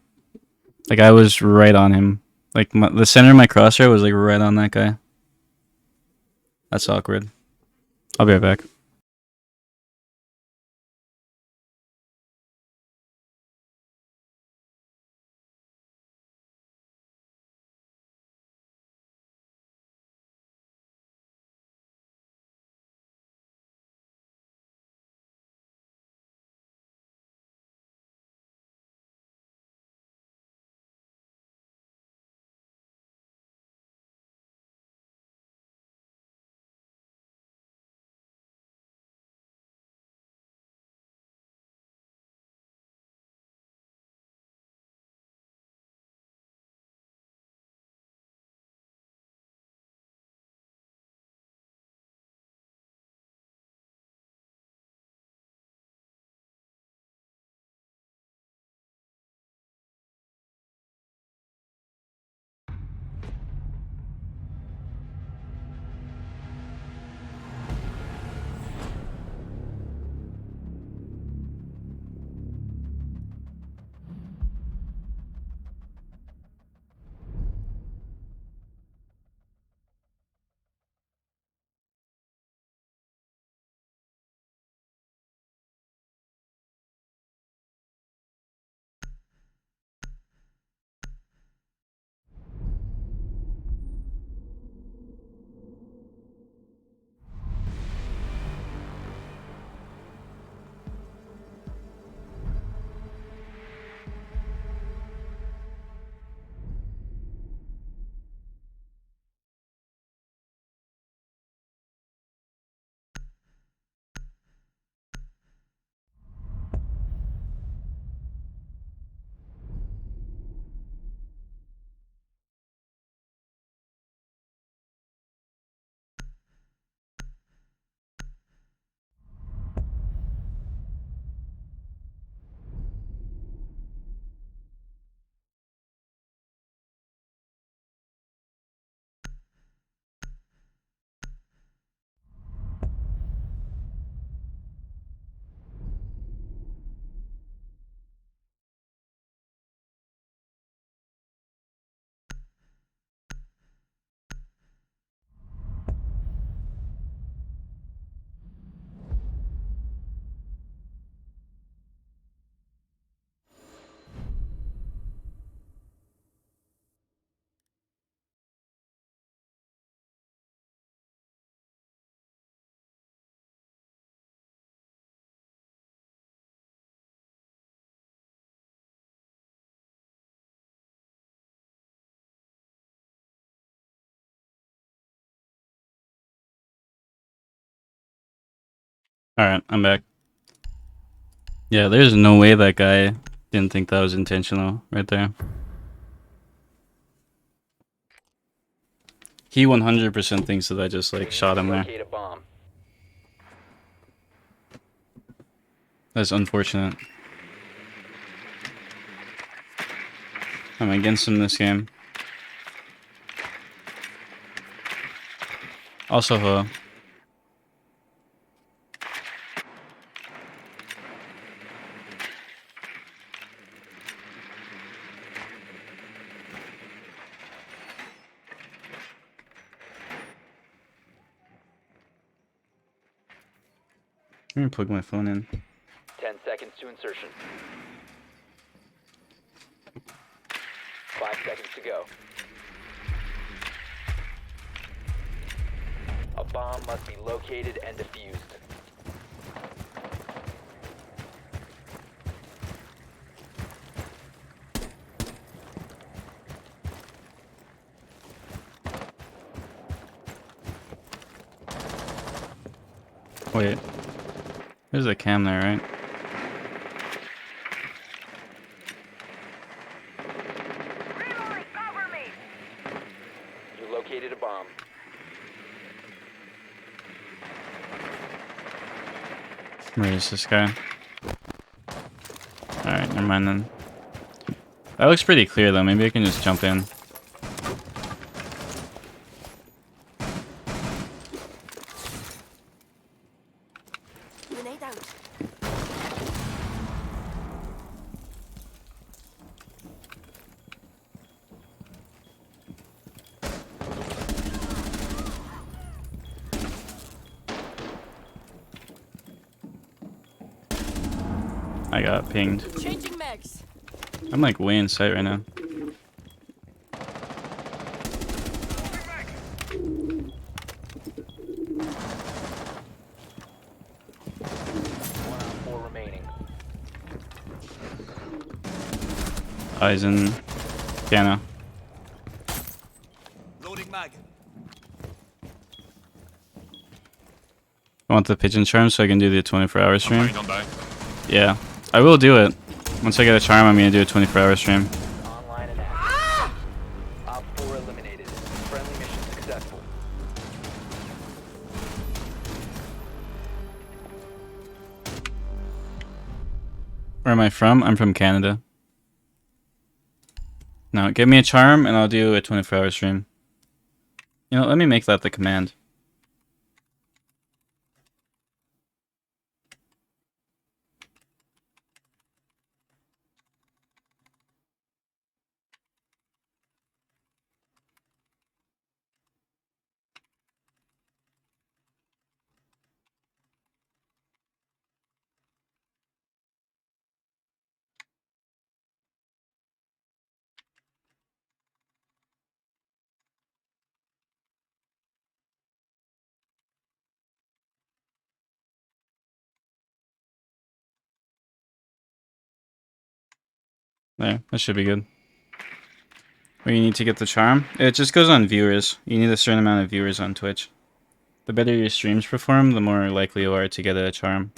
Like, I was right on him. Like, the center of my crosshair was, like, right on that guy. That's awkward. I'll be right back. Alright, I'm back. Yeah, there's no way that guy didn't think that was intentional right there. He 100% thinks that I just like shot him there. Locate a bomb. That's unfortunate. I'm against him this game. Also, I'm gonna plug my phone in. 10 seconds to insertion. 5 seconds to go. A bomb must be located and defused. Wait. There's a cam there, right? Reloading, cover me. You located a bomb. Where is this guy? Alright, never mind then. That looks pretty clear though, maybe I can just jump in. Grenade out. I got pinged. Changing mags. I'm like way in sight right now. One on 4 remaining. Eisen. Piano. Loading mag. I want the pigeon charm so I can do the 24-hour stream. Don't die. Yeah, I will do it. Once I get a charm, I'm gonna do a 24-hour stream. Online and active. Op 4 eliminated. Friendly mission successful. Where am I from? I'm from Canada. Now, give me a charm and I'll do a 24-hour stream. You know, let me make that the command. There, that should be good. Where you need to get the charm? It just goes on viewers. You need a certain amount of viewers on Twitch. The better your streams perform, the more likely you are to get a charm.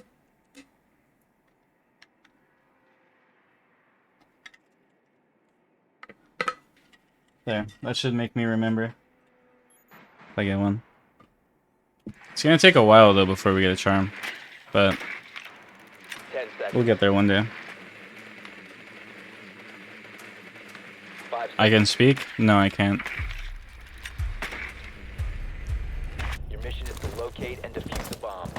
There, that should make me remember. If I get one. It's gonna take a while though before we get a charm. But 10 seconds. we'll get there one day. 5 I can speak? No, I can't. Your mission is to locate and defuse the bomb.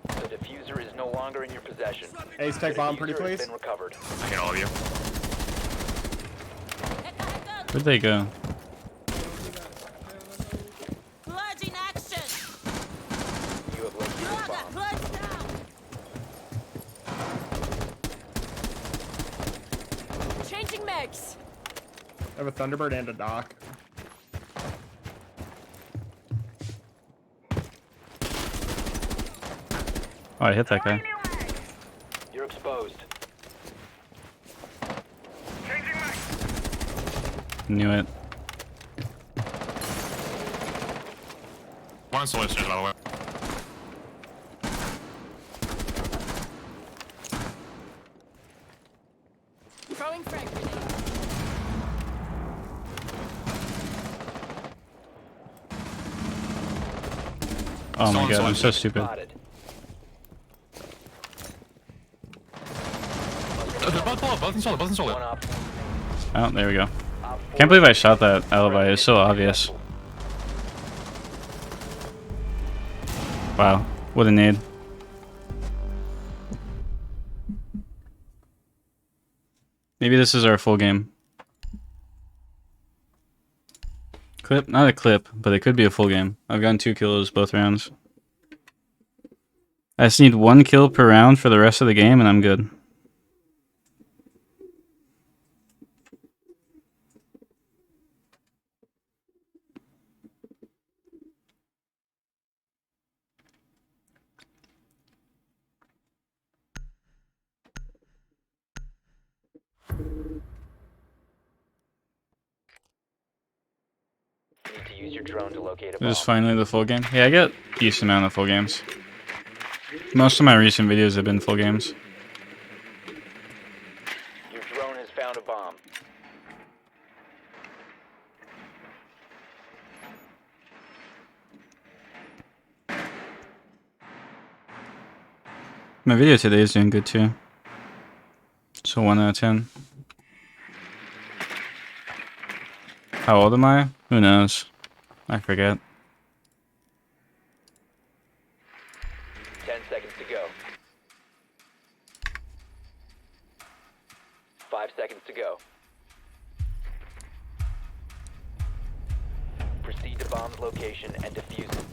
The diffuser is no longer in your possession. Ace, take The bomb pretty diffuser has please. been recovered. I hit all of you. Where'd they go? Blood in action. You have located the bomb. Blood down. Changing mags. I have a Thunderbird and a Doc. Oh, I hit that guy. You're exposed. Knew it. One solicitor, by the way. Oh my god, I'm so stupid. Spotted. One op Oh, there we go. op four Can't believe I shot that alibi. It's so obvious. Wow, what a nade. Maybe this is our full game. Clip? Not a clip, but it could be a full game. I've gotten 2 kills both rounds. I just need 1 kill per round for the rest of the game and I'm good. need to use your drone to locate a This is bomb. finally the full game. Yeah, I get a decent amount of full games. Most of my recent videos have been full games. Your drone has found a bomb. My video today is doing good too. So 1 out of 10. How old am I? Who knows? I forget. 10 seconds to go. 5 seconds to go. Proceed to bomb's location and defuse it.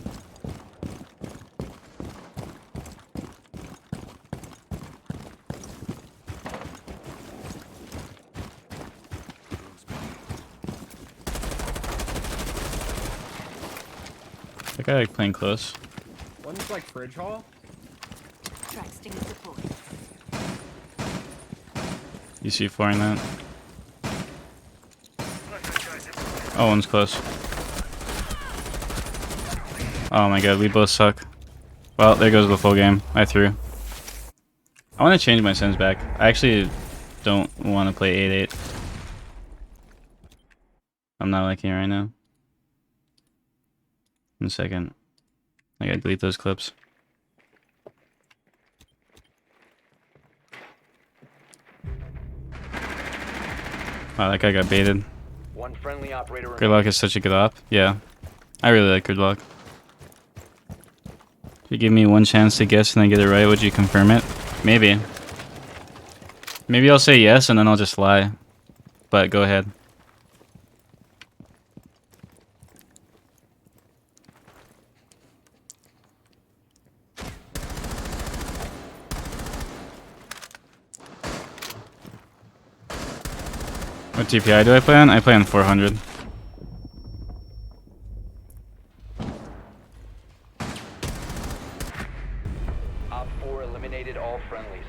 That guy like playing close. One's like fridge hall. You see 4 in that. Oh, one's close. Oh my god, we both suck. Well, there goes the full game. I threw. I want to change my sends back. I actually don't want to play 8-8. I'm not liking it right now. 1 second. I gotta delete those clips. Wow, that guy got baited. One friendly operator Gridlock is such a good op. Yeah. I really like Gridlock. If you give me 1 chance to guess and I get it right, would you confirm it? Maybe. Maybe I'll say yes and then I'll just lie. But go ahead. What DPI do I play on? I play on 400. Op 4 eliminated all friendlies.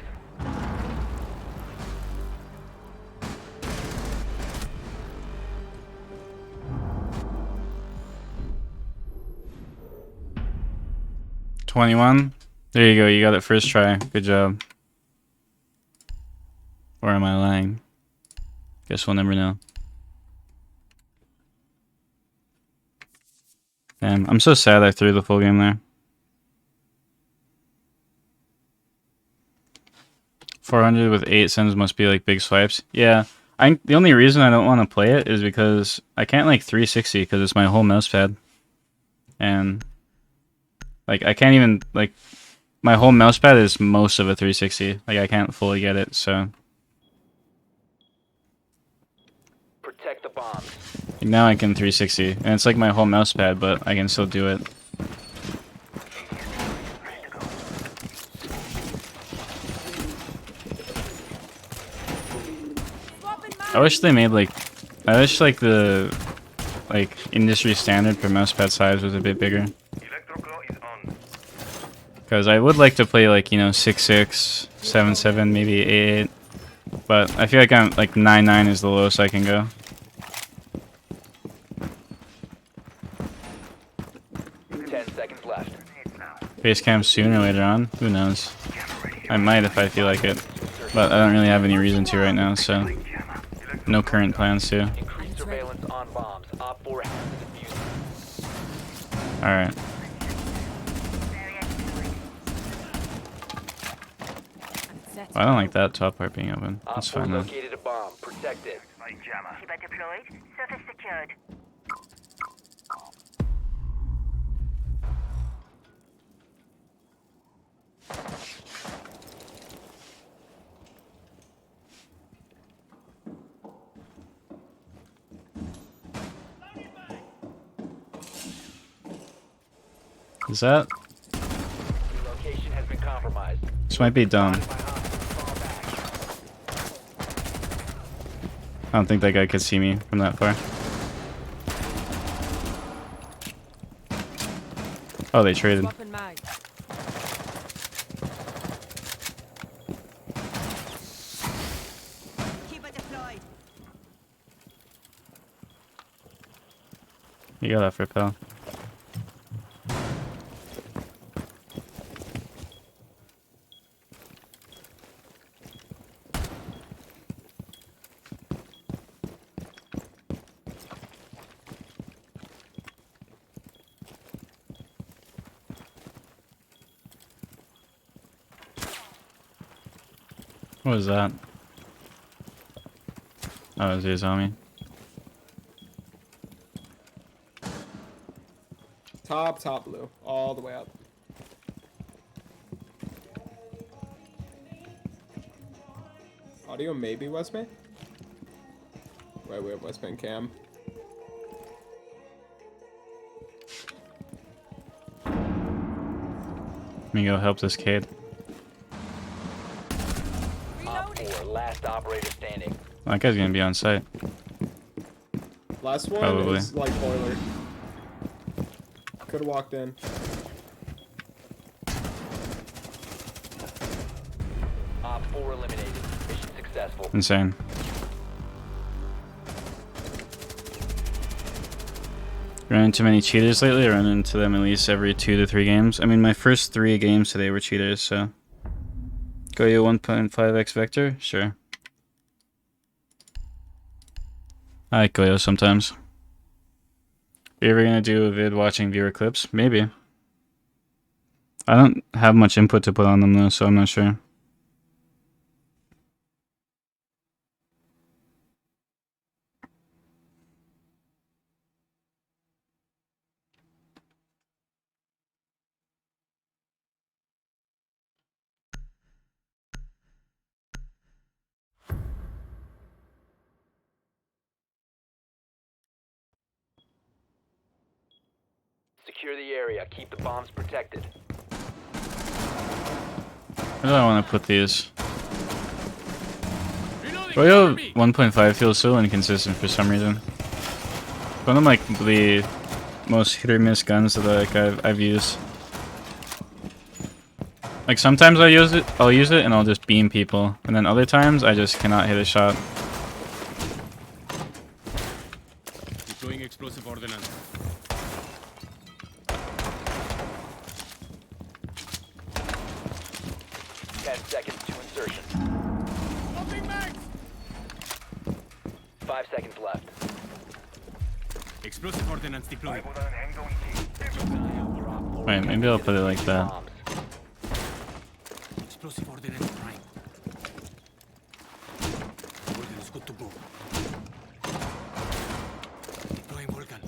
$21. There you go. You got it first try. Good job. Or am I lying? Guess we'll never know. Damn, I'm so sad I threw the full game there. 400 with 8 sends must be like big swipes. Yeah, the only reason I don't want to play it is because I can't like 360 because it's my whole mouse pad. And like I can't even like my whole mouse pad is most of a 360. Like I can't fully get it, so Protect the bombs. now I can 360, and it's like my whole mouse pad, but I can still do it. I wish they made like, I wish like the industry standard for mouse pad size was a bit bigger. Because I would like to play like, you know, 6.6, 7.7, maybe 8.8. But I feel like I'm like 9.9 is the lowest I can go. 10 seconds left. Base camp sooner or later on? Who knows? I might if I feel like it. But I don't really have any reason to right now, so no current plans to. Increase surveillance on bombs. Op 4 has to defuse. Alright. I don't like that top part being open. Op That's 4 fine though. located a bomb. Protect it. Shiba deployed. Surface secured. Is that? Your location has been compromised. This might be dumb. I don't think that guy could see me from that far. Oh, they traded. You got that for pal. What was that? Oh, it was his on me. Top blue, all the way up. Audio maybe Westman? Wait, we have Westman cam. Let me go help this kid. Op 4, last operator standing. That guy's gonna be on site. Last one Probably. is like boiler. Could have walked in. Op 4 eliminated. Mission successful. Insane. Run into many cheaters lately. I run into them at least every 2 to 3 games. I mean, my first 3 games today were cheaters, so. Go you 1.5x Vector? Sure. I like Goyo sometimes. Are you ever gonna do a vid watching viewer clips? Maybe. I don't have much input to put on them though, so I'm not sure. Secure the area. Keep the bombs protected. Where do I want to put these? Goyo 1.5 feels so inconsistent for some reason. One of like the most hit or miss guns that like I've used. Like sometimes I'll use it and I'll just beam people, and then other times I just cannot hit a shot. Deploying explosive ordnance. 10 seconds to insertion. 5 seconds left. Explosive ordnance deployed. Wait, maybe I'll put it like that. Explosive ordnance prime. Ordnance good to go. Deploying Vulcan.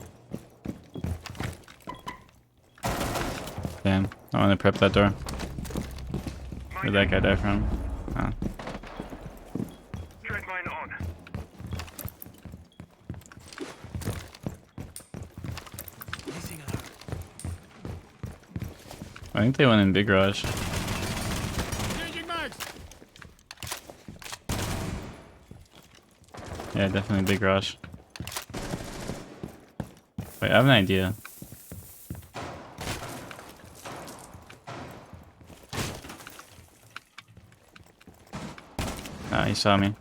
Damn, I want to prep that door. Where'd that guy die from? Oh. Treadmine on. Missing alert. I think they went in big garage. Changing mags. Yeah, definitely big garage. Wait, I have an idea. Ah, he saw me.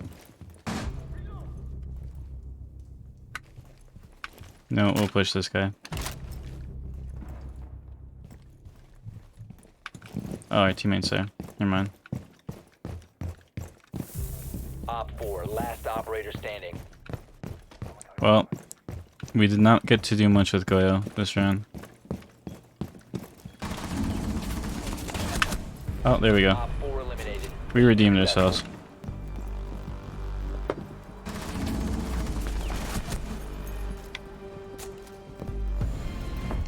No, we'll push this guy. Oh, our teammate's there. Never mind. Op 4, last operator standing. Well, we did not get to do much with Goyo this round. Oh, there we go. Op 4 eliminated. We redeemed ourselves.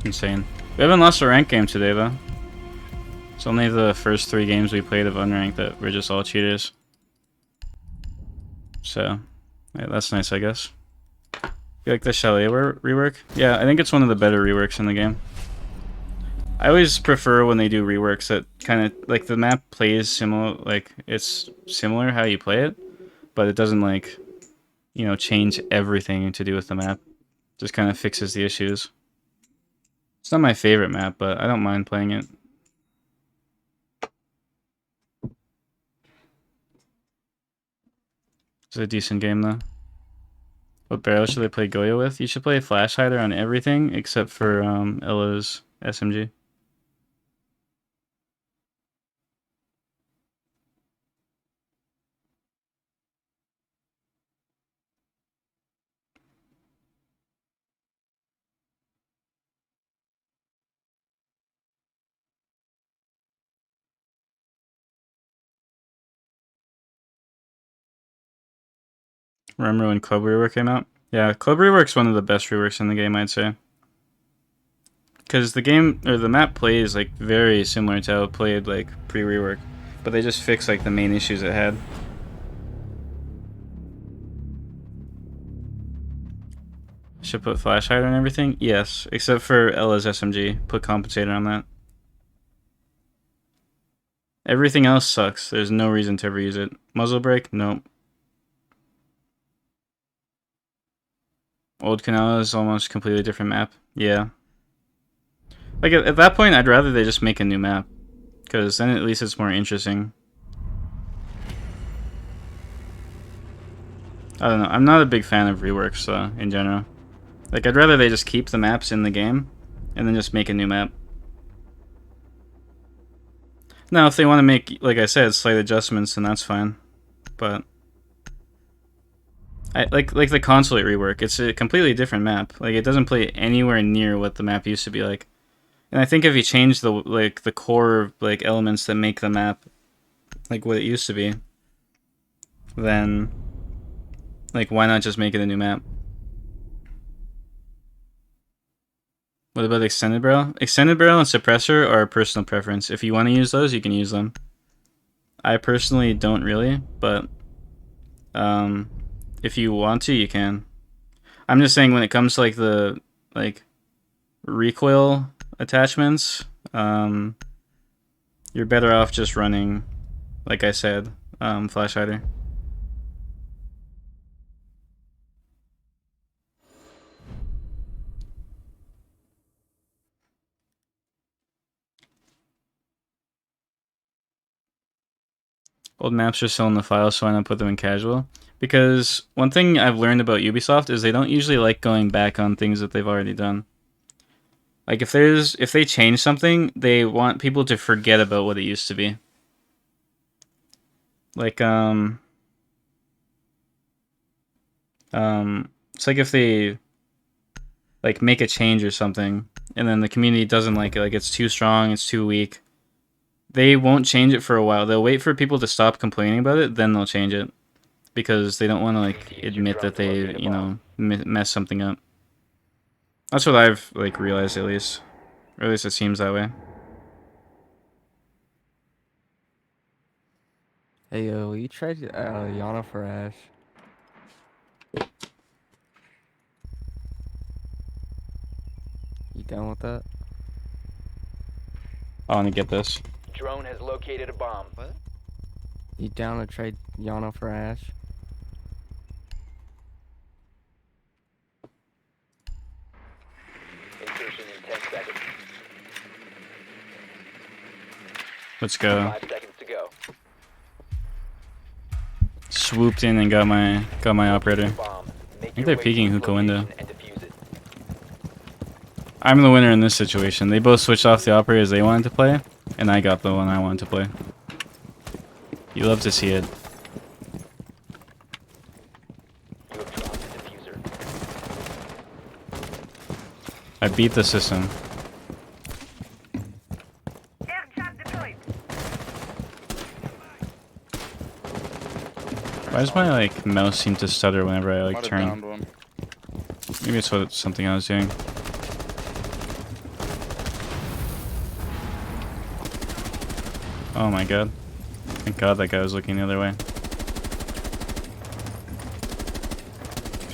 Insane. We haven't lost a ranked game today though. It's only the first 3 games we played of unranked that we're just all cheaters. So, yeah, that's nice, I guess. You like the Chalet rework? Yeah, I think it's one of the better reworks in the game. I always prefer when they do reworks that kind of, like, the map plays similar, like, it's similar how you play it, but it doesn't, like, you know, change everything to do with the map. Just kind of fixes the issues. It's not my favorite map, but I don't mind playing it. It's a decent game, though. What barrel should I play Goyo with? You should play Flash Hider on everything except for Ella's SMG. Remember when Club Rework came out? Yeah, Club Rework's one of the best reworks in the game, I'd say. Because the game, or the map plays, like, very similar to how it played, like, pre-rework. But they just fixed, like, the main issues it had. Should put Flash Hider and everything? Yes, except for Ella's SMG. Put Compensator on that. Everything else sucks. There's no reason to ever use it. Muzzle Brake? Nope. Old Canal is almost a completely different map. Yeah. Like, at that point, I'd rather they just make a new map. Because then at least it's more interesting. I don't know. I'm not a big fan of reworks, in general. Like, I'd rather they just keep the maps in the game, and then just make a new map. Now, if they want to make, like I said, slight adjustments, then that's fine. But like the Consulate rework, it's a completely different map. Like, it doesn't play anywhere near what the map used to be like. And I think if you change the core like elements that make the map like what it used to be, then like why not just make it a new map? What about Extended Barrel? Extended Barrel and Suppressor are a personal preference. If you want to use those, you can use them. I personally don't really, but if you want to, you can. I'm just saying when it comes to like the recoil attachments, you're better off just running, like I said, Flash Hider. Old maps are still in the file, so why not put them in casual? Because one thing I've learned about Ubisoft is they don't usually like going back on things that they've already done. Like if they change something, they want people to forget about what it used to be. Like it's like if they like make a change or something and then the community doesn't like it, like it's too strong, it's too weak. They won't change it for a while. They'll wait for people to stop complaining about it, then they'll change it. Because they don't want to like admit that they, you know, mess something up. That's what I've like realized, at least. Or at least it seems that way. Hey yo, you tried Yana for Ash. You down with that? I want to get this. Drone has located a bomb. What? You down to trade Yana for Ash? Insertion in 10 seconds. Let's go. 5 seconds to go. Swooped in and got my operator. I think they're peeking hookah window. I'm the winner in this situation. They both switched off the operators they wanted to play, and I got the one I wanted to play. You love to see it. You have dropped the diffuser. I beat the system. Air trap deployed. Why does my like mouse seem to stutter whenever I like Might have turn? downed one. Maybe it's something I was doing. Oh my god. Thank god that guy was looking the other way.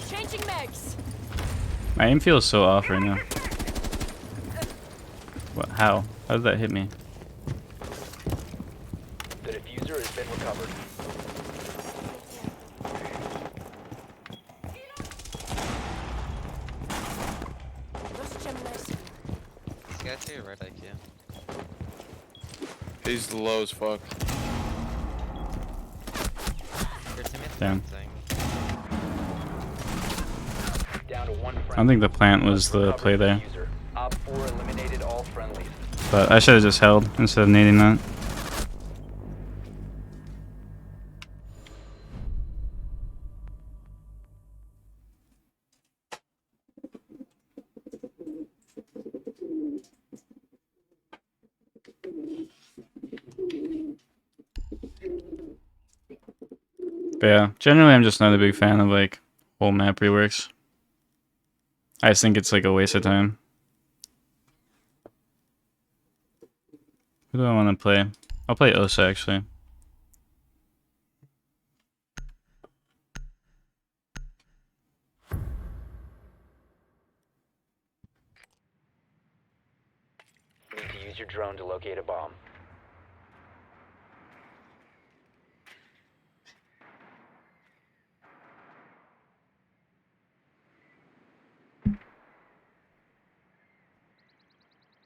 Changing mags. My aim feels so off right now. What? How? How did that hit me? The diffuser has been recovered. This guy to your right, IQ. He's low as fuck. Your teammate's Damn. thing. Down to one I don't think the plant was the play there. diffuser. Op 4 eliminated all friendlies. But I should have just held instead of nading that. But yeah, generally I'm just not a big fan of like whole map reworks. I just think it's like a waste of time. Who do I want to play? I'll play Osa actually. Need to use your drone to locate a bomb.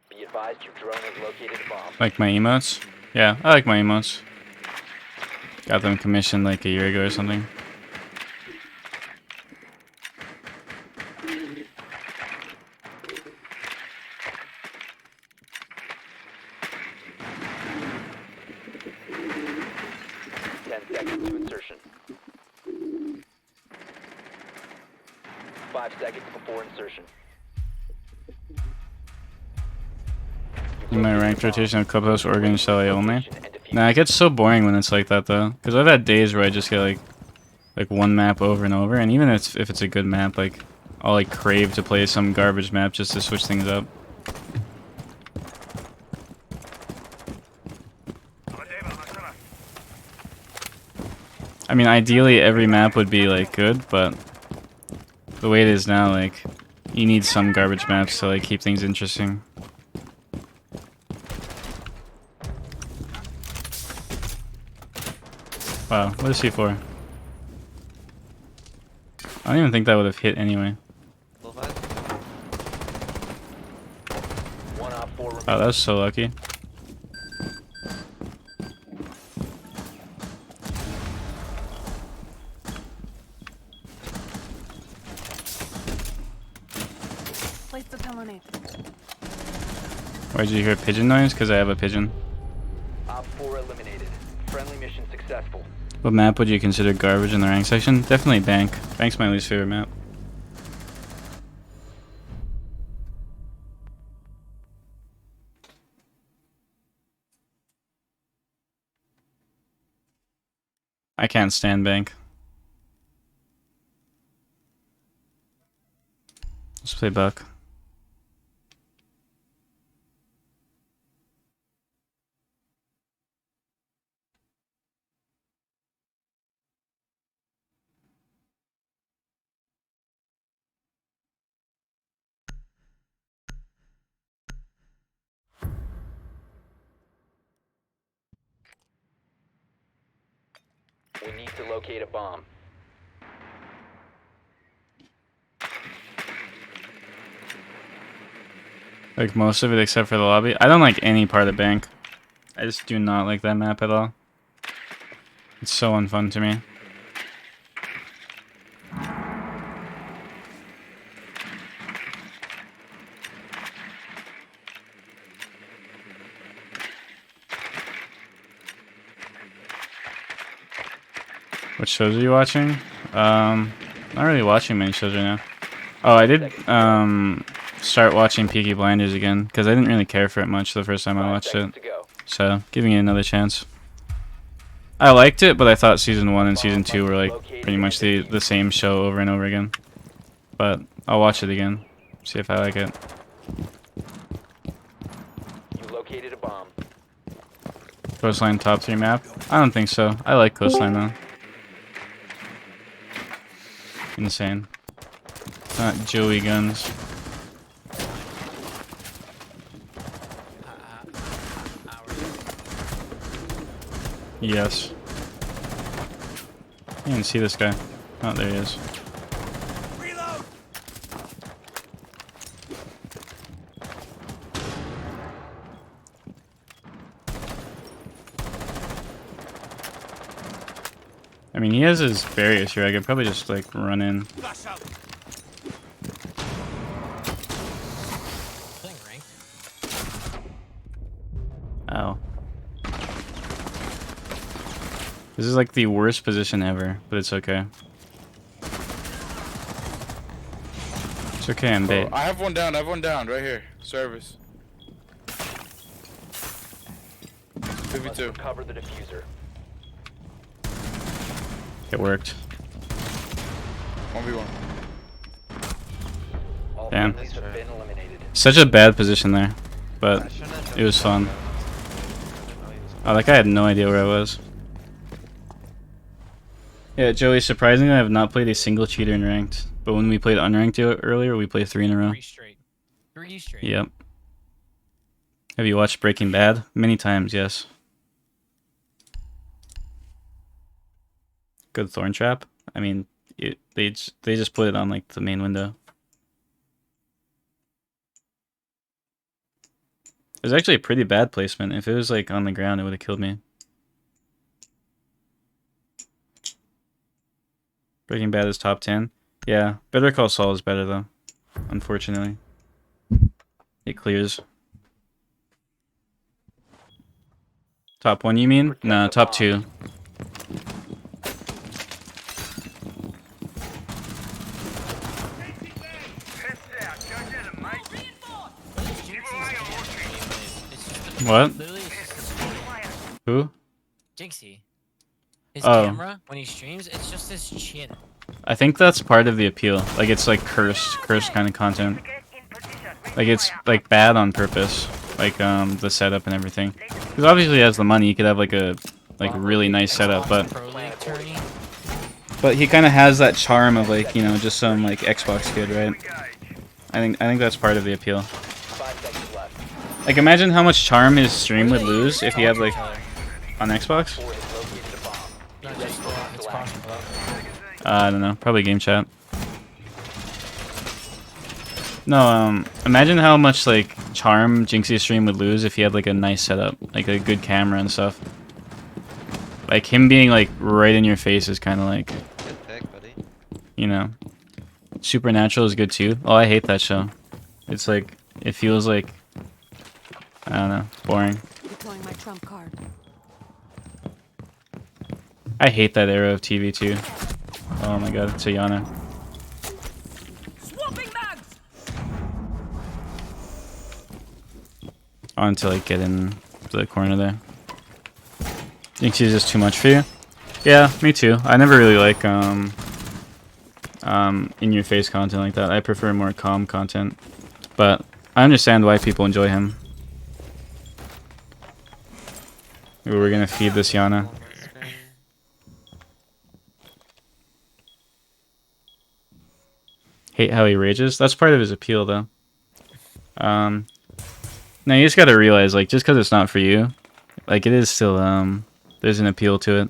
Be advised your drone has located a bomb. Like my emotes? Yeah, I like my emotes. Got them commissioned like a year ago or something. Seconds to insertion. 5 seconds before insertion. In my ranked rotation of Clubhouse, Oregon, Chalet only. Nah, it gets so boring when it's like that though. Because I've had days where I just get like one map over and over, and even if it's a good map, like I'll like crave to play some garbage map just to switch things up. I mean, ideally every map would be like good, but the way it is now, like you need some garbage maps to like keep things interesting. Wow, what is C4? I don't even think that would have hit anyway. Wow, that was so lucky. Place the terminate. Why did you hear pigeon noise? Because I have a pigeon. Op 4 eliminated. Friendly mission successful. What map would you consider garbage in the rank section? Definitely Bank. Bank's my least favorite map. I can't stand Bank. Let's play Buck. We need to locate a bomb. Like most of it except for the lobby. I don't like any part of Bank. I just do not like that map at all. It's so unfun to me. What shows are you watching? Not really watching many shows right now. Oh, I did start watching Peaky Blinders again because I didn't really care for it much the first time I watched it. So, giving it another chance. I liked it, but I thought season 1 and season 2 were like pretty much the same show over and over again. But I'll watch it again, see if I like it. You located a bomb. Coastline top 3 map? I don't think so. I like Coastline though. Insane. Not Joey guns. Yes. I didn't see this guy. Oh, there he is. Reload. I mean, he has his barriers here. I could probably just like run in. Flash out. Playing ranked. Oh. This is like the worst position ever, but it's okay. It's okay, I'm bait. I have one down, right here. Service. 52. Cover the diffuser. It worked. 1v1. All Damn. friendlies have been eliminated. Such a bad position there, but it was fun. Oh, that guy had no idea where I was. Yeah, Joey, surprisingly, I have not played a single cheater in ranked. But when we played unranked earlier, we played 3 in a row. 3 straight. 3 straight. Yep. Have you watched Breaking Bad? Many times, yes. Good thorn trap. I mean, they just put it on like the main window. It was actually a pretty bad placement. If it was like on the ground, it would have killed me. Breaking Bad is top 10. Yeah, Better Call Saul is better though. Unfortunately, it clears. Top 1, you mean? No, top 2. What? Who? Jinxie. His Oh. camera, when he streams, it's just his chin. I think that's part of the appeal. Like it's like cursed kind of content. Like it's like bad on purpose. Like the setup and everything. Because obviously he has the money, he could have like a really nice setup, but he kind of has that charm of like, you know, just some like Xbox kid, right? I think that's part of the appeal. Like imagine how much charm his stream would lose if he had like on Xbox. I don't know, probably game chat. No, imagine how much like charm Jinxie's stream would lose if he had like a nice setup, like a good camera and stuff. Like him being like right in your face is kind of like, you know. Supernatural is good too. Oh, I hate that show. It's like it feels like I don't know, boring. Deploying my trump card. I hate that era of TV too. Oh my god, it's a Yana. Swapping bags. On to like get in the corner there. Think she's just too much for you? Yeah, me too. I never really like in your face content like that. I prefer more calm content. But I understand why people enjoy him. Ooh, we're gonna feed this Yana. Hate how he rages. That's part of his appeal, though. Now you just gotta realize, like, just because it's not for you, like, it is still, there's an appeal to it.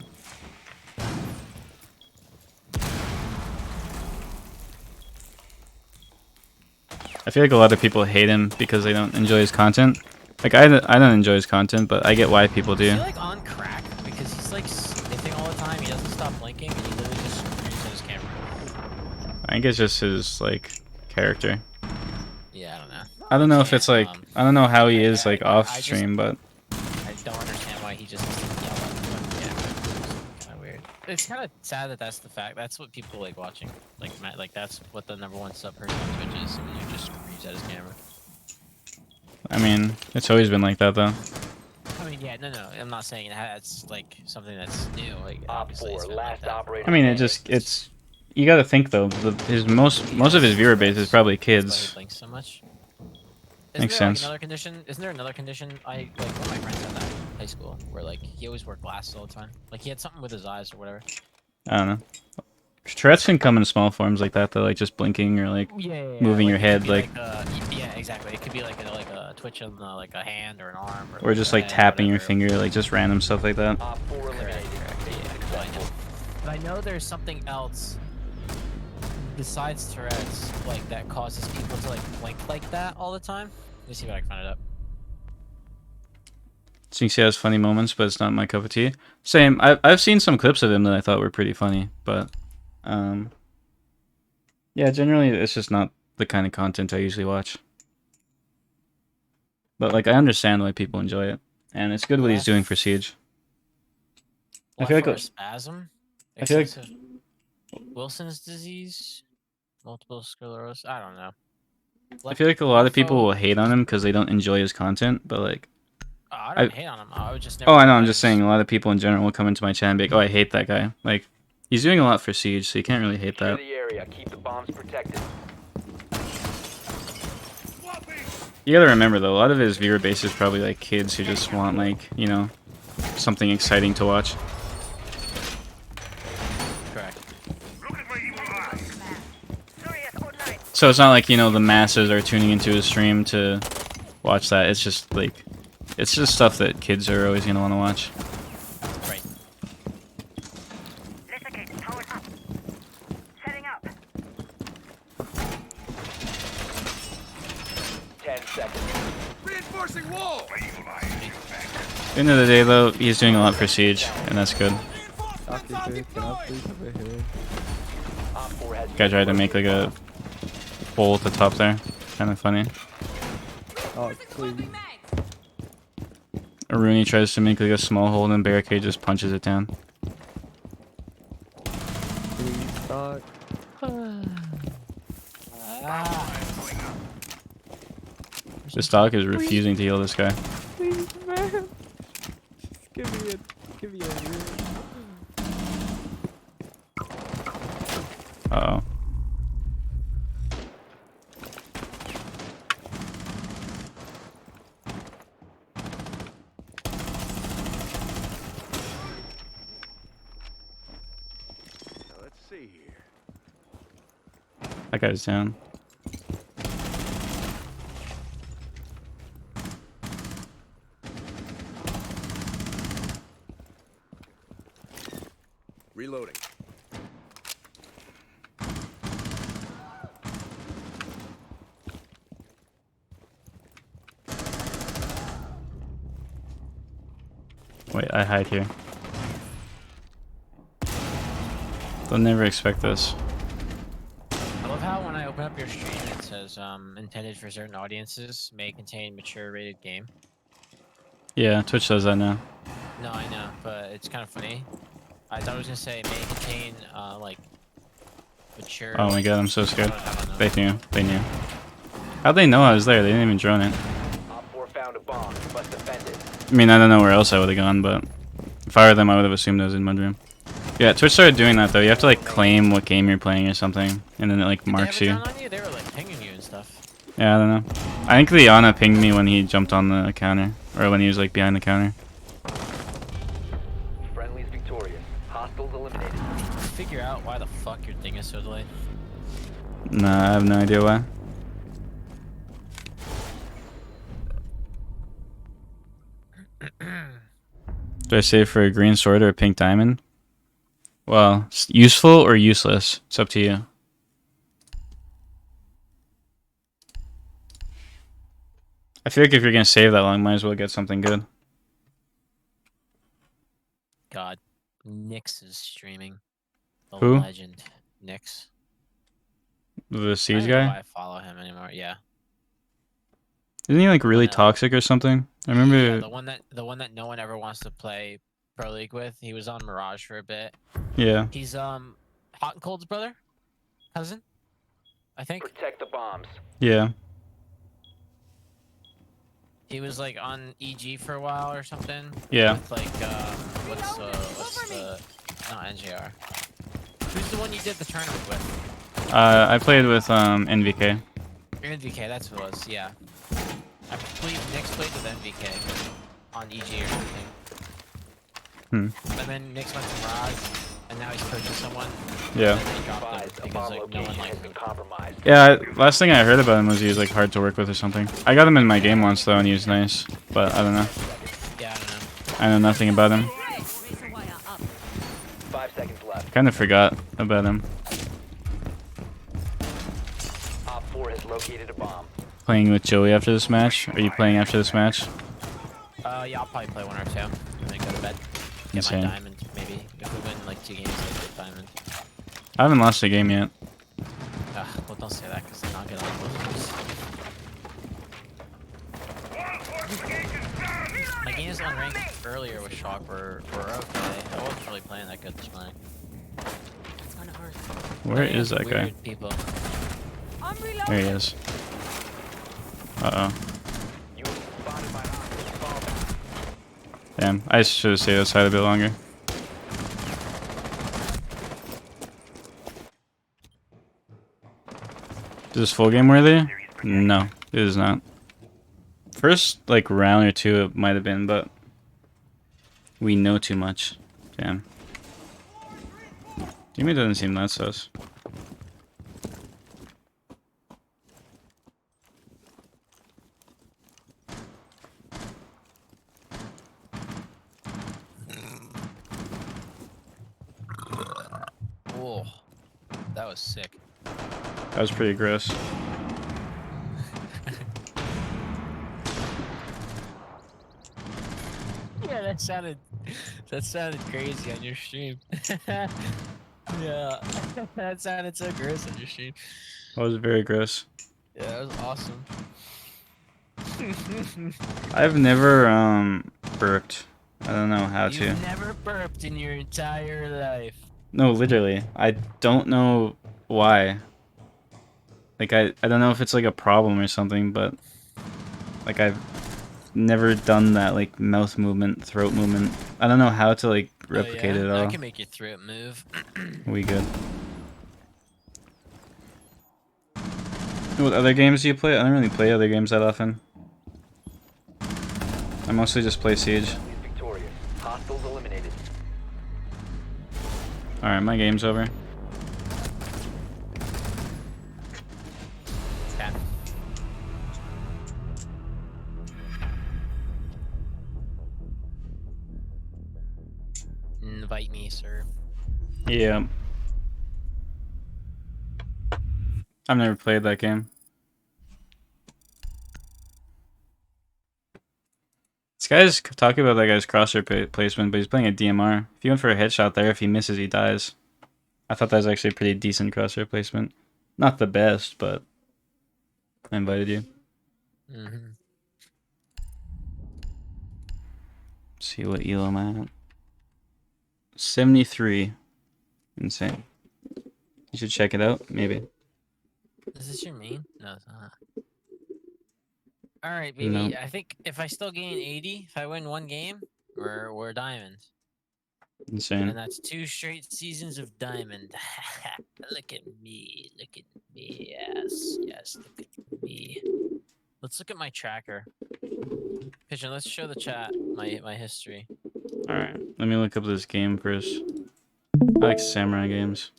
I feel like a lot of people hate him because they don't enjoy his content. Like, I don't enjoy his content, but I get why people do. Is he like on crack? Because he's like sniffing all the time, he doesn't stop blinking, and he literally just screams at his camera. I think it's just his, like, character. Yeah, I don't know. I don't know if it's like, I don't know how he is, like, off stream, but... I don't understand why he just doesn't yell at the camera. It's kind of weird. It's kind of sad that that's the fact. That's what people like watching. Like that's what the #1 sub person on Twitch is, when you just screams at his camera. I mean, it's always been like that, though. I mean, mean, yeah, no, I'm not saying it's like something that's new. Like, Op obviously, 4, it's been like last that. operator I mean, standing. it's you got to think though. His most of his viewer base is probably That's why he kids. blinks so much. Makes there, sense. Like, another condition? Isn't there another condition? One of my friends had that in high school, where like he always wore glasses all the time. Like he had something with his eyes or whatever. I don't know. Tourette's can come in small forms like that, though, like just blinking or like moving your Like, it head, could be like yeah, exactly. It could be like a twitch on like a hand or an arm, or just like head, tapping your whatever. finger, like just random stuff like that. Op 4 eliminated. Yeah, but I know there's something else besides Tourette's, like that causes people to like blink like that all the time. Let me see if I can find it up. Sinks has funny moments, but it's not my cup of tea. Same. I've seen some clips of him that I thought were pretty funny, but yeah, generally it's just not the kind of content I usually watch. But like I understand why people enjoy it, and it's good what he's doing for Siege. I feel like spasm. I feel like Excessive Wilson's disease, multiple sclerosis. I don't know. I feel like a lot of people will hate on him because they don't enjoy his content, but like. I don't hate on him. I would just never. Oh, I know. I'm just saying a lot of people in general will come into my chat and be like, "Oh, I hate that guy." Like, he's doing a lot for Siege, so you can't really hate that. The area. Keep the bombs protected. You gotta remember though, a lot of his viewer base is probably like kids who just want like, you know, something exciting to watch. Correct. So it's not like, you know, the masses are tuning into his stream to watch that. It's just like, it's just stuff that kids are always gonna want to watch. Right. Setting up. 10 seconds. Reinforcing wall. At the end of the day though, he's doing a lot for Siege, and that's good. Guy tried to make like a hole at the top there. Kind of funny. Oh, please. Rooney tries to make like a small hole and then Barricade just punches it down. Please, dog. This dog is refusing to heal this guy. Please, man. Just give me a Uh-oh. Let's see here. That guy's down. Reloading. Wait, I hide here. They'll never expect this. I love how when I open up your stream it says intended for certain audiences, may contain mature rated game. Yeah, Twitch does that now. No, I know, but it's kind of funny. I thought I was gonna say may contain like mature. Oh my god, I'm so scared. I don't know. They knew. They knew. How'd they know I was there? They didn't even drone it. Op 4 found a bomb. You must defend it. I mean, I don't know where else I would have gone, but if I were them, I would have assumed I was in Mudroom. Yeah, Twitch started doing that though. You have to like claim what game you're playing or something, and then it like marks you. They were like pinging you and stuff. Yeah, I don't know. I think Liana pinged me when he jumped on the counter, or when he was like behind the counter. Friendly's victorious. Hostiles eliminated. Figure out why the fuck your thing is so delayed. Nah, I have no idea why. Do I save for a green sword or a pink diamond? Well, useful or useless? It's up to you. I feel like if you're gonna save that long, might as well get something good. God, Nyx is streaming. The Who? legend, Nyx. The I Siege don't know why guy? I follow him anymore. Yeah. Isn't he like really toxic or something? I remember. Yeah, the one that no one ever wants to play Pro League with. He was on Mirage for a bit. Yeah. He's Hot and Cold's brother, cousin, I think. Protect the bombs. Yeah. He was like on EG for a while or something. Yeah. With like what's the not NJR. Who's the one you did the tournament with? I played with NVK. NVK, that's who it was. Yeah. I believe Nick's played with NVK on EG or something. And then Nick's went to Mirage, and now he's coaching someone. Yeah. And they dropped him because like no one liked him. Yeah, last thing I heard about him was he was like hard to work with or something. I got him in my game once though, and he was nice, but I don't know. Yeah, I don't know. I know nothing about him. 5 seconds left. Kind of forgot about him. Op 4 has located a bomb. Playing with Joey after this match? Are you playing after this match? Yeah, I'll probably play 1 or 2 and then go to bed. Get Insane. my diamond, maybe. If we win like 2 games, I'll get diamond. I haven't lost a game yet. Well, don't say that because then I'll get on those. My games on rank earlier with Shock were okay. I wasn't really playing that good this morning. It's kind of hard. Where is that guy? Weird people. There he is. Uh-oh. Damn, I should have stayed outside a bit longer. Is this full game worthy? No, it is not. First, like, round or 2 it might have been, but we know too much. Damn. Teammate doesn't seem that sus. Whoa, that was sick. That was pretty gross. Yeah, that sounded crazy on your stream. Yeah, that sounded so gross on your stream. That was very gross. Yeah, that was awesome. I've never burped. I don't know how to. You've never burped in your entire life. No, literally. I don't know why. Like, I don't know if it's like a problem or something, but like I've never done that like mouth movement, throat movement. I don't know how to like replicate it all. I can make your throat move. We good. What other games do you play? I don't really play other games that often. I mostly just play Siege. Hostiles eliminated. Alright, my game's over. Okay. Invite me, sir. Yeah. I've never played that game. This guy's talking about that guy's crosshair placement, but he's playing a DMR. If he went for a headshot there, if he misses, he dies. I thought that was actually a pretty decent crosshair placement. Not the best, but I invited you. See what elo I'm at. 73. Insane. You should check it out, maybe. Is this your main? No, it's not. Alright, baby. No. I think if I still gain 80, if I win 1 game, we're diamond. Insane. And that's 2 straight seasons of diamond. Look at me. Look at me. Yes. Yes, look at me. Let's look at my tracker. Pigeon, let's show the chat my history. Alright, let me look up this game first. I like samurai games.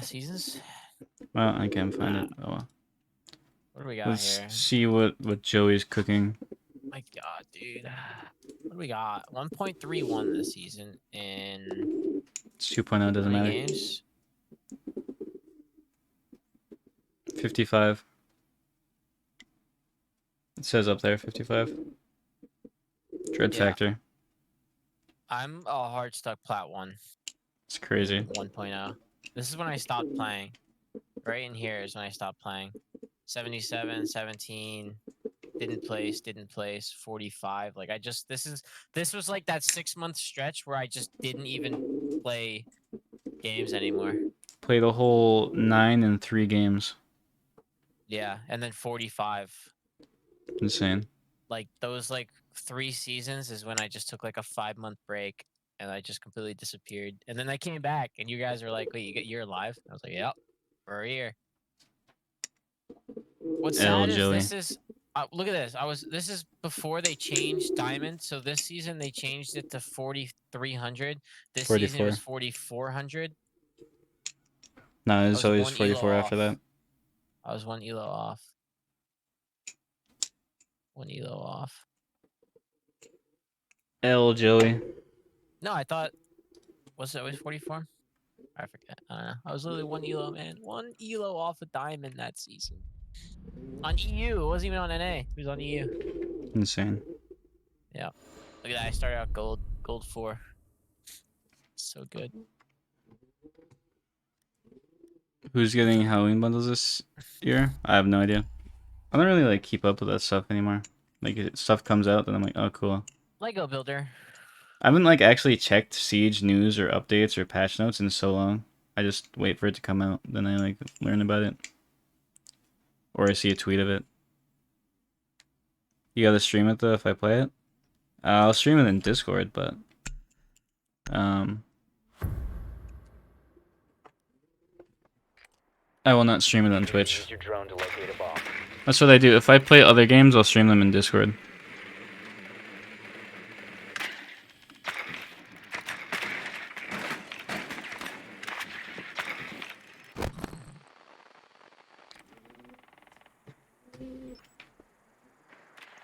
Seasons? Well, I can't find it. Oh well. What do we got Let's here? see what Joey's cooking. My god, dude. What do we got? 1.31 this season in It's 2.0, doesn't matter. games. 55. It says up there, 55. Dread Yeah. Factor. I'm a hard stuck plat 1. It's crazy. 1.0. This is when I stopped playing. Right in here is when I stopped playing. 77, 17, didn't place, 45. Like this was like that 6-month stretch where I just didn't even play games anymore. Played a whole 9 and 3 games. Yeah, and then 45. Insane. Like those like 3 seasons is when I just took like a 5-month break and I just completely disappeared. And then I came back and you guys were like, "Wait, you're alive?" I was like, "Yep, we're here." What's sad is Jelly. this is look at this. This is before they changed diamond. So this season they changed it to 4,300. This season it was 4,400. No, it's was always one 44 elo after off. that. I was 1 elo off. 1 elo off. Jelly. No, I thought was it always 44? I forget. I don't know. I was literally 1 elo, man. 1 elo off a diamond that season. On EU, it wasn't even on NA. It was on EU. Insane. Yeah. Look at that. I started out gold 4. So good. Who's getting Halloween bundles this year? I have no idea. I don't really like keep up with that stuff anymore. Like stuff comes out, then I'm like, oh cool. Lego Builder. I haven't like actually checked Siege news or updates or patch notes in so long. I just wait for it to come out, then I like learn about it. Or I see a tweet of it. You gotta stream it though if I play it? I'll stream it in Discord, but I will not stream it on Twitch. Use your drone to locate a bomb. That's what I do. If I play other games, I'll stream them in Discord.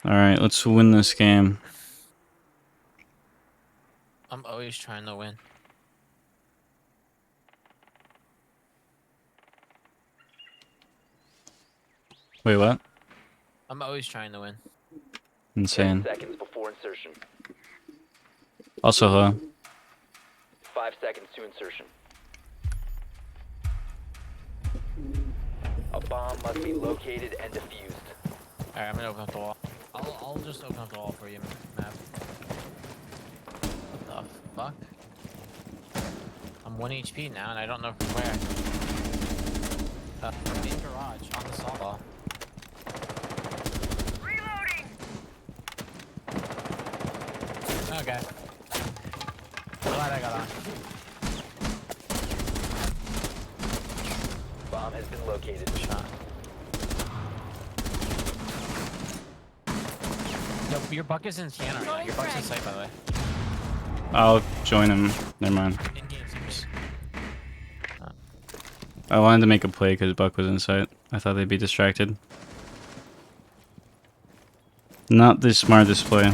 Alright, let's win this game. I'm always trying to win. Wait, what? I'm always trying to win. Insane. 10 seconds before insertion. Also, 5 seconds to insertion. A bomb must be located and defused. Alright, I'm gonna open up the wall. I'll just open up the wall for you, Map. What the fuck? I'm 1 HP now and I don't know from where. In garage, on the softball. Okay. Glad I got on. Bomb has been located. Shot. Yo, your buck is in Sienna right now. Your buck's in sight, by the way. I'll join him. Never mind. In-game series. I wanted to make a play because Buck was in sight. I thought they'd be distracted. Not the smartest play.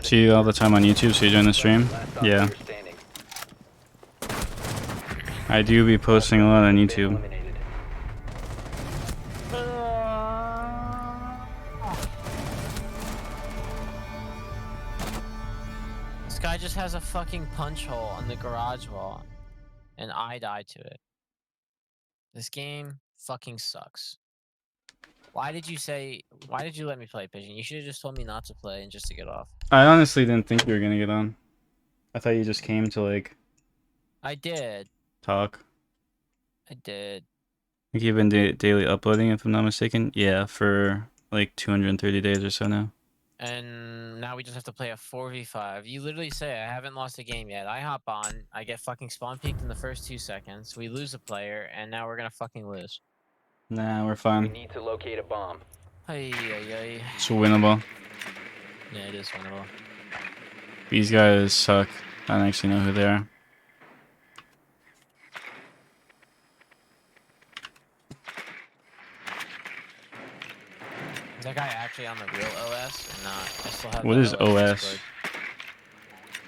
See you all the time on YouTube, so you join the stream? Yeah. I do be posting a lot on YouTube. This guy just has a fucking punch hole on the garage wall, and I died to it. This game fucking sucks. Why did you let me play, Pigeon? You should have just told me not to play and just to get off. I honestly didn't think you were gonna get on. I thought you just came to like I did. talk. I did. I think you've been daily uploading, if I'm not mistaken. Yeah, for like 230 days or so now. And now we just have to play a 4v5. You literally say, I haven't lost a game yet. I hop on, I get fucking spawn peeked in the first 2 seconds. We lose a player, and now we're gonna fucking lose. Nah, we're We fine. need to locate a bomb. Ay, ay, ay. It's winnable. Yeah, it is winnable. These guys suck. I don't actually know who they are. Is that guy actually on the real OS or not? I still have What the is OS? Discord.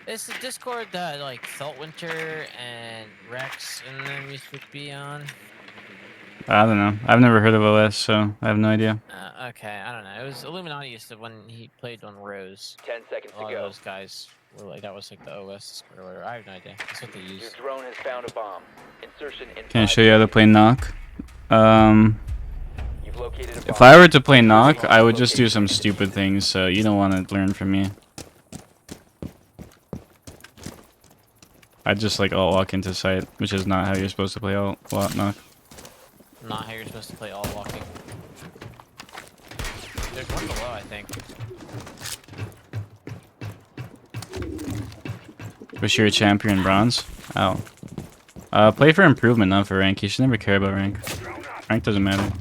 It's the Discord that like Saltwinter and Rex and them used to be on. I don't know. I've never heard of OS, so I have no idea. Okay, I don't know. It was Illuminati used to when he played on Rose. 10 seconds A to lot go. of those guys were like that was like the OS Discord or whatever. I have no idea. That's what they Your use. drone has found a bomb. Insertion in Can I 5 show you how to play Knock? You've located a bomb. If I were to play Knock, I would just do some stupid things, so you don't want to learn from me. I just like all walk into sight, which is not how you're supposed to play all knock. Not how you're supposed to play all walking. There's one below, I think. Wish you're a champion bronze. Oh. Play for improvement, not for rank. You should never care about rank. Rank doesn't matter.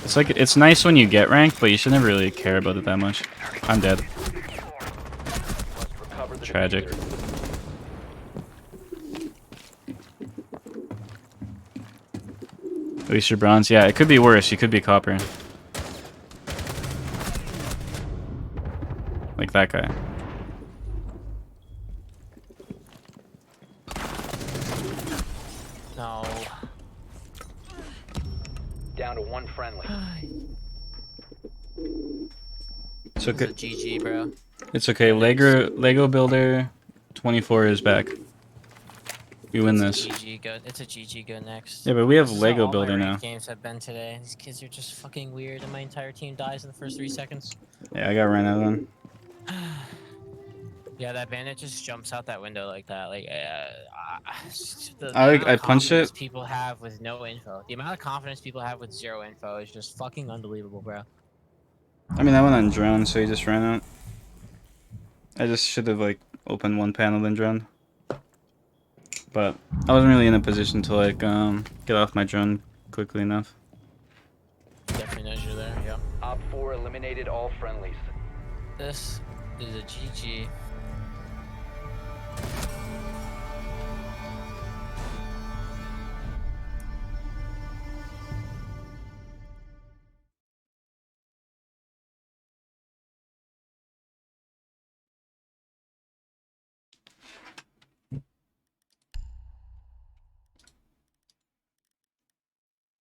It's like, it's nice when you get rank, but you should never really care about it that much. I'm dead. Tragic. At least you're bronze. Yeah, it could be worse. You could be copper. Like that guy. No. Down to one friendly. It's okay. It's a GG, bro. It's okay. Lego Builder 24 is back. We win this. GG, go. It's a GG. Go next. Yeah, but we have This is how Lego all my Builder now. ranked games have been today. These kids are just fucking weird, and my entire team dies in the first 3 seconds. Yeah, I got ran out of them. Yeah, that bandit just jumps out that window like that. Like, the I amount of punched it. confidence people have with no info. The amount of confidence people have with zero info is just fucking unbelievable, bro. I mean, I went on drone, so he just ran out. I just should have like opened one panel then drone. But I wasn't really in a position to like get off my drone quickly enough. Definitely knows you're there. Yep. Op 4 eliminated all friendlies. This is a GG.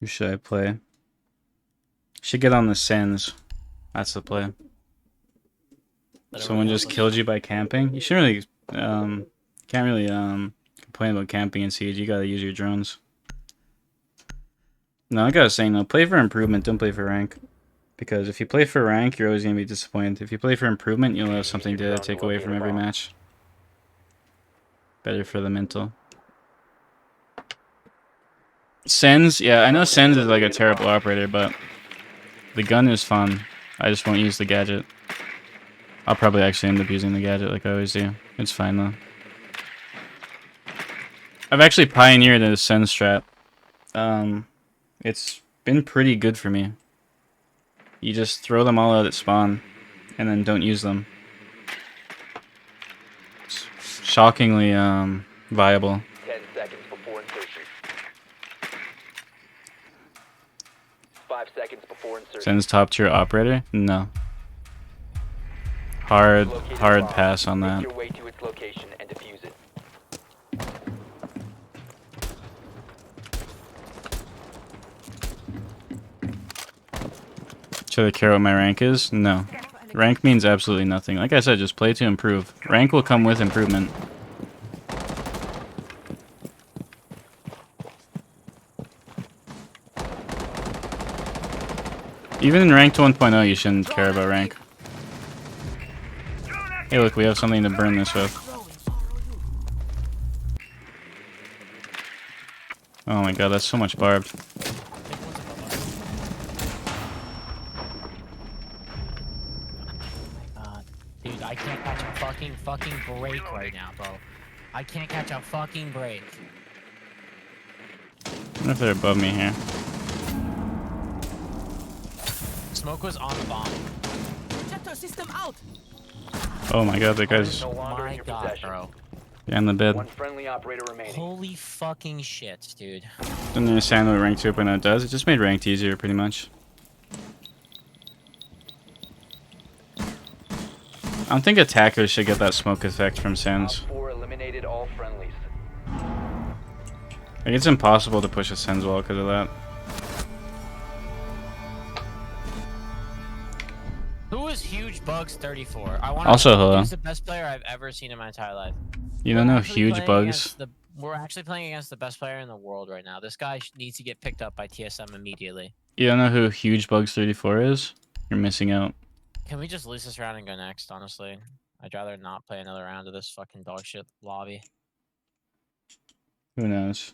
Who should I play? Should get on the Sens. That's the play. Someone just killed you by camping. You shouldn't really can't really complain about camping in Siege. You gotta use your drones. No, I gotta say no. Play for improvement. Don't play for rank. Because if you play for rank, you're always gonna be disappointed. If you play for improvement, you'll have something to take away from every match. Better for the mental. Sens, yeah, I know Sens is like a terrible operator, but the gun is fun. I just won't use the gadget. I'll probably actually end up using the gadget like I always do. It's fine though. I've actually pioneered a Sens strat. It's been pretty good for me. You just throw them all out at spawn, and then don't use them. It's shockingly viable. 10 seconds before insertion. 5 seconds before insertion. Sens top tier operator? No. Hard pass on that. Make your way to its location and defuse it. Should I care what my rank is? No. Rank means absolutely nothing. Like I said, just play to improve. Rank will come with improvement. Even in ranked 1.0, you shouldn't care about rank. Hey look, we have something to burn this with. Oh my god, that's so much barbed. Dude, I can't catch a fucking break right now, bro. I can't catch a fucking break. I wonder if they're above me here. Smoke was on the bomb. Projector system out. Oh my god, that guy's No longer in My your god, possession. bro. behind the bed. One friendly operator remaining. Holy fucking shit, dude. Don't understand what rank 2.0 does. It just made ranked easier, pretty much. I don't think attackers should get that smoke effect from Op Sens. 4 eliminated all friendlies. Like, it's impossible to push a Sens wall because of that. Who is Huge Bugs 34? I want Also, hello. He's the best player I've ever seen in my entire life. You don't know Actually Huge playing Bugs? against we're actually playing against the best player in the world right now. This guy needs to get picked up by TSM immediately. You don't know who Huge Bugs 34 is? You're missing out. Can we just lose this round and go next, honestly? I'd rather not play another round of this fucking dog shit lobby. Who knows?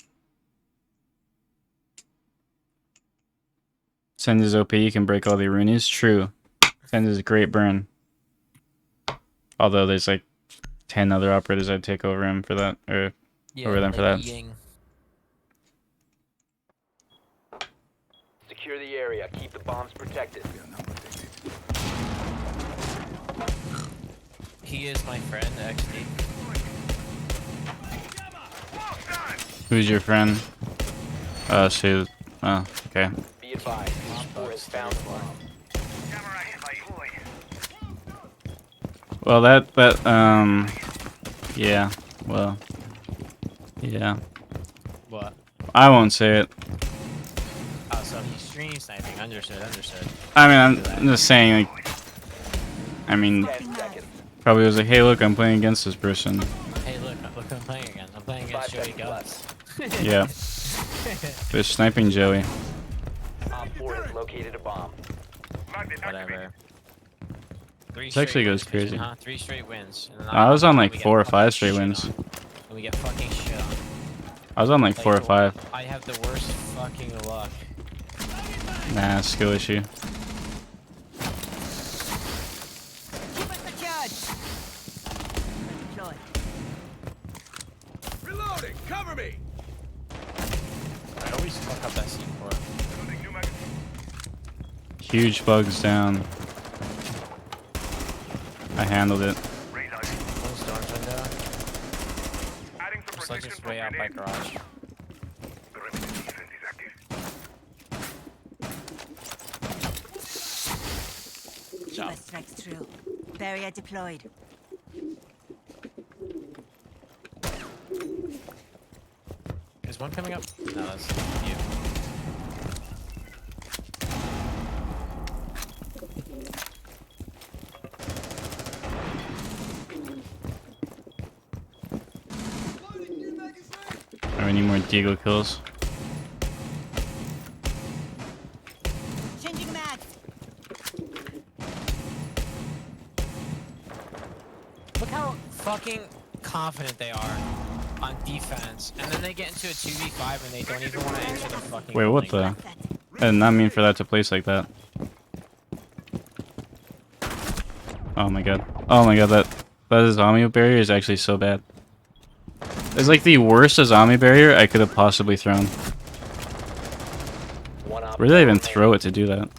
Send his OP, you can break all the Roonies. True. Send is a great burn. Although there's like 10 other operators I'd take over him for that, or over them for that. Secure the area. Keep the bombs protected. He is my friend, XD. Who's your friend? Sue. Oh, okay. Be advised. Op 4 has found the bomb. Well, yeah. Well, yeah. What? I won't say it. Oh, so he's stream sniping. Understood. I mean, I'm just saying, like, I mean, probably was like, hey, look, I'm playing against this person. Hey, look who I'm playing against. I'm playing against Joey Guts. Yeah. They're sniping Joey. Op 4 has located a bomb. Whatever. This actually goes crazy. 3 straight wins. And then I was on like we get 4 or 5 fucking straight shit wins. on. And we get fucking shit on. I was on like 4 or 5. I have the worst fucking luck. Nah, skill issue. Keep it secured. Deploy. Reloading. Cover me. I always fuck up that C4. Huge bugs down. I handled it. One storm window. Looks like it's way out by garage. Shiva strikes true. Barrier deployed. Is one coming up? No, that's you. We need more Deagle kills. Changing mag. Look how fucking confident they are on defense, and then they get into a 2v5 and they don't even want to enter the fucking Wait, what the? I did not mean for that to place like that. Oh my god. Oh my god, that zombie barrier is actually so bad. It's like the worst zombie barrier I could have possibly thrown. Where did I even throw it to do that?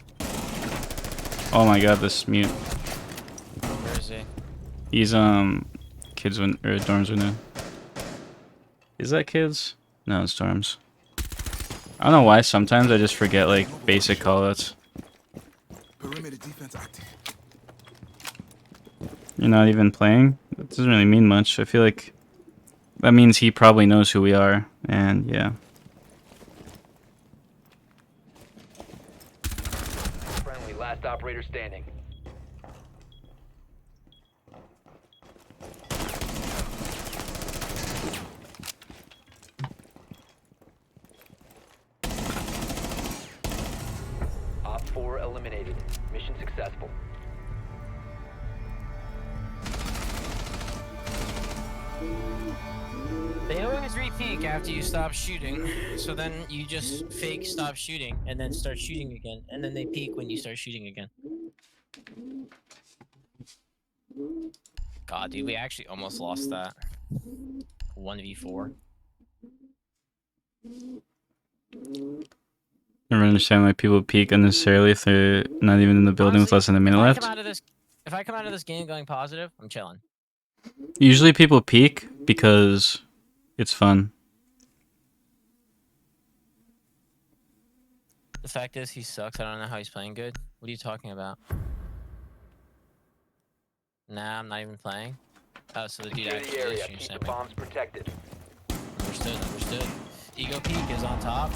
Oh my god, this mute. Where is he? He's kids or dorms window. Is that kids? No, it's dorms. I don't know why sometimes I just forget like basic callouts. Perimeter defense active. You're not even playing? That doesn't really mean much. I feel like that means he probably knows who we are, and yeah. Friendly, last operator standing. Op 4 eliminated. Mission successful. They always re-peek after you stop shooting, so then you just fake stop shooting and then start shooting again, and then they peek when you start shooting again. God, dude, we actually almost lost that. 1v4. I don't understand why people peek unnecessarily if they're not even in the building with less than a minute left. If I come out of this game going positive, I'm chilling. Usually people peek because it's fun. The fact is, he sucks. I don't know how he's playing good. What are you talking about? Nah, I'm not even playing. Oh, so the dude Secure actually the area. is stream Keep the sniping. bombs protected. Understood. Ego Peak is on top.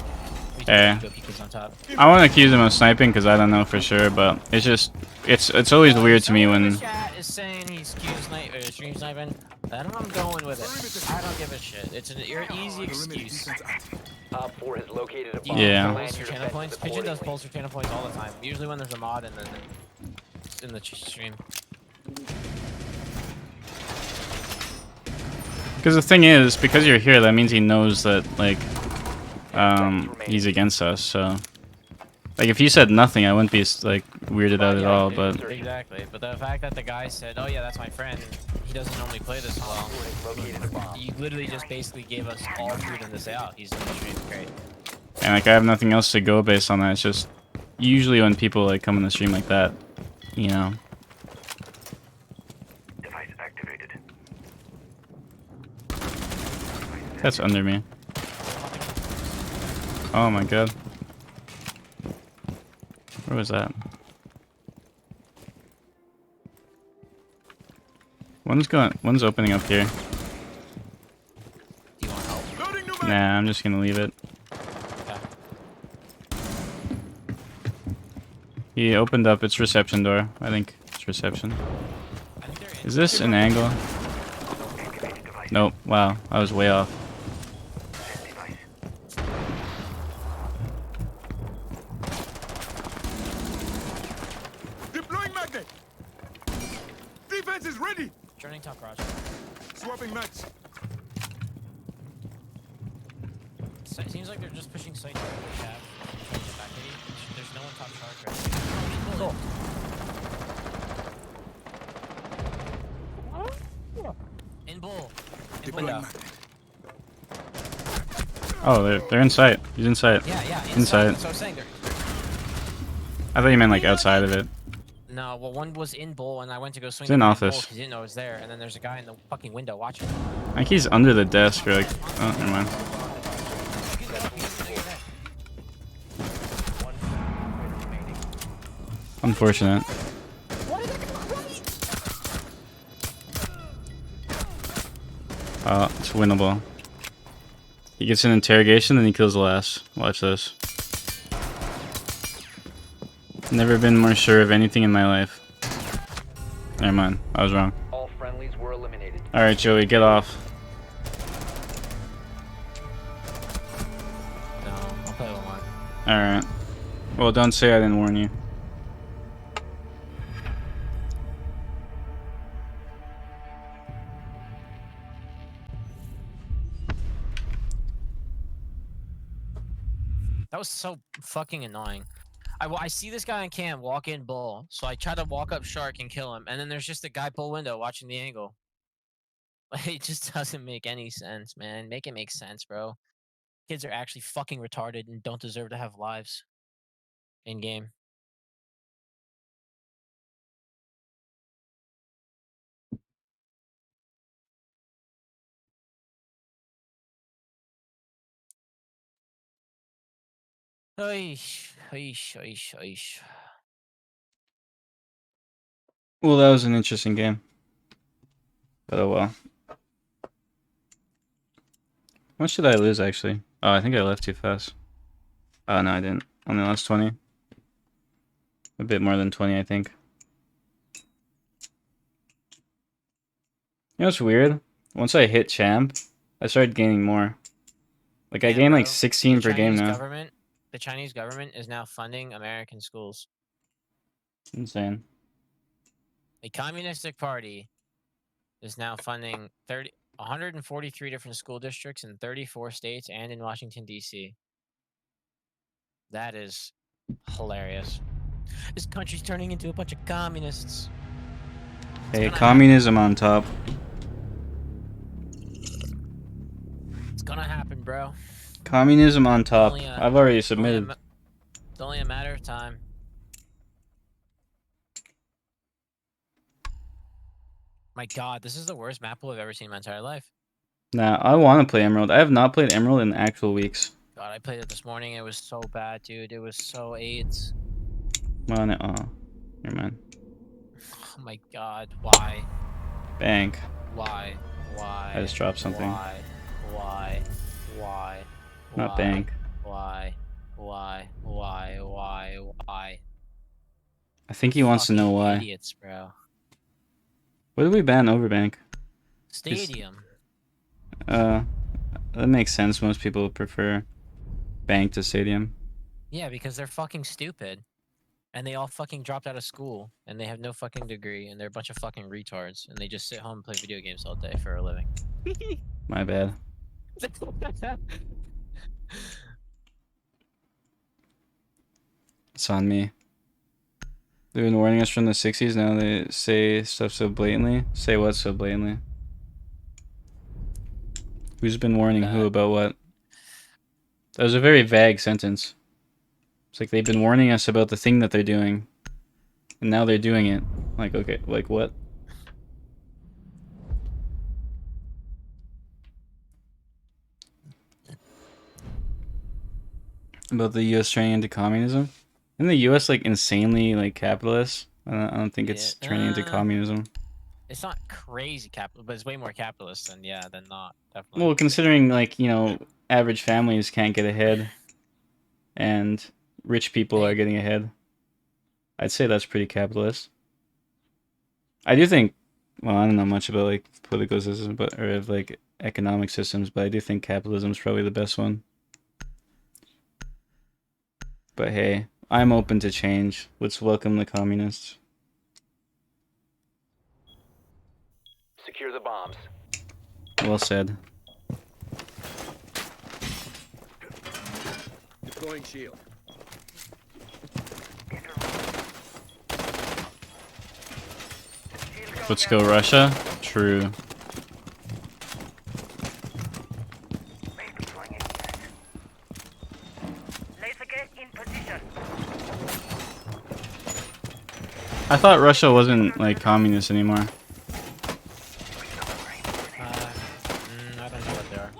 Eh. Ego Peak is on top. I want to accuse him of sniping because I don't know for sure, but it's just it's always weird to me when Chat is saying he's stream sniping. Then I'm going with it. I don't give a shit. It's an easy excuse. Op 4 has located a bomb. Yeah. Polls for channel points. Pigeon does polls for channel points all the time. Usually when there's a mod and then in the stream. Because the thing is, because you're here, that means he knows that, like, he's against us, so... Like, if you said nothing, I wouldn't be, like, weirded out at all, but... Exactly, but the fact that the guy said, oh yeah, that's my friend, he doesn't normally play this well. You literally just basically gave us all freedom to say, oh, he's in the stream, great. And, like, I have nothing else to go based on that. It's just... Usually when people, like, come in the stream like that, you know... Device activated. That's under me. Oh my god. Where was that? One's opening up here. Do you want help? Nah, I'm just gonna leave it. Okay. He opened up its reception door. I think it's reception. Is this an angle? Nope. Wow, I was way off. Deploying magnet. Defense is ready. Turning top garage. Swapping mags. It seems like they're just pushing site to the cab. Trying to get back at you. There's no one top charge right now. Cool. In bull. In Deploying window. magnet. Oh, they're in sight. He's in sight. Yeah, Inside. That's what I was saying. I thought you meant like outside of it. No, well, one was in bull, and I went to go swing. It's in the office. because he didn't know it was there, and then there's a guy in the fucking window watching. I think he's under the desk or like... Oh, never mind. Unfortunate. Oh, it's winnable. He gets an interrogation, then he kills the last. Watch this. Never been more sure of anything in my life. Never mind, I was wrong. All friendlies were eliminated. Alright, Joey, get off. No, I'll play one more. Alright. Well, don't say I didn't warn you. That was so fucking annoying. I see this guy on cam walk in bull, so I try to walk up shark and kill him, and then there's just a guy bull window watching the angle. Like, it just doesn't make any sense, man. Make it make sense, bro. Kids are actually fucking retarded and don't deserve to have lives in game. Oish, oish, oish, oish. Well, that was an interesting game. But oh well. How much did I lose, actually? Oh, I think I left too fast. Oh, no, I didn't. Only lost 20. A bit more than 20, I think. You know what's weird? Once I hit champ, I started gaining more. Like, I gain like 16 per game now. The Chinese government is now funding American schools. Insane. The Communistic Party is now funding 143 different school districts in 34 states and in Washington, D.C. That is hilarious. This country's turning into a bunch of communists. Hey, communism on top. It's gonna happen, bro. Communism on top. I've already submitted. It's only a matter of time. My god, this is the worst map pool I've ever seen in my entire life. Nah, I want to play Emerald. I have not played Emerald in actual weeks. God, I played it this morning. It was so bad, dude. It was so AIDS. Well, no, oh, never mind. Oh my god, why? Bank. Why? Why? I just dropped something. Why? Why? Why? Not bank. Why? Why? Why? Why? Why? I think he wants to know why. Idiots, bro. What did we ban Overbank? Stadium. That makes sense. Most people prefer bank to stadium. Yeah, because they're fucking stupid. And they all fucking dropped out of school. And they have no fucking degree. And they're a bunch of fucking retards. And they just sit home and play video games all day for a living. My bad. It's on me. They've been warning us from the 60s, now they say stuff so blatantly. Say what so blatantly? Who's been warning who about what? That was a very vague sentence. It's like they've been warning us about the thing that they're doing, and now they're doing it. Like, okay, like what? About the U.S. turning into communism? Isn't the U.S. like insanely like capitalist? I don't think it's turning into communism. It's not crazy capital, but it's way more capitalist than not. Definitely. Well, considering like, you know, average families can't get ahead, and rich people are getting ahead, I'd say that's pretty capitalist. I do think, well, I don't know much about like political systems, but or of like economic systems, but I do think capitalism is probably the best one. But hey, I'm open to change. Let's welcome the communists. Secure the bombs. Well said. Deploying shield. Let's go Russia. True. I thought Russia wasn't like communist anymore. I don't know what they are.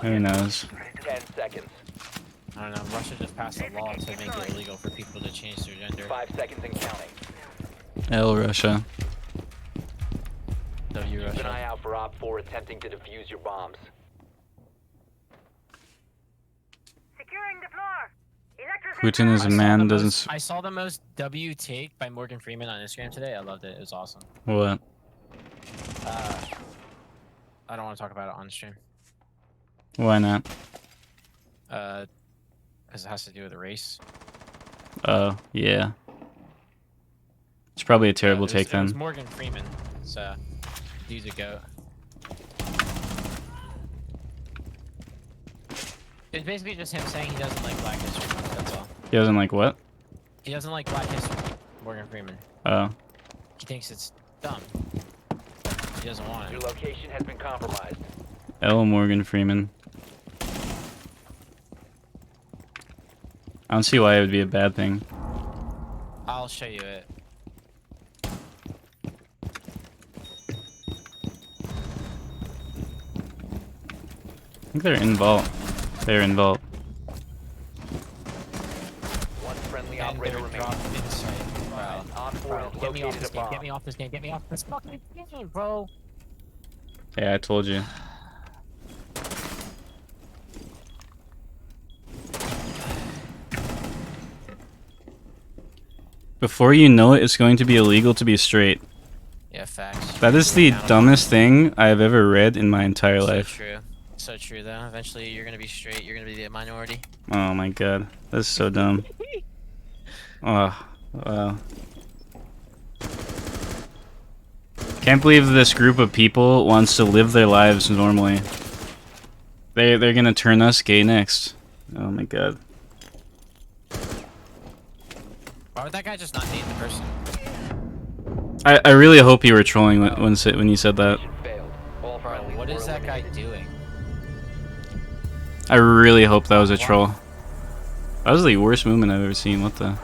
Who knows? 10 seconds. I don't know. Russia just passed a law to make it illegal for people to change their gender. 5 seconds and counting. L Russia. W Keep an Russia. eye out for Op 4 attempting to defuse your bombs. Securing the floor. Putin is a man doesn't. I saw the most W take by Morgan Freeman on Instagram today. I loved it. It was awesome. What? I don't want to talk about it on stream. Why not? Because it has to do with the race. Oh yeah. It's probably a terrible take It then. was Morgan Freeman. So, dude's a goat. It's basically just him saying he doesn't like Black History Month, that's all. He doesn't like what? He doesn't like Black History, Morgan Freeman. Oh. He thinks it's dumb. He doesn't want Your it. location has been compromised. L Morgan Freeman. I don't see why it would be a bad thing. I'll show you it. I think they're in vault. They're in vault. One friendly And operator they're remaining. dropped inside. Op 4 Bro, has get me off located this a game. bomb. Get me off this game. Get me off this fucking game, bro. Yeah, I told you. Before you know it, it's going to be illegal to be straight. Yeah, facts. That is the dumbest thing I have ever read in my entire So life. true. So true, though. Eventually, you're gonna be straight. You're gonna be the minority. Oh my god. That's so dumb. Oh, wow. Can't believe this group of people wants to live their lives normally. They're gonna turn us gay next. Oh my god. Why would that guy just not date the person? I really hope you were trolling when you said that. All Bro, friendlies what were is that guy eliminated. doing? I really hope that was a troll. That was the worst movement I've ever seen. What the?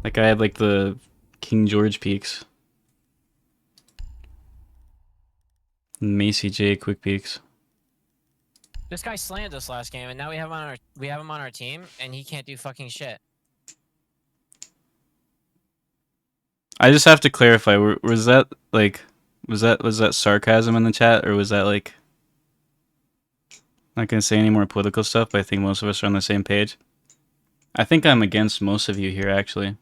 That guy had like the King George peaks. Macy J quick peaks. This guy slammed us last game, and now we have him on our team, and he can't do fucking shit. I just have to clarify. Was that like, was that sarcasm in the chat, or was that like? Not gonna say any more political stuff, but I think most of us are on the same page. I think I'm against most of you here, actually.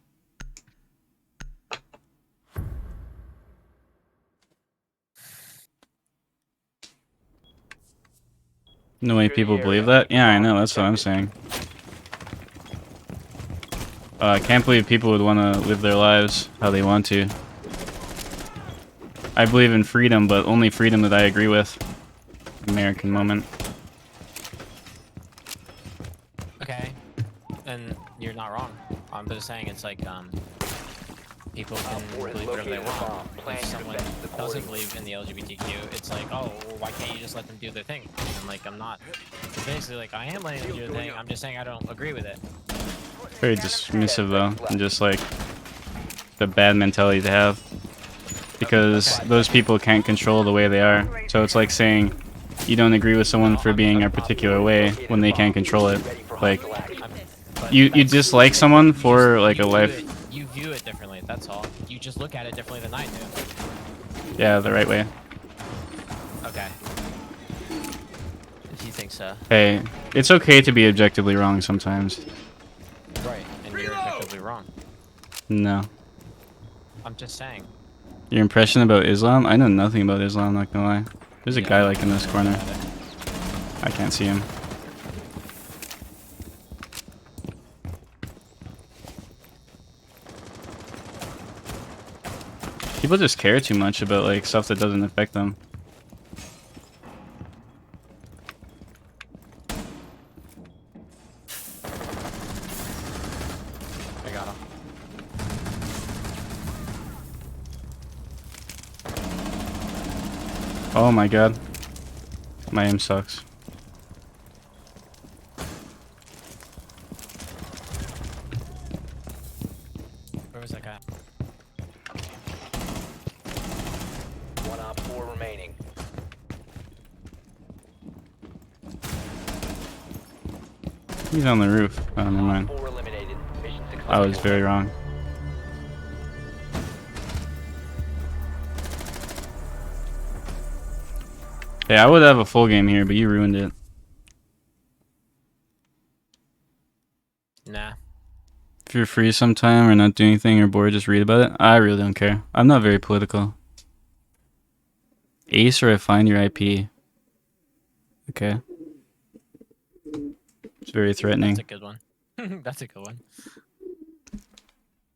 No way people believe that? Yeah, I know, that's what I'm saying. I can't believe people would want to live their lives how they want to. I believe in freedom, but only freedom that I agree with. American moment. Okay, and you're not wrong. I'm just saying it's like people can believe whatever they want. If someone doesn't believe in the LGBTQ, it's like, oh, well, why can't you just let them do their thing? And like, I'm not. Basically, like, I am letting them do their thing. I'm just saying I don't agree with it. Very dismissive though, and just like the bad mentality to have. Because those people can't control the way they are. So it's like saying you don't agree with someone for being a particular way when they can't control it. Like, you dislike someone for like a life. You view it differently, that's all. You just look at it differently than I do. Yeah, the right way. Okay. If you think so. Hey, it's okay to be objectively wrong sometimes. Right, and you're objectively wrong. No. I'm just saying. Your impression about Islam? I know nothing about Islam, not gonna lie. There's a guy like in this corner. I can't see him. People just care too much about like stuff that doesn't affect them. I got him. Oh my god. My aim sucks. Where was that guy? 1 op 4 remaining. He's on the roof. Oh, never mind. 4 eliminated. Mission I was successful. very wrong. Yeah, I would have a full game here, but you ruined it. Nah. If you're free sometime or not doing anything or bored, just read about it. I really don't care. I'm not very political. Ace or I find your IP. Okay. It's very threatening. That's a good one. That's a good one.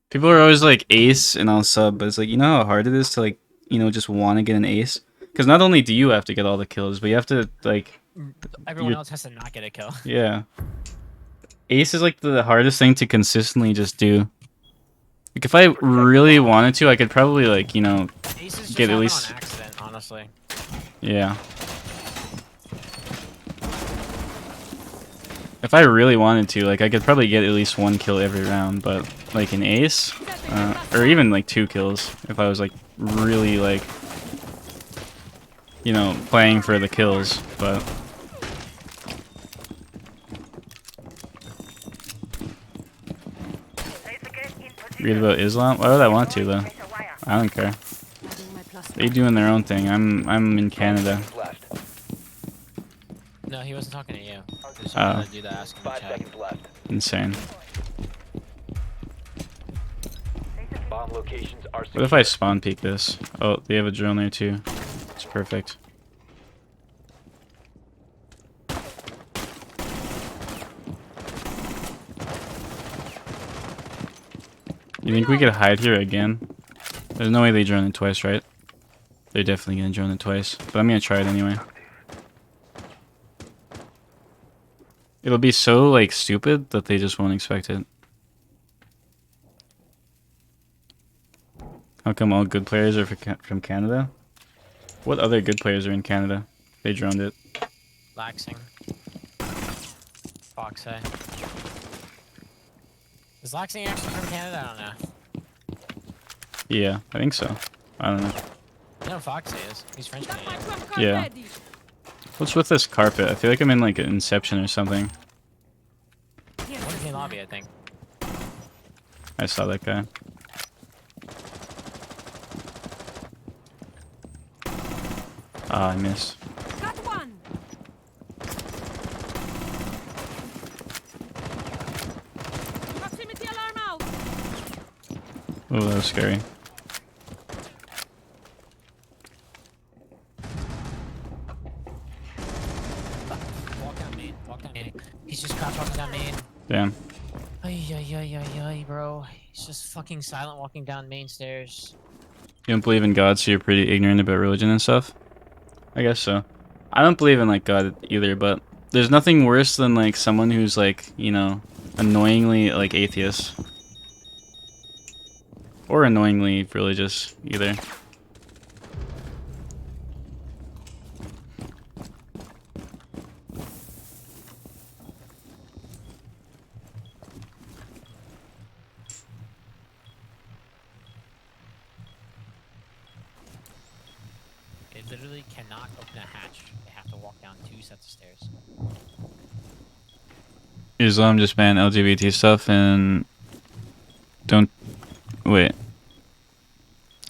People are always like ace and I'll sub, but it's like, you know how hard it is to like, you know, just want to get an ace? Because not only do you have to get all the kills, but you have to like... Everyone else has to not get a kill. Yeah. Ace is like the hardest thing to consistently just do. Like if I really wanted to, I could probably like, you know, get at least... On accident, honestly. Yeah. If I really wanted to, like I could probably get at least 1 kill every round, but like an ace, or even like 2 kills if I was like really like, you know, playing for the kills, but... Read about Islam? Why would I want to though? I don't care. They doing their own thing. I'm in Canada. No, he wasn't talking to you. He just wanted to do the ask in the chat. Insane. Bomb locations are What if I spawn peek this? Oh, they have a drone there too. It's perfect. You think we could hide here again? There's no way they drone it twice, right? They're definitely gonna drone it twice, but I'm gonna try it anyway. It'll be so like stupid that they just won't expect it. How come all good players are from Canada? What other good players are in Canada? They droned it. Laxing. Foxe. Is Laxing actually from Canada? I don't know. Yeah, I think so. I don't know. I know Foxe is. He's French Canadian. Yeah. What's with this carpet? I feel like I'm in like an Inception or something. 1K lobby, I think. I saw that guy. Ah, I missed. Got one. Proximity alarm out. Oh, that was scary. Walk down main. Walk down main. He's just crouch walking down main. Damn. Ay, bro. He's just fucking silent walking down main stairs. You don't believe in God, so you're pretty ignorant about religion and stuff? I guess so. I don't believe in like God either, but there's nothing worse than like someone who's like, you know, annoyingly like atheist. Or annoyingly religious, either. It literally cannot open a hatch. They have to walk down 2 sets of stairs. Islam just banned LGBT stuff and don't wait.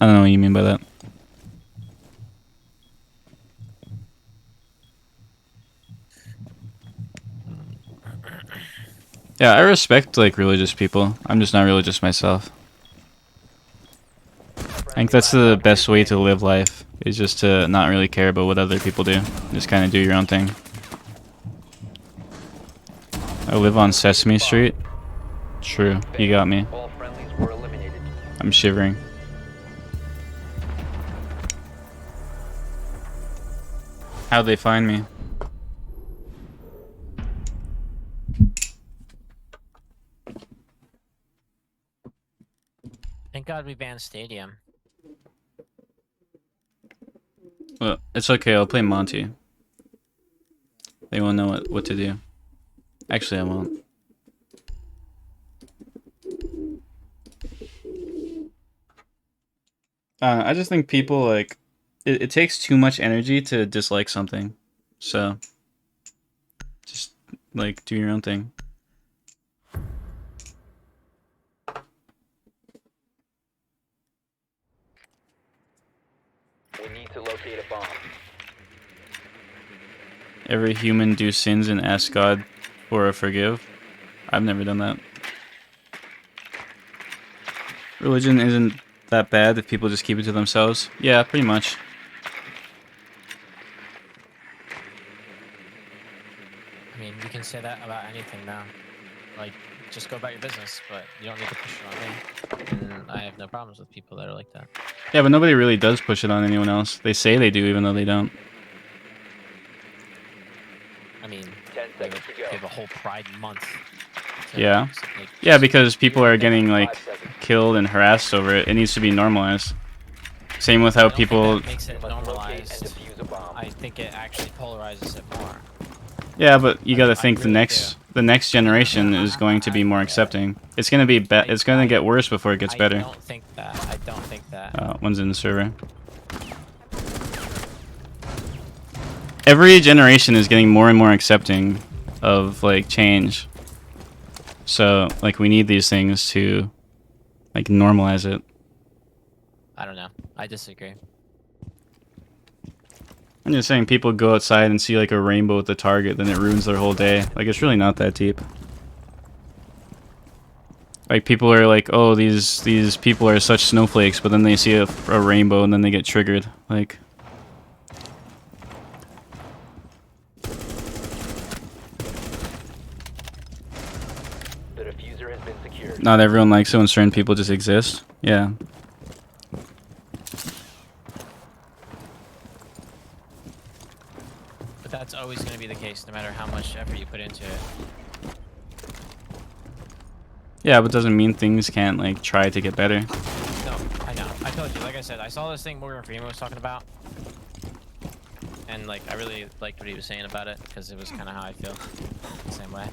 I don't know what you mean by that. Yeah, I respect like religious people. I'm just not religious myself. I think that's the best way to live life, is just to not really care about what other people do. Just kind of do your own thing. I live on Sesame Street. True, you got me. All friendlies were eliminated. I'm shivering. How'd they find me? Thank God we banned Stadium. Well, it's okay, I'll play Monty. They won't know what to do. Actually, I won't. I just think people, like... It takes too much energy to dislike something. So... Just, like, do your own thing. We need to locate a bomb. Every human do sins and ask God for a forgive. I've never done that. Religion isn't that bad if people just keep it to themselves. Yeah, pretty much. I mean, you can say that about anything now. Like, just go about your business, but you don't need to push it on me. And I have no problems with people that are like that. Yeah, but nobody really does push it on anyone else. They say they do, even though they don't. I mean, they have a whole Pride Month. Yeah. Yeah, because people are getting, like, killed and harassed over it. It needs to be normalized. Same with how people... That makes it normalized. I think it actually polarizes it more. Yeah, but you gotta think the next generation is going to be more accepting. It's gonna be it's gonna get worse before it gets better. I don't think that. One's in the server. Every generation is getting more and more accepting of like change. So like we need these things to like normalize it. I don't know. I disagree. I'm just saying people go outside and see like a rainbow at the Target, then it ruins their whole day. Like it's really not that deep. Like people are like, oh, these people are such snowflakes, but then they see a rainbow and then they get triggered. Like. The diffuser has been secured. Not everyone likes it when certain people just exist. Yeah. But that's always going to be the case, no matter how much effort you put into it. Yeah, but it doesn't mean things can't like try to get better. No, I know. I told you, like I said, I saw this thing Morgan Freeman was talking about. And like, I really liked what he was saying about it, because it was kind of how I feel. The same way.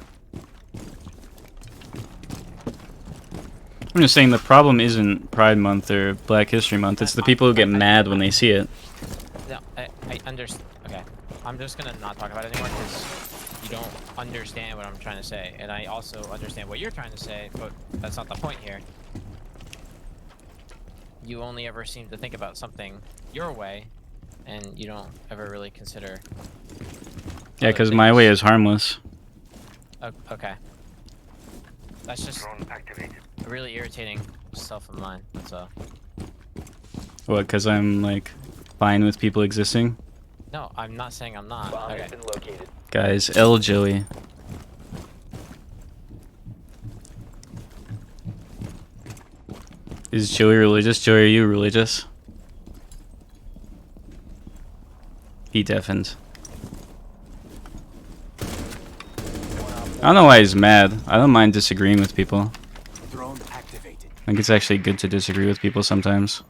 I'm just saying the problem isn't Pride Month or Black History Month. It's the people who get mad when they see it. No, I understand. Okay. I'm just going to not talk about it anymore, because you don't understand what I'm trying to say. And I also understand what you're trying to say, but that's not the point here. You only ever seem to think about something your way, and you don't ever really consider... Yeah, because my way is harmless. Okay. That's just a really irritating self of mine, that's all. What, because I'm like fine with people existing? No, I'm not saying I'm not. Bomb Okay. has been located. Guys, L Joey. Is Joey religious? Joey, are you religious? He deafened. I don't know why he's mad. I don't mind disagreeing with people. Drone activated. I think it's actually good to disagree with people sometimes.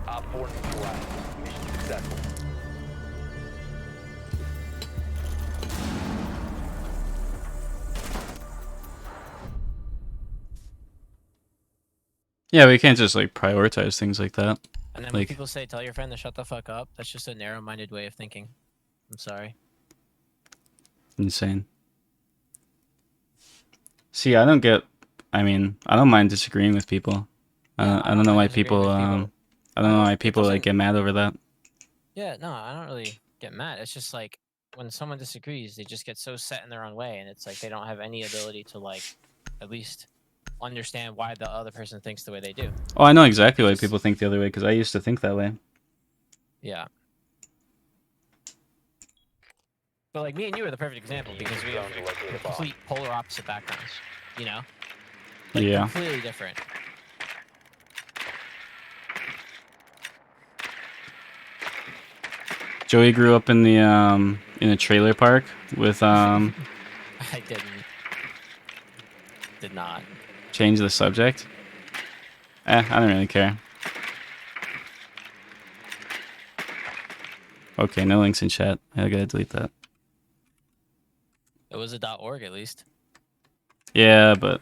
Op 4 neutralized. Mission successful. Yeah, we can't just like prioritize things like that. And then when Like, people say tell your friend to shut the fuck up, that's just a narrow-minded way of thinking. I'm sorry. insane. See, I don't get. I mean, I don't mind disagreeing with people. I don't know why people. I don't know why people like get mad over that. Yeah, no, I don't really get mad. It's just like when someone disagrees, they just get so set in their own way, and it's like they don't have any ability to like at least understand why the other person thinks the way they do. Oh, I know exactly why people think the other way because I used to think that way. Yeah. But like me and you are the perfect example because we have complete polar opposite backgrounds. You know? Like, Yeah. completely different. Joey grew up in a trailer park with I did not. change the subject. I don't really care. Okay, no links in chat. I gotta delete that. It was a .org at least. Yeah, but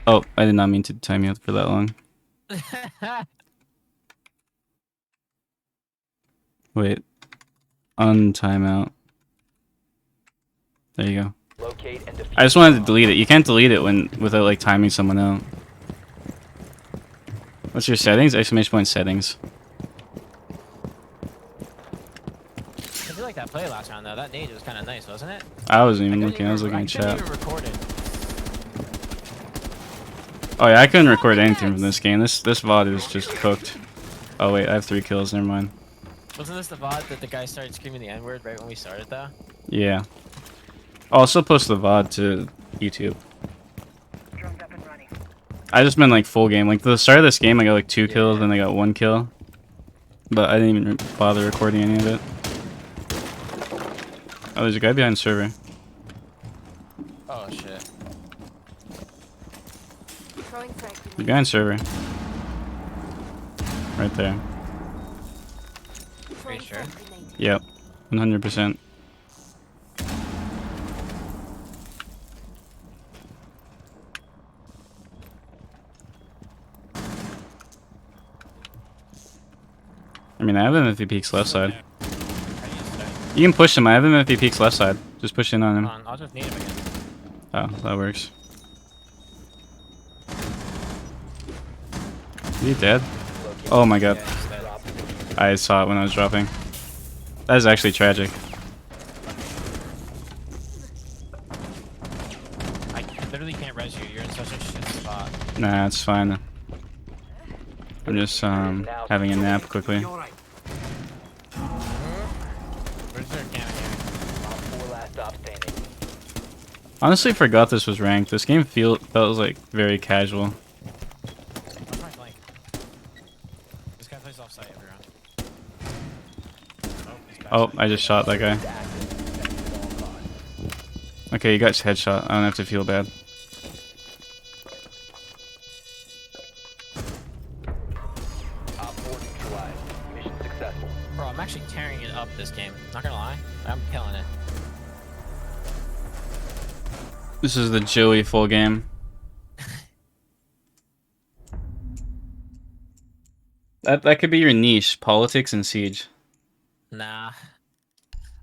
oh, I did not mean to time you out for that long. Wait, untimeout. There you go. Locate and defuse I just wanted to delete it. You can't delete it without like timing someone out. What's your settings? Exclamation point settings. I feel like that play last round though. That nade was kind of nice, wasn't it? I wasn't even couldn't looking. I was looking I at couldn't chat. even record it. Oh yeah, I couldn't record anything from this game. This VOD is just cooked. Oh wait, I have 3 kills. Never mind. Wasn't this the VOD that the guy started screaming the N-word right when we started though? Yeah. I'll also post the VOD to YouTube. I just meant like full game. Like the start of this game, I got like 2 kills, then I got 1 kill. But I didn't even bother recording any of it. Oh, there's a guy behind server. Oh shit. The guy on server. Right there. Pretty sure. Yep. 100%. I mean, I have him if he peeks left side. You can push him. I have him if he peeks left side. Just push in on him. I'll just need him again. Oh, that works. Is he dead? Oh my god. I saw it when I was dropping. That is actually tragic. I literally can't res you. You're in such a shit spot. Nah, it's fine. I'm just having a nap quickly. Where's their camera here? Op 4 last stop standing. Honestly, forgot this was ranked. This game felt like very casual. Where's my flank? This guy plays offsite every round. Oh, he's back Oh, side. I just shot that guy. Okay, you got headshot. I don't have to feel bad. Op 4 neutralized. Mission successful. Bro, I'm actually tearing it up this game. Not gonna lie. I'm killing it. This is the Joey full game. That could be your niche, politics and siege. Nah.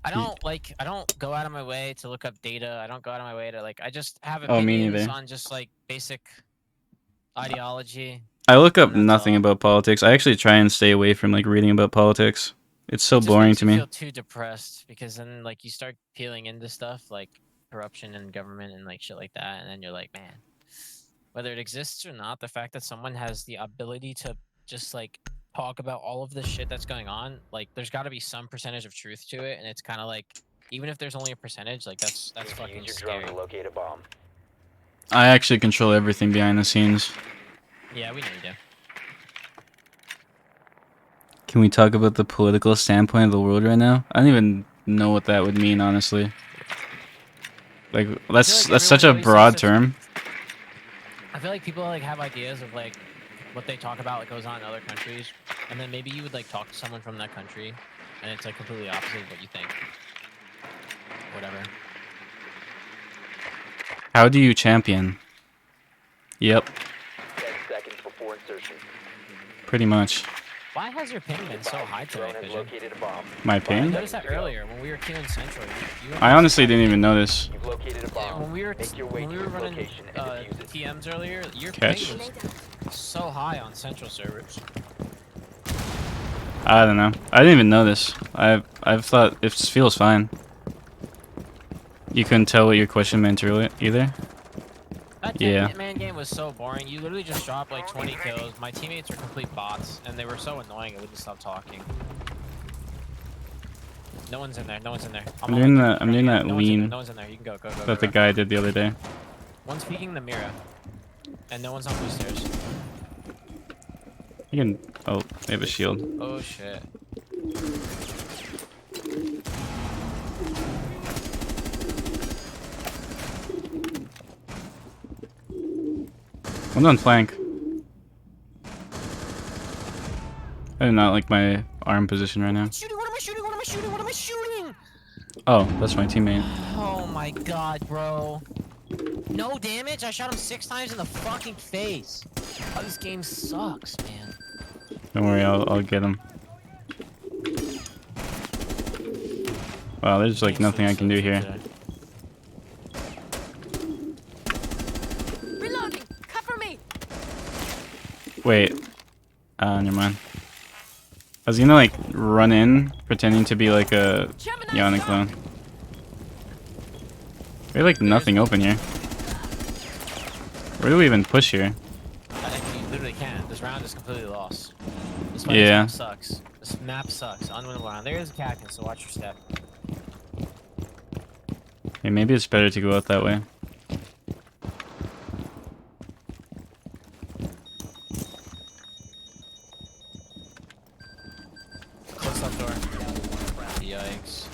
I don't go out of my way to look up data. I don't go out of my way to like I just have Oh, me opinions neither. on just like basic ideology. I look up nothing about politics. I actually try and stay away from like reading about politics. It's so It just boring makes to you me. feel too depressed because then like you start peeling into stuff like corruption in government and like shit like that, and then you're like, man, whether it exists or not, the fact that someone has the ability to just like talk about all of the shit that's going on, like there's got to be some percentage of truth to it, and it's kind of like even if there's only a percentage, like that's fucking Use your drone scary. to locate a bomb. I actually control everything behind the scenes. Yeah, we know you do. Can we talk about the political standpoint of the world right now? I don't even know what that would mean, honestly. Like that's such a broad term. I feel like people like have ideas of like what they talk about like goes on in other countries, and then maybe you would like talk to someone from that country, and it's like completely opposite of what you think. Whatever. How do you champion? Yep. 10 seconds before insertion. Pretty much. Why has your ping been so high today, Drone has Pigeon? located a bomb. My I ping? noticed that earlier when we were queuing Central. You I honestly didn't even notice. You've located a bomb. When we were Make your way when we to were its running location and defuse it. TMs earlier, your Catch. ping was so high on Central servers. I don't know. I didn't even notice. I've thought it feels fine. You couldn't tell what your question meant really either? That Yeah. man game was so boring. You literally just dropped like 20 kills. My teammates were complete bots, and they were so annoying. I wouldn't stop talking. No one's in there. No one's in there. I'm doing that No one's in there, lean No one's in there. You can go. Go. Go. that the go. guy did the other day. One's peeking the mirror, and no one's on blue stairs. You can. Oh, they have a shield. Oh shit. One's on flank. I do not like my arm position right now. Shooting! What am I shooting? What am I shooting? What am I shooting? Oh, that's my teammate. Oh my god, bro. No damage? I shot him 6 times in the fucking face. Oh, this game sucks, man. Don't worry, I'll get him. Wow, there's like nothing I can do here. Reloading. Cover me. Wait. Never mind. I was gonna like run in, pretending to be like a Yana clone. We have like nothing open here. Where do we even push here? I think you literally can't. This round is completely lost. This fight Yeah. sucks. This map sucks. Unwinnable round. There is a cactus, so watch your step. Hey, maybe it's better to go out that way. Close up door. Yikes.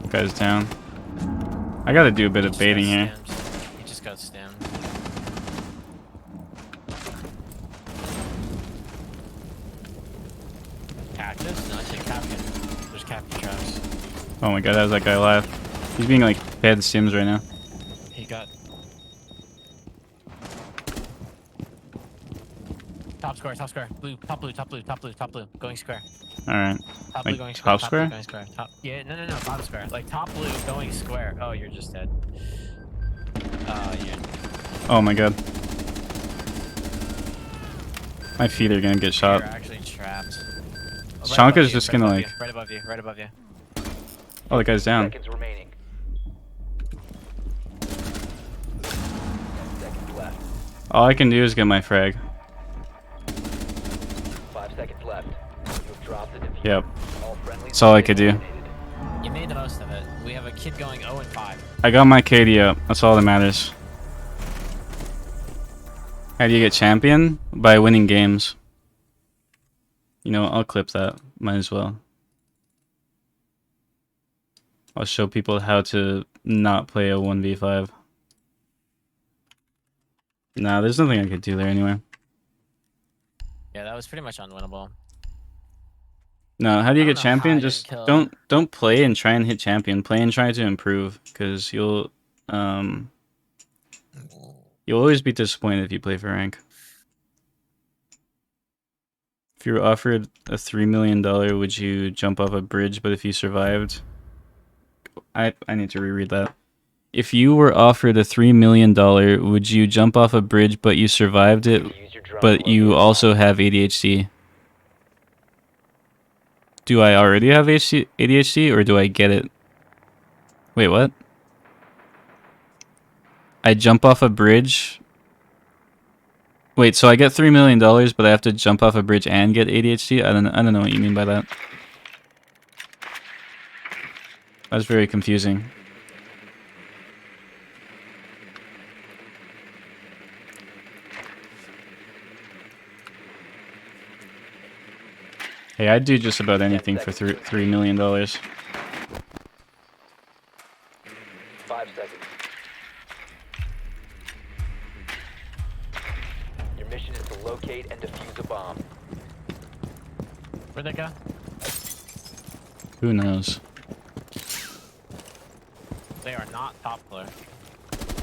Guy's down. I gotta do a bit of baiting here. He just got stemmed. Cactus? No, I said Capcan. There's Capcan traps. Oh my god, how's that guy alive? He's being like fed sims right now. He got... Top square, top square. Blue, top blue, top blue, top blue, top blue. Going square. Alright. Top blue Like going square. top blue square? going square. Top, yeah, no, top square. Like top blue going square. Oh, you're just dead. Yeah. Oh my god. My feet are gonna get shot. You're actually trapped. Oh, Shanka's above you, just right gonna above like... you, right above you, right above you. Oh, the guy's down. Seconds remaining. 10 seconds left. All I can do is get my frag. 5 seconds left. You have dropped the diffuser. Yep. All friendlies That's all I have could been do. eliminated. You made the most of it. We have a kid going 0 and 5. I got my KD up. That's all that matters. How do you get champion? By winning games. You know, I'll clip that. Might as well. I'll show people how to not play a 1v5. Nah, there's nothing I could do there anyway. Yeah, that was pretty much unwinnable. No, how do you I get don't know how I champion? didn't Just kill. don't play and try and hit champion. Play and try to improve, because you'll always be disappointed if you play for rank. If you were offered a $3 million, would you jump off a bridge? But if you survived, I need to reread that. If you were offered a $3 million, would you jump off a bridge but you survived it, but you also have ADHD? Do I already have ADHD or do I get it? Wait, what? I jump off a bridge. Wait, so I get $3 million, but I have to jump off a bridge and get ADHD? I don't know what you mean by that. That's very confusing. Hey, I'd do just about anything for $3 million. 5 seconds. Your mission is to locate and defuse a bomb. Where'd they go? Who knows? They are not top floor.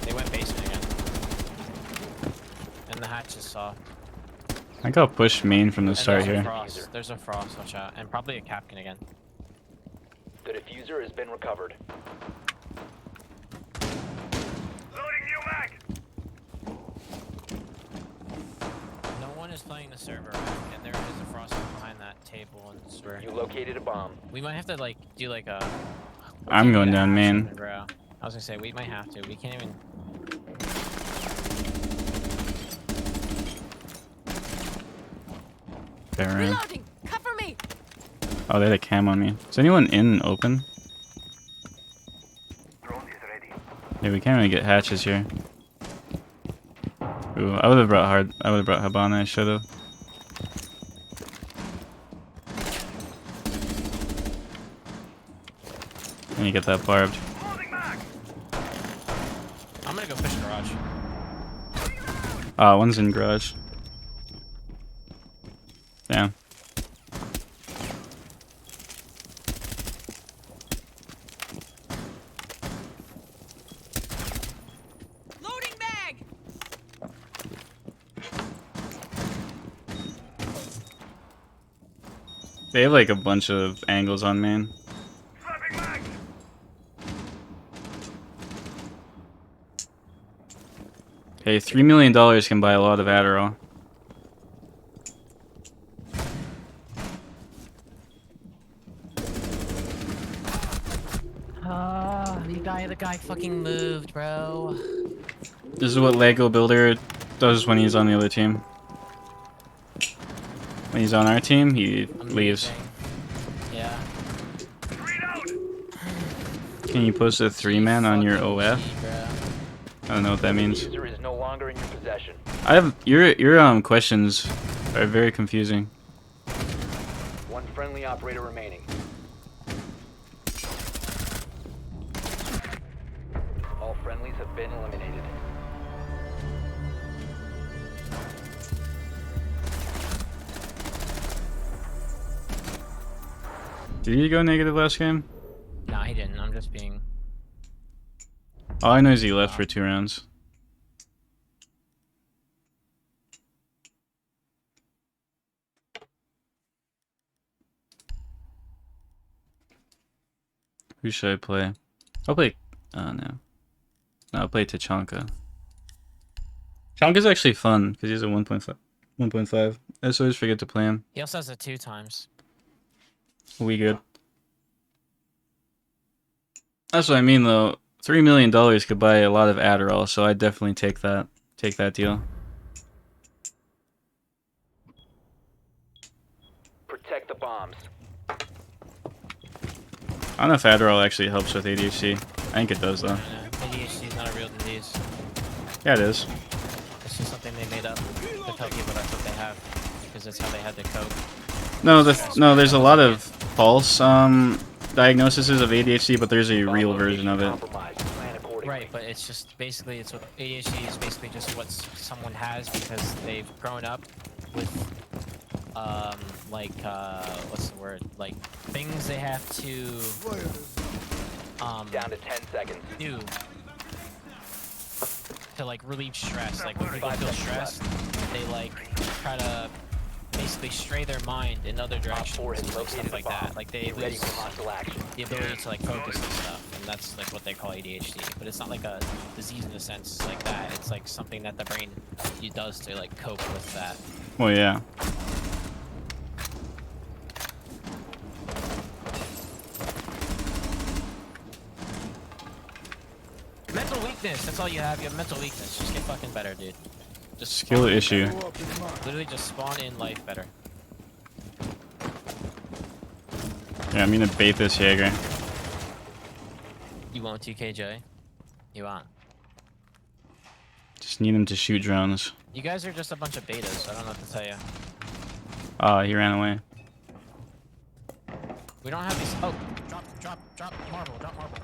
They went basement again. And the hatch is soft. I got pushed main from the And start there's a here. Frost. There's a frost, watch out. And probably a Capcan again. The diffuser has been recovered. Loading new mag. No one is playing the server, and there is a frost behind that table and swear. You located a bomb. We might have to like do like a. I'm going down hatch main. on the grow. I was gonna say we might have to. We can't even. Baron. Reloading. Cover me. Oh, they had a cam on me. Is anyone in open? Yeah, we can't really get hatches here. Ooh, I would have brought Habana. I should have. And you get that barbed. I'm gonna go fish garage. One's in garage. Damn. Loading bag. They have like a bunch of angles on main. Hey, $3 million can buy a lot of Adderall. The guy fucking moved, bro. This is what Lego Builder does when he's on the other team. When he's on our team, he leaves. Yeah. Can you post a 3-man on your OF? I don't know what that means. Diffuser is no longer in your possession. I have your questions are very confusing. One friendly operator remaining. All friendlies have been eliminated. Did he go negative last game? Nah, he didn't. I'm just being. All I know is he left for 2 rounds. Who should I play? I'll play. Oh no. No, I'll play Tachanka. Tachanka's actually fun because he's a 1.5. 1.5. I just always forget to play him. He also has it 2 times. We good. That's what I mean though. $3 million could buy a lot of Adderall, so I'd definitely take that. Take that deal. Protect the bombs. I don't know if Adderall actually helps with ADHD. I think it does though. ADHD is not a real disease. Yeah, it is. It's just something they made up to tell people that's what they have, because that's how they had to cope. No, there's a lot of false diagnoses of ADHD, but there's a real version of it. Right, but it's just basically it's what ADHD is basically just what someone has because they've grown up with what's the word? Like things they have to down to 10 seconds. Do to like relieve stress. Like when people feel stressed, they like try to basically stray their mind in other directions and like, stuff like that. Like they lose the ability to like focus and stuff, and that's like what they call ADHD. But it's not like a disease in a sense like that. It's like something that the brain does to like cope with that. Well, yeah. Mental weakness. That's all you have. You have mental weakness. Just get fucking better, dude. Just Skill issue. Literally just spawn in life better. Yeah, I'm gonna bait this Jaeger. You won't TKJ? You won't. Just need him to shoot drones. You guys are just a bunch of betas. I don't know what to tell you. Oh, he ran away. We don't have these. Oh, drop marble, drop marble.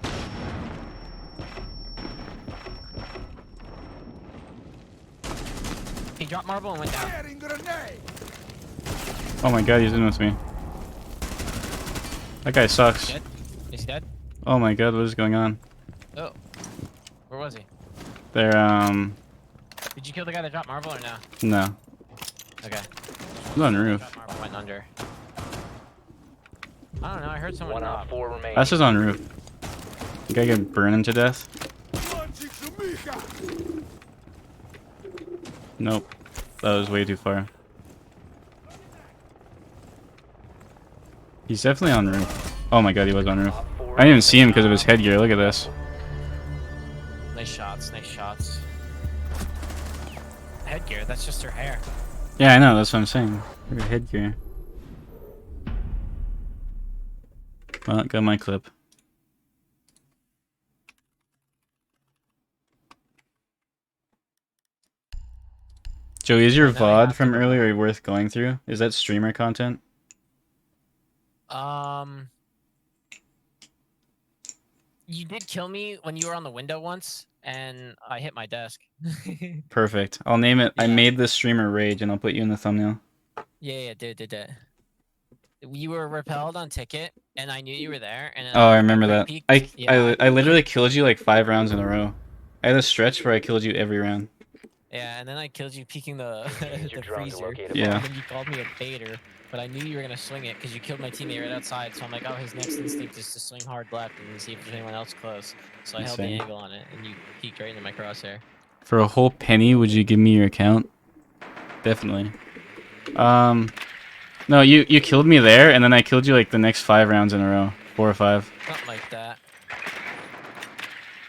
He dropped marble and went down. Oh my god, he's in with me. That guy sucks. Dead? Is he dead? Oh my god, what is going on? Oh. Where was he? There, Did you kill the guy that dropped marble or no? no. Okay. He's on the roof. Dropped marble went under. I don't know, I heard someone One drop. op 4 remaining. That's just on the roof. You gotta get burning to death. Nope. That was way too far. He's definitely on the roof. Oh my god, he was on the roof. I didn't even see him because of his headgear. Look at this. Nice shots, nice shots. Headgear, that's just her hair. Yeah, I know. That's what I'm saying. Look at headgear. Well, got my clip. Joey, is your VOD from earlier worth going through? Is that streamer content? You did kill me when you were on the window once, and I hit my desk. Perfect. I'll name it. I made this streamer rage, and I'll put you in the thumbnail. Yeah, did. You were repelled on ticket, and I knew you were there. And Oh, I remember that. peeked. I literally killed you like 5 rounds in a row. I had a stretch where I killed you every round. Yeah, and then I killed you peeking the the drone to freezer. locate a Yeah. And then you called me a baiter, but I knew you were gonna swing it because you killed my teammate right outside. So I'm like, oh, his next instinct is to swing hard left and see if there's anyone else close. So I held the Insane. angle on it, and you peeked right into my crosshair. For a whole penny, would you give me your account? Definitely. No, you killed me there, and then I killed you like the next 5 rounds in a row. 4 or 5. Something like that.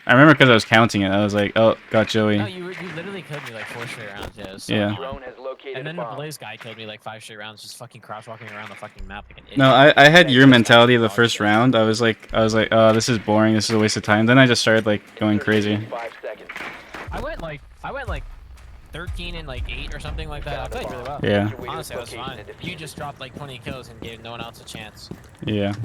I remember because I was counting it. I was like, oh, got Joey. No, you literally killed me like 4 straight rounds. Yeah. So Yeah. Drone has located And then a the bomb. Blaze guy killed me like 5 straight rounds, just fucking crosswalking around the fucking map like an idiot. No, I had your mentality the first round. I was like, oh, this is boring. This is a waste of time. Then I just started like going crazy. 5 seconds. I went like 13 and like 8 or something like that. I played really well. Yeah. Honestly, I was fine. You just dropped like 20 kills and gave no one else a chance. Yeah.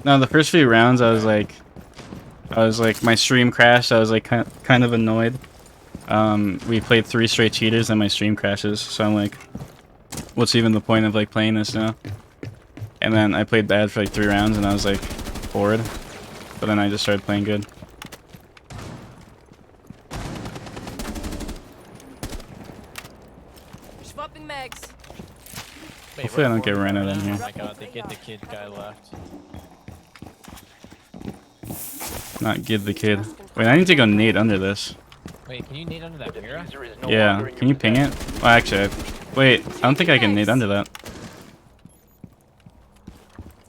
No, the first few rounds, I was like, my stream crashed. I was like kind of annoyed. We played 3 straight cheaters and my stream crashes. So I'm like, what's even the point of like playing this now? And then I played bad for like 3 rounds and I was like bored. But then I just started playing good. Swapping mags. Wait, Hopefully I don't get ran rented in here. Oh my god, the kid guy left. Not give the kid. Wait, I need to go nade under this. Wait, can you nade under that mirror? Yeah, can you ping it? Well, actually, wait, I don't think I can nade under that.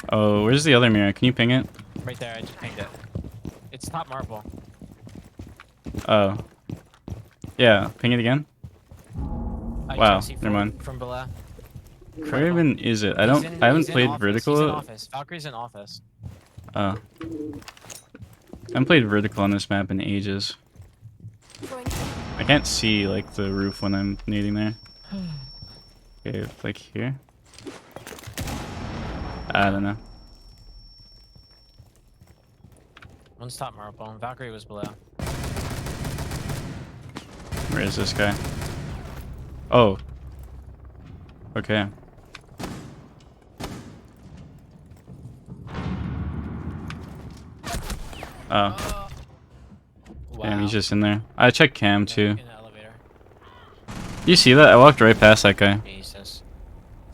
Oh, where's the other mirror? Can you ping it? Right there, I just pinged it. It's top marble. Oh. Yeah, ping it again? I Wow, just see never mind. From below. Where even is it? I haven't He's in played office. vertical. He's in office. Valkyrie's in office. Oh. I haven't played vertical on this map in ages. I can't see like the roof when I'm nading there. Okay, like here. I don't know. One's top marble. Valkyrie was below. Where is this guy? Oh. Okay. Oh. Damn, he's just in there. I checked cam too. In the elevator. You see that? I walked right past that guy. Jesus.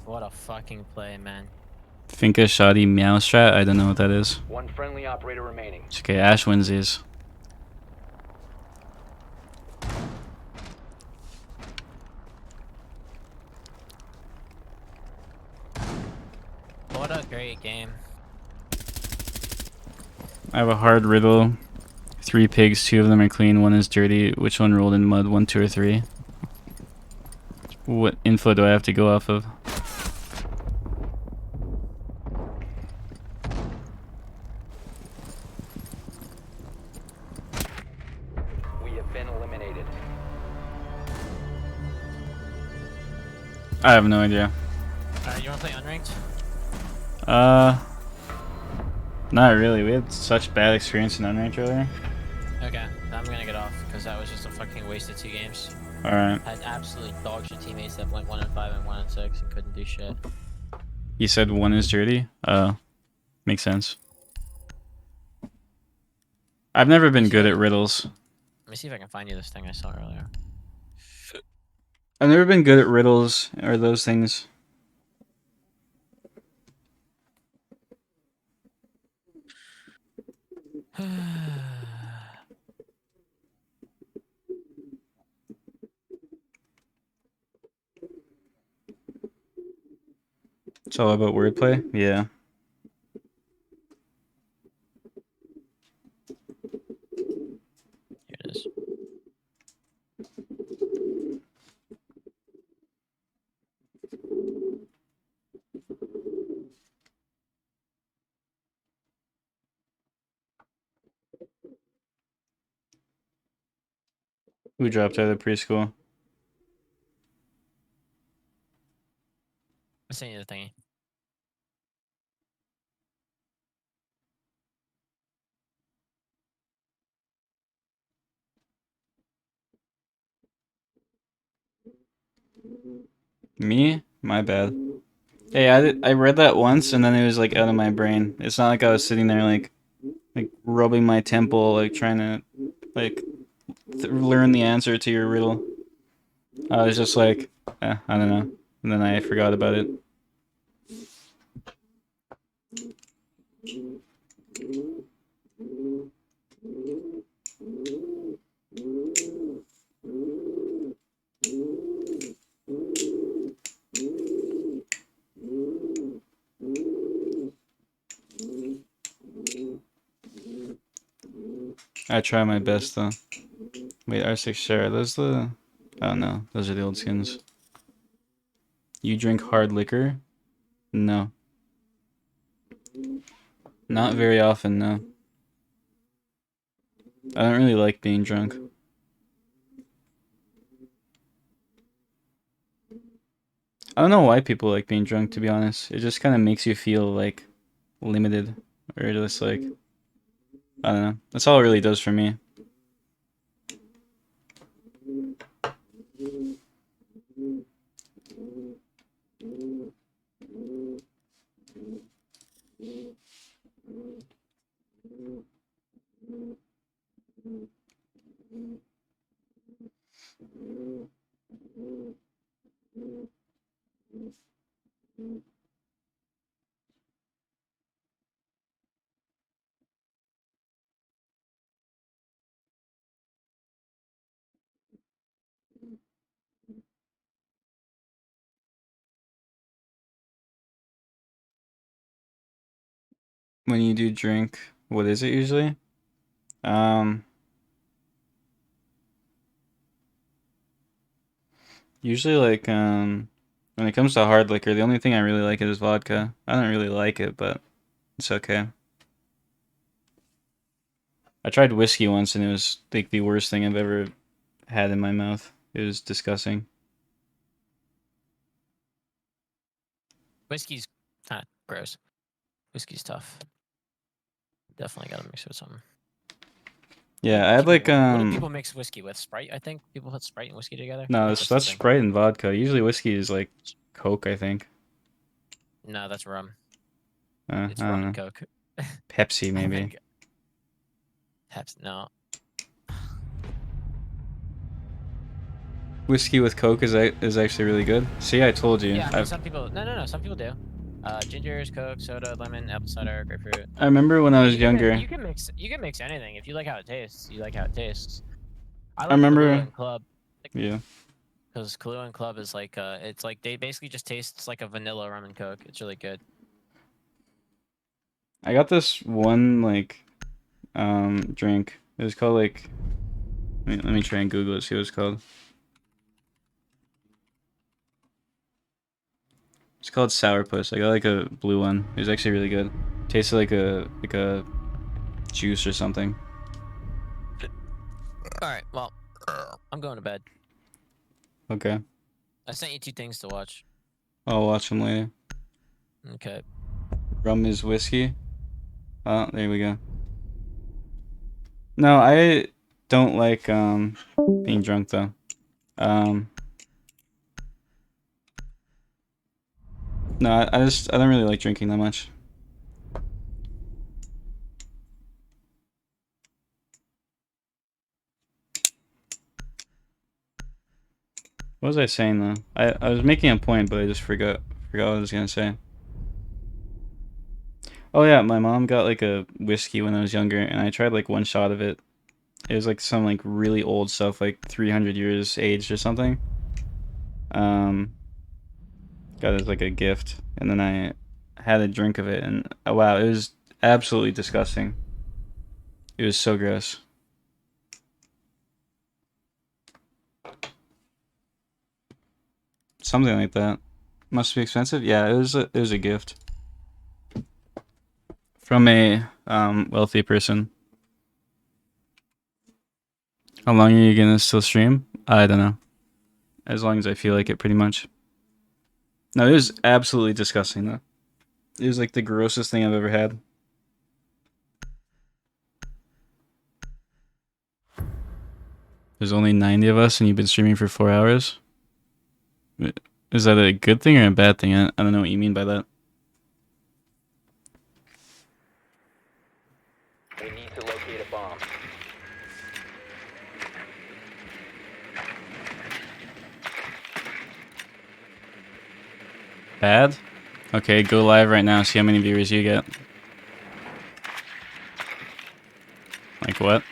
What a fucking play, man. Finka Shoddy Meow Strat? I don't know what that is. One friendly operator remaining. It's okay, Ash wins these. What a great game. I have a hard riddle. 3 pigs, 2 of them are clean, 1 is dirty. Which one rolled in mud, 1, 2, or 3? What info do I have to go off of? We have been eliminated. I have no idea. You wanna play unranked? Not really. We had such bad experience in unranked earlier. Okay, I'm gonna get off because that was just a fucking waste of 2 games. Alright. Had absolute dog shit teammates that went 1-5 and 1-6 and couldn't do shit. You said 1 is dirty? Makes sense. I've never been good at riddles. Let me see if I can find you this thing I saw earlier. I've never been good at riddles or those things. It's all about wordplay? Yeah. Here it is. Who dropped out of preschool? I sent you the thingy. Me? My bad. Hey, I read that once and then it was like out of my brain. It's not like I was sitting there like rubbing my temple, like trying to like learn the answer to your riddle. I was just like, I don't know, and then I forgot about it. I try my best though. Wait, R6 share, are those the... Oh no, those are the old skins. You drink hard liquor? No. Not very often, no. I don't really like being drunk. I don't know why people like being drunk, to be honest. It just kind of makes you feel like limited, or just like, I don't know. That's all it really does for me. When you do drink, what is it usually? Usually like, when it comes to hard liquor, the only thing I really like is vodka. I don't really like it, but it's okay. I tried whiskey once and it was like the worst thing I've ever had in my mouth. It was disgusting. Whiskey's kind of gross. Whiskey's tough. Definitely gotta mix it with something. Yeah, I had like, What do people mix whiskey with? Sprite, I think? People put Sprite and whiskey together? No, Like, that's the thing? Sprite and vodka. Usually whiskey is like Coke, I think. No, that's rum. It's I rum don't and know. Coke. Pepsi, maybe. Pepsi, no. Whiskey with Coke is actually really good. See, I told you. Yeah, I mean, some people... No, some people do. Gingers, Coke, soda, lemon, apple cider, grapefruit. I remember when I was You younger. can mix anything. If you like how it tastes, you like how it tastes. I remember- Kahlua and Club. Yeah. Because Kahlua and Club is like, it's like, they basically just tastes like a vanilla rum and Coke. It's really good. I got this one like drink. It was called like let me try and Google it, see what it's called. It's called Sourpuss. I got like a blue one. It was actually really good. Tasted like a juice or something. Alright, well, I'm going to bed. Okay. I sent you 2 things to watch. I'll watch him later. Okay. Rum is whiskey. Oh, there we go. No, I don't like being drunk though. No, I don't really like drinking that much. What was I saying though? I was making a point, but I just forgot what I was gonna say. Oh yeah, my mom got like a whiskey when I was younger, and I tried like one shot of it. It was like some like really old stuff, like 300 years aged or something. Got it as like a gift, and then I had a drink of it, and oh, wow, it was absolutely disgusting. It was so gross. Something like that. Must be expensive. Yeah, it was a gift from a wealthy person. How long are you gonna still stream? I don't know. As long as I feel like it, pretty much. No, it was absolutely disgusting though. It was like the grossest thing I've ever had. There's only 90 of us and you've been streaming for 4 hours? Is that a good thing or a bad thing? I don't know what you mean by that. We need to locate a bomb. Bad? Okay, go live right now, see how many viewers you get. Like what?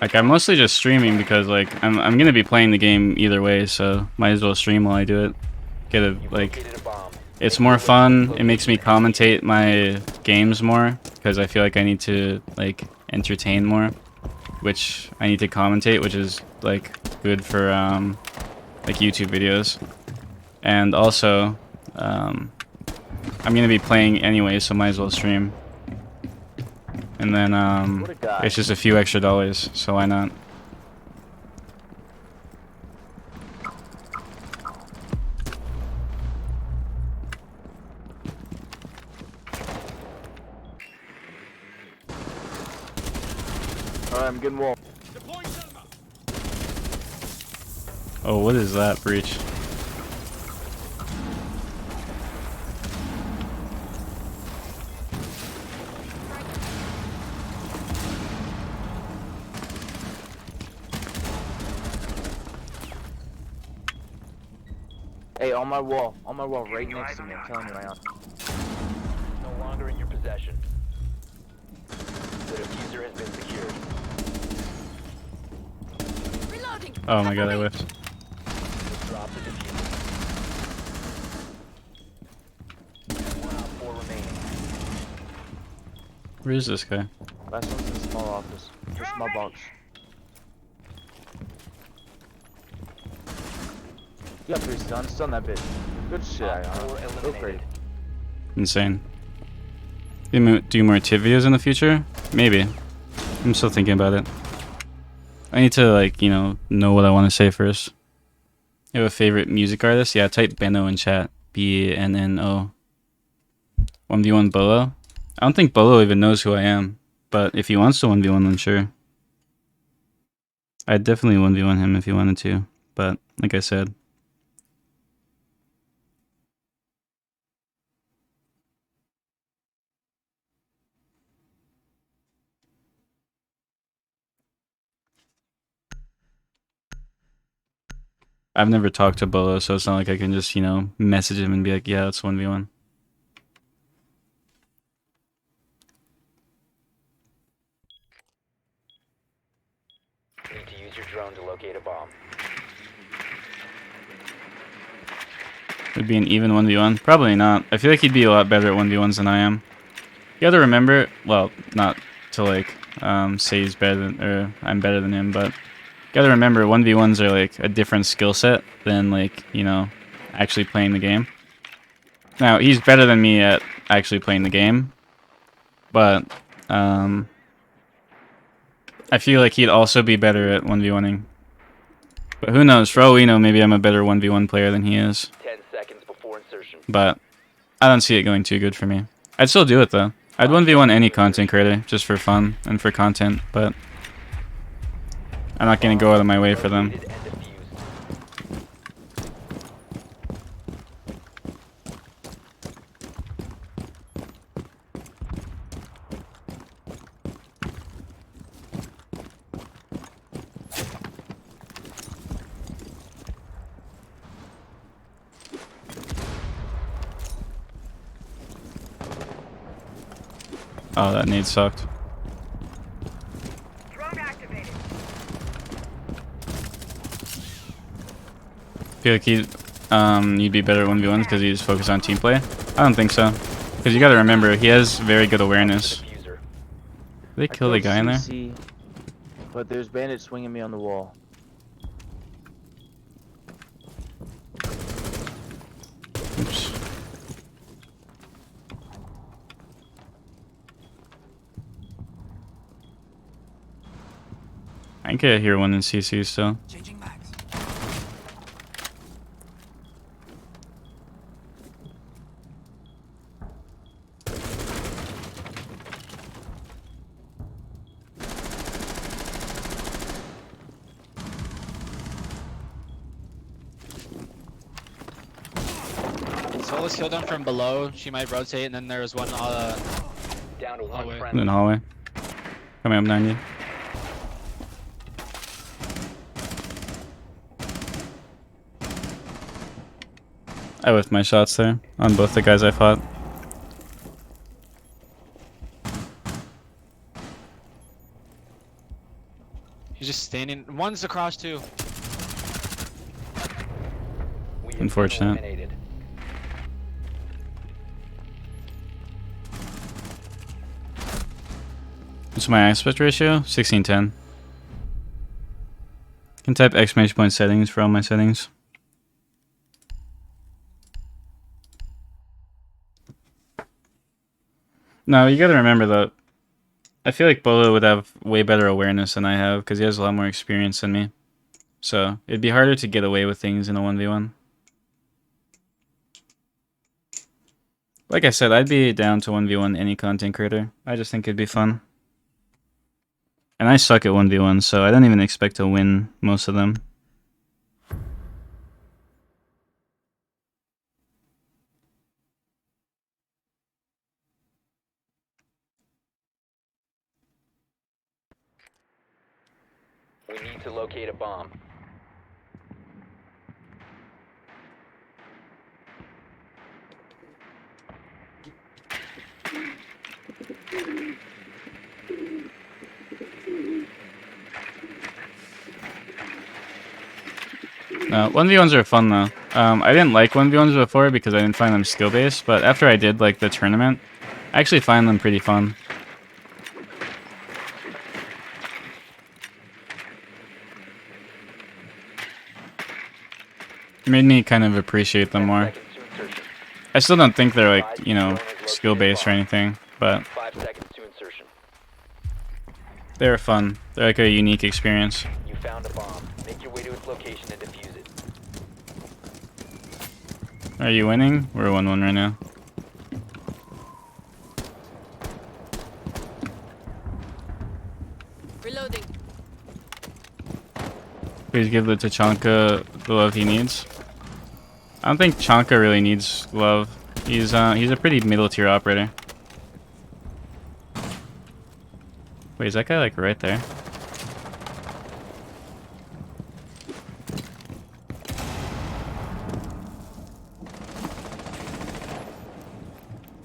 Like I'm mostly just streaming because like I'm gonna be playing the game either way, so might as well stream while I do it. Get a like, it's more fun. It makes me commentate my games more because I feel like I need to like entertain more, which I need to commentate, which is like good for like YouTube videos. And also I'm gonna be playing anyway, so might as well stream. And then it's just a few extra dollars, so why not? Alright, I'm getting wall. Oh, what is that, Breach? Hey, on my wall, right next to me. I'm telling you right now. No longer in your possession. The diffuser has been secured. Reloading. Oh my god, I whiffed. Drop the diffuser. 1 out 4 remaining. Where is this guy? Last one's in the small office. Just small box. You got 3 stuns, stun that bitch. Good shit, Ayana. Go crazy. Insane. Do more TIV videos in the future? Maybe. I'm still thinking about it. I need to like, you know what I want to say first. You have a favorite music artist? Yeah, type Benno in chat. B-E-N-N-O. 1v1 Bolo? I don't think Bolo even knows who I am. But if he wants to 1v1, then sure. I'd definitely 1v1 him if he wanted to. But, like I said. I've never talked to Bolo, so it's not like I can just, message him and be like, yeah, it's 1v1. Need to use your drone to locate a bomb. Would be an even 1v1? Probably not. I feel like he'd be a lot better at 1v1s than I am. You gotta remember, well, not to like say he's better than, or I'm better than him, but gotta remember 1v1s are like a different skill set than like, you know, actually playing the game. Now he's better than me at actually playing the game, but I feel like he'd also be better at 1v1ing. But who knows? For all we know, maybe I'm a better 1v1 player than he is. 10 seconds before insertion. But I don't see it going too good for me. I'd still do it though. I'd 1v1 any content creator just for fun and for content, but I'm not gonna go out of my way for them. Oh, that nade sucked. Drone activated. Feel like you'd be better at 1v1s because he's focused on team play? I don't think so. Because you gotta remember, he has very good awareness. Did they kill the guy in there? CC, but there's bandits swinging me on the wall. Oops. I can hear one in CC still. Changing mags. Solace killed him from below. She might rotate, and then there was one down to one hallway. friendly. In the hallway. Coming up 90. I whiffed my shots there on both the guys I fought. He's just standing. One's across too. We have been Unfortunate. eliminated. What's my aspect ratio? 16:10. Can type exclamation point settings for all my settings. No, you gotta remember though, I feel like Bolo would have way better awareness than I have because he has a lot more experience than me. So it'd be harder to get away with things in a 1v1. Like I said, I'd be down to 1v1 any content creator. I just think it'd be fun. And I suck at 1v1, so I don't even expect to win most of them. We need to locate a bomb. No, 1v1s are fun though. I didn't like 1v1s before because I didn't find them skill based, but after I did like the tournament, I actually find them pretty fun. It made me kind of appreciate them more. I still don't think they're like, you know, skill based or anything, but 5 seconds to insertion. they're fun. They're like a unique experience. You found a bomb. Make your way to its location and defuse it. Are you winning? We're 1-1 right now. Reloading. Please give the Tachanka the love he needs. I don't think Chanka really needs love. He's a pretty middle tier operator. Wait, is that guy like right there?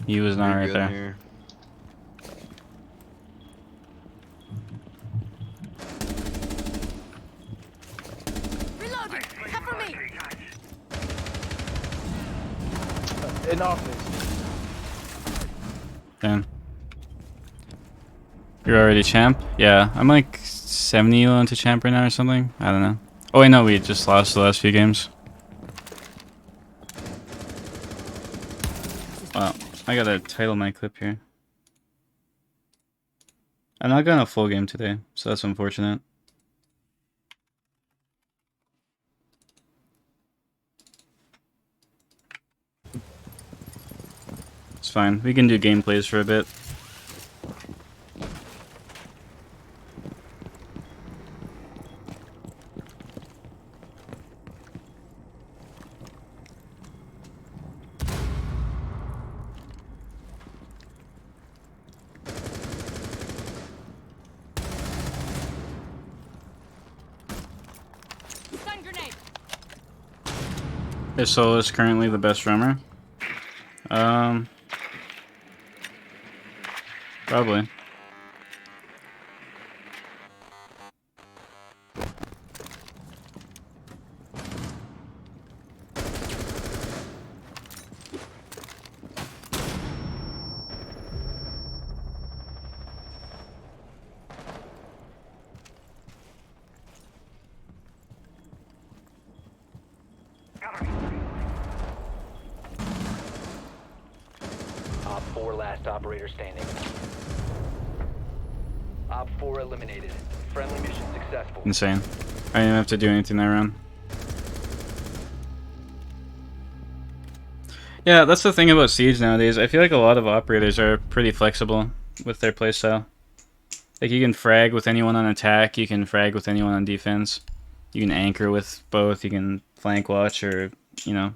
He was not right there. Reloading. Cover me. In office. Damn. You're already champ? Yeah, I'm like 70 elo into champ right now or something. I don't know. Oh wait, no, we just lost the last few games. Wow, I gotta title my clip here. I'm not going a full game today, so that's unfortunate. It's fine. We can do gameplays for a bit. Stun grenade. Is Solus currently the best roamer? Probably. Op 4 last operator standing. Op 4 eliminated. Friendly mission successful. Insane. I didn't have to do anything that round. Yeah, that's the thing about Siege nowadays. I feel like a lot of operators are pretty flexible with their playstyle. Like, you can frag with anyone on attack, you can frag with anyone on defense. You can anchor with both, you can flank watch, or, you know.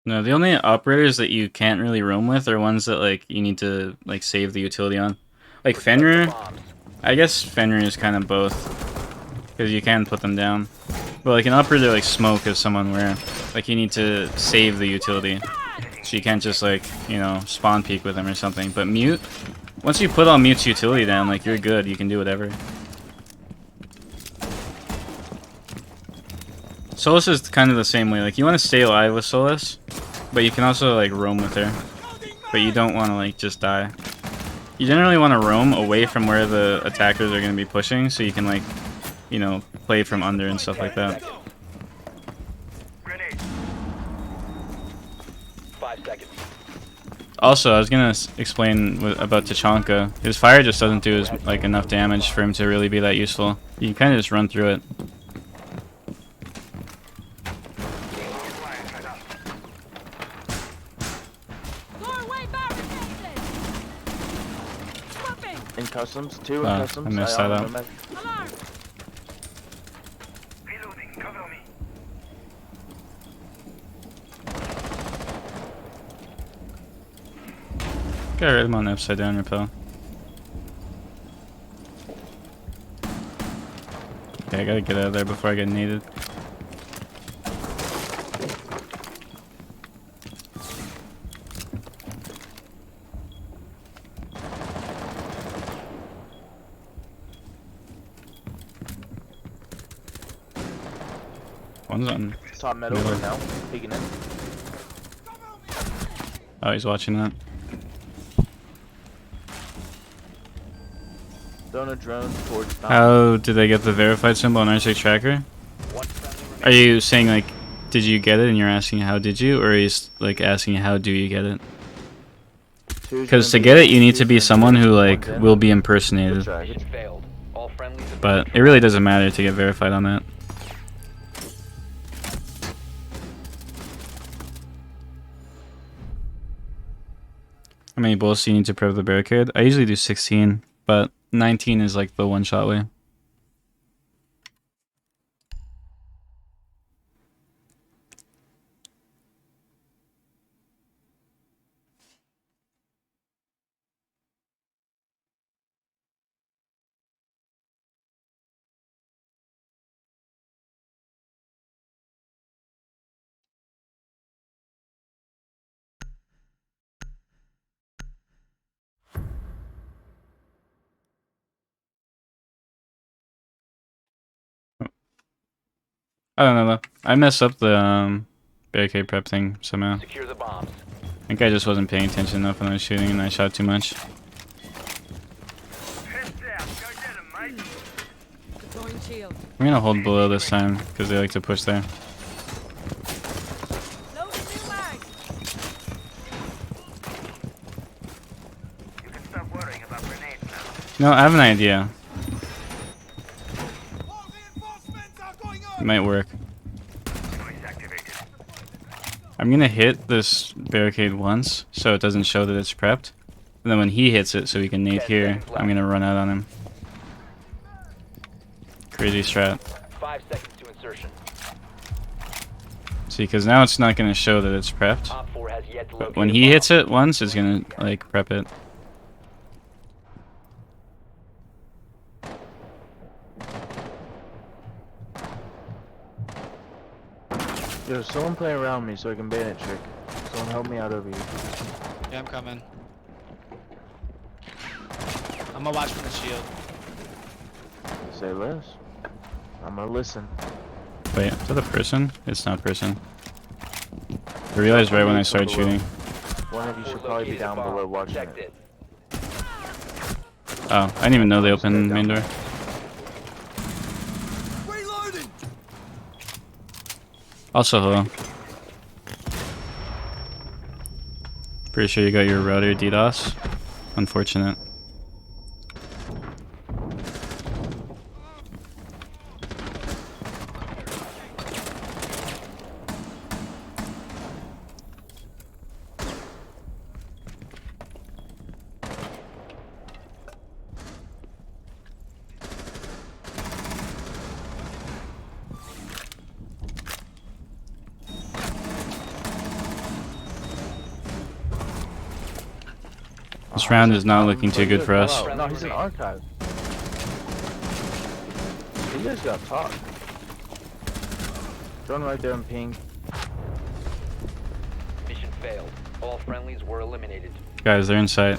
No, the only operators that you can't really roam with are ones that, like, you need to, like, save the utility on. Like, Fenrir, I guess Fenrir is kind of both, because you can put them down. But, like, an operator like Smoke is someone where, like, you need to save the utility. So you can't just, like, you know, spawn peek with them or something. But Mute, once you put all Mute's utility down, like, you're good, you can do whatever. Solus is kind of the same way. Like, you want to stay alive with Solus, but you can also, like, roam with her. But you don't want to, like, just die. You generally want to roam away from where the attackers are going to be pushing, so you can, like, you know, play from under and stuff like that. 5 seconds. Also, I was going to explain about Tachanka. His fire just doesn't do like enough damage for him to really be that useful. You can kind of just run through it. In customs, 2 in Oh, customs. I missed that out. Reloading, cover me. Got rid of him on the upside down repel. Okay, I gotta get out of there before I get needed. One's on. Top middle right now, peeking in. Oh, he's watching that. Throwing a drone towards mountain. How did I get the verified symbol on R6 tracker? Are you saying, like, did you get it and you're asking how did you? Or is like asking how do you get it? Because to get it you need to be someone who, like, will be impersonated. But it really doesn't matter to get verified on that. How many bullets do you need to prep the barricade? I usually do 16, but 19 is like the one-shot way. I don't know though. I messed up the barricade prep thing somehow. Secure the bombs. I think I just wasn't paying attention enough when I was shooting and I shot too much. Deploying shield. I'm gonna hold below this time because they like to push there. Loading new mag. You can stop worrying about grenades now. No, I have an idea. It might work. I'm gonna hit this barricade once so it doesn't show that it's prepped. And then when he hits it so we can nade here, I'm gonna run out on him. Crazy strat. 5 seconds to insertion. See, because now it's not gonna show that it's prepped. Op 4 has yet to But locate when a he bomb. hits it once, it's gonna like prep it. Yo, someone play around me so I can bayonet trick. Someone help me out over here. Yeah, I'm coming. I'm gonna watch from the shield. Say less. I'm gonna listen. Wait, is that a person? It's not a person. I realized right when I started shooting. One of you should probably be down below watching it. Oh, I didn't even know they opened main door. Also, hello. Pretty sure you got your router DDoS. Unfortunate. This round is not looking too good for us. No, he's an archive. You guys gotta talk. Drone right there in ping. Mission failed. All friendlies were eliminated. Guys, they're in sight.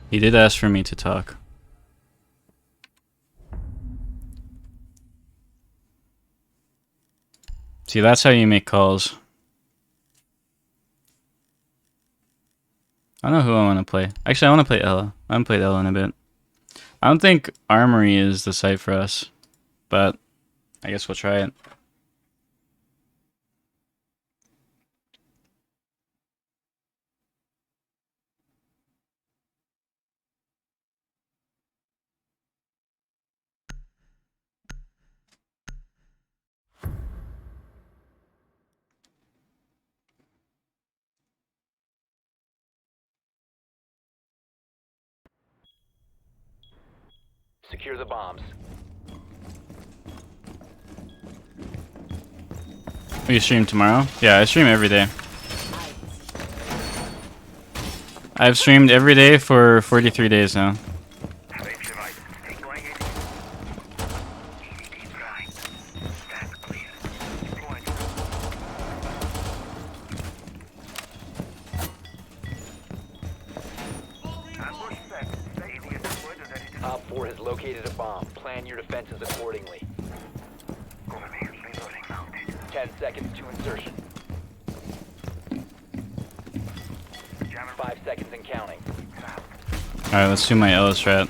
He did ask for me to talk. See, that's how you make calls. I don't know who I want to play. Actually, I want to play Ella. I haven't played Ella in a bit. I don't think Armory is the site for us, but I guess we'll try it. Secure the bombs. We stream tomorrow? Yeah, I stream every day. I've streamed every day for 43 days now. Op 4 has located a bomb. Plan your defenses accordingly. 10 seconds to insertion. 5 seconds and counting. Alright, let's do my Ella strat.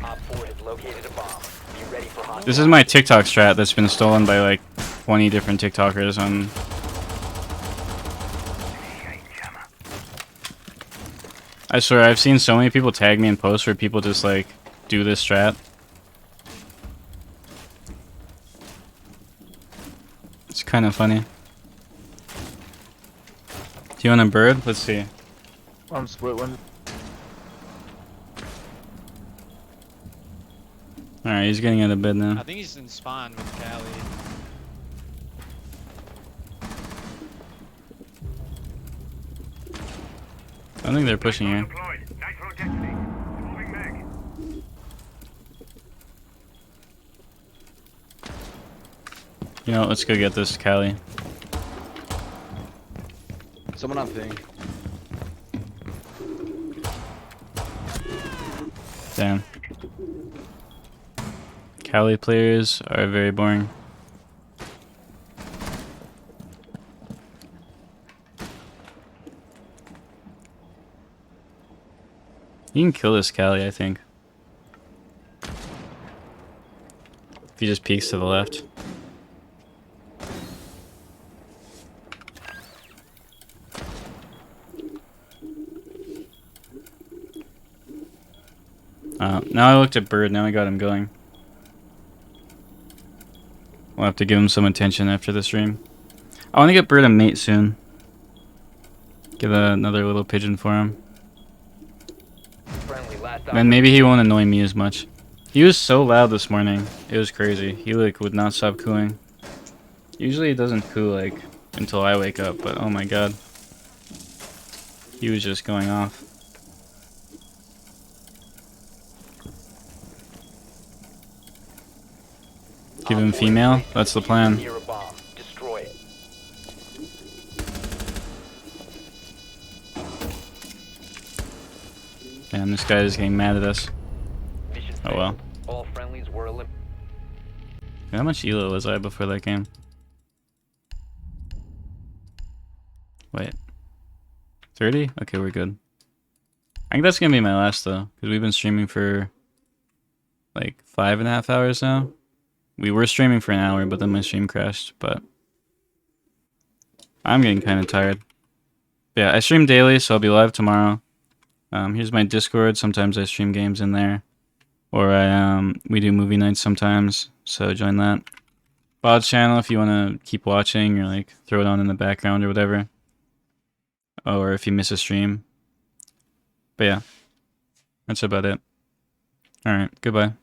Op 4 has located a bomb. Be ready for hostile. This is my TikTok strat that's been stolen by like 20 different TikTokers on... I swear, I've seen so many people tag me in posts where people just like do this strat. It's kind of funny. Do you want a bird? Let's see. I'm split one. Alright, he's getting out of bed now. I think he's in spawn with Callie. I don't think they're pushing here. You know, let's go get this Callie. Someone on ping. Damn. Cali players are very boring. You can kill this Cali, I think. If he just peeks to the left. Now I looked at Bird, now I got him going. We'll have to give him some attention after the stream. I want to get Bird a mate soon. Get another little pigeon for him. Then maybe he won't annoy me as much. He was so loud this morning. It was crazy. He like would not stop cooing. Usually it doesn't coo like until I wake up, but oh my god. He was just going off. Give him female? That's the plan. Man, this guy is getting mad at us. Oh well. All friendlies were How much elo was I before that game? Wait. 30? Okay, we're good. I think that's gonna be my last though, because we've been streaming for like 5.5 hours now. We were streaming for an hour, but then my stream crashed, but I'm getting kind of tired. But yeah, I stream daily, so I'll be live tomorrow. Here's my Discord. Sometimes I stream games in there. Or we do movie nights sometimes, so join that. VOD channel if you want to keep watching or like throw it on in the background or whatever. Or if you miss a stream. But yeah, that's about it. Alright, goodbye.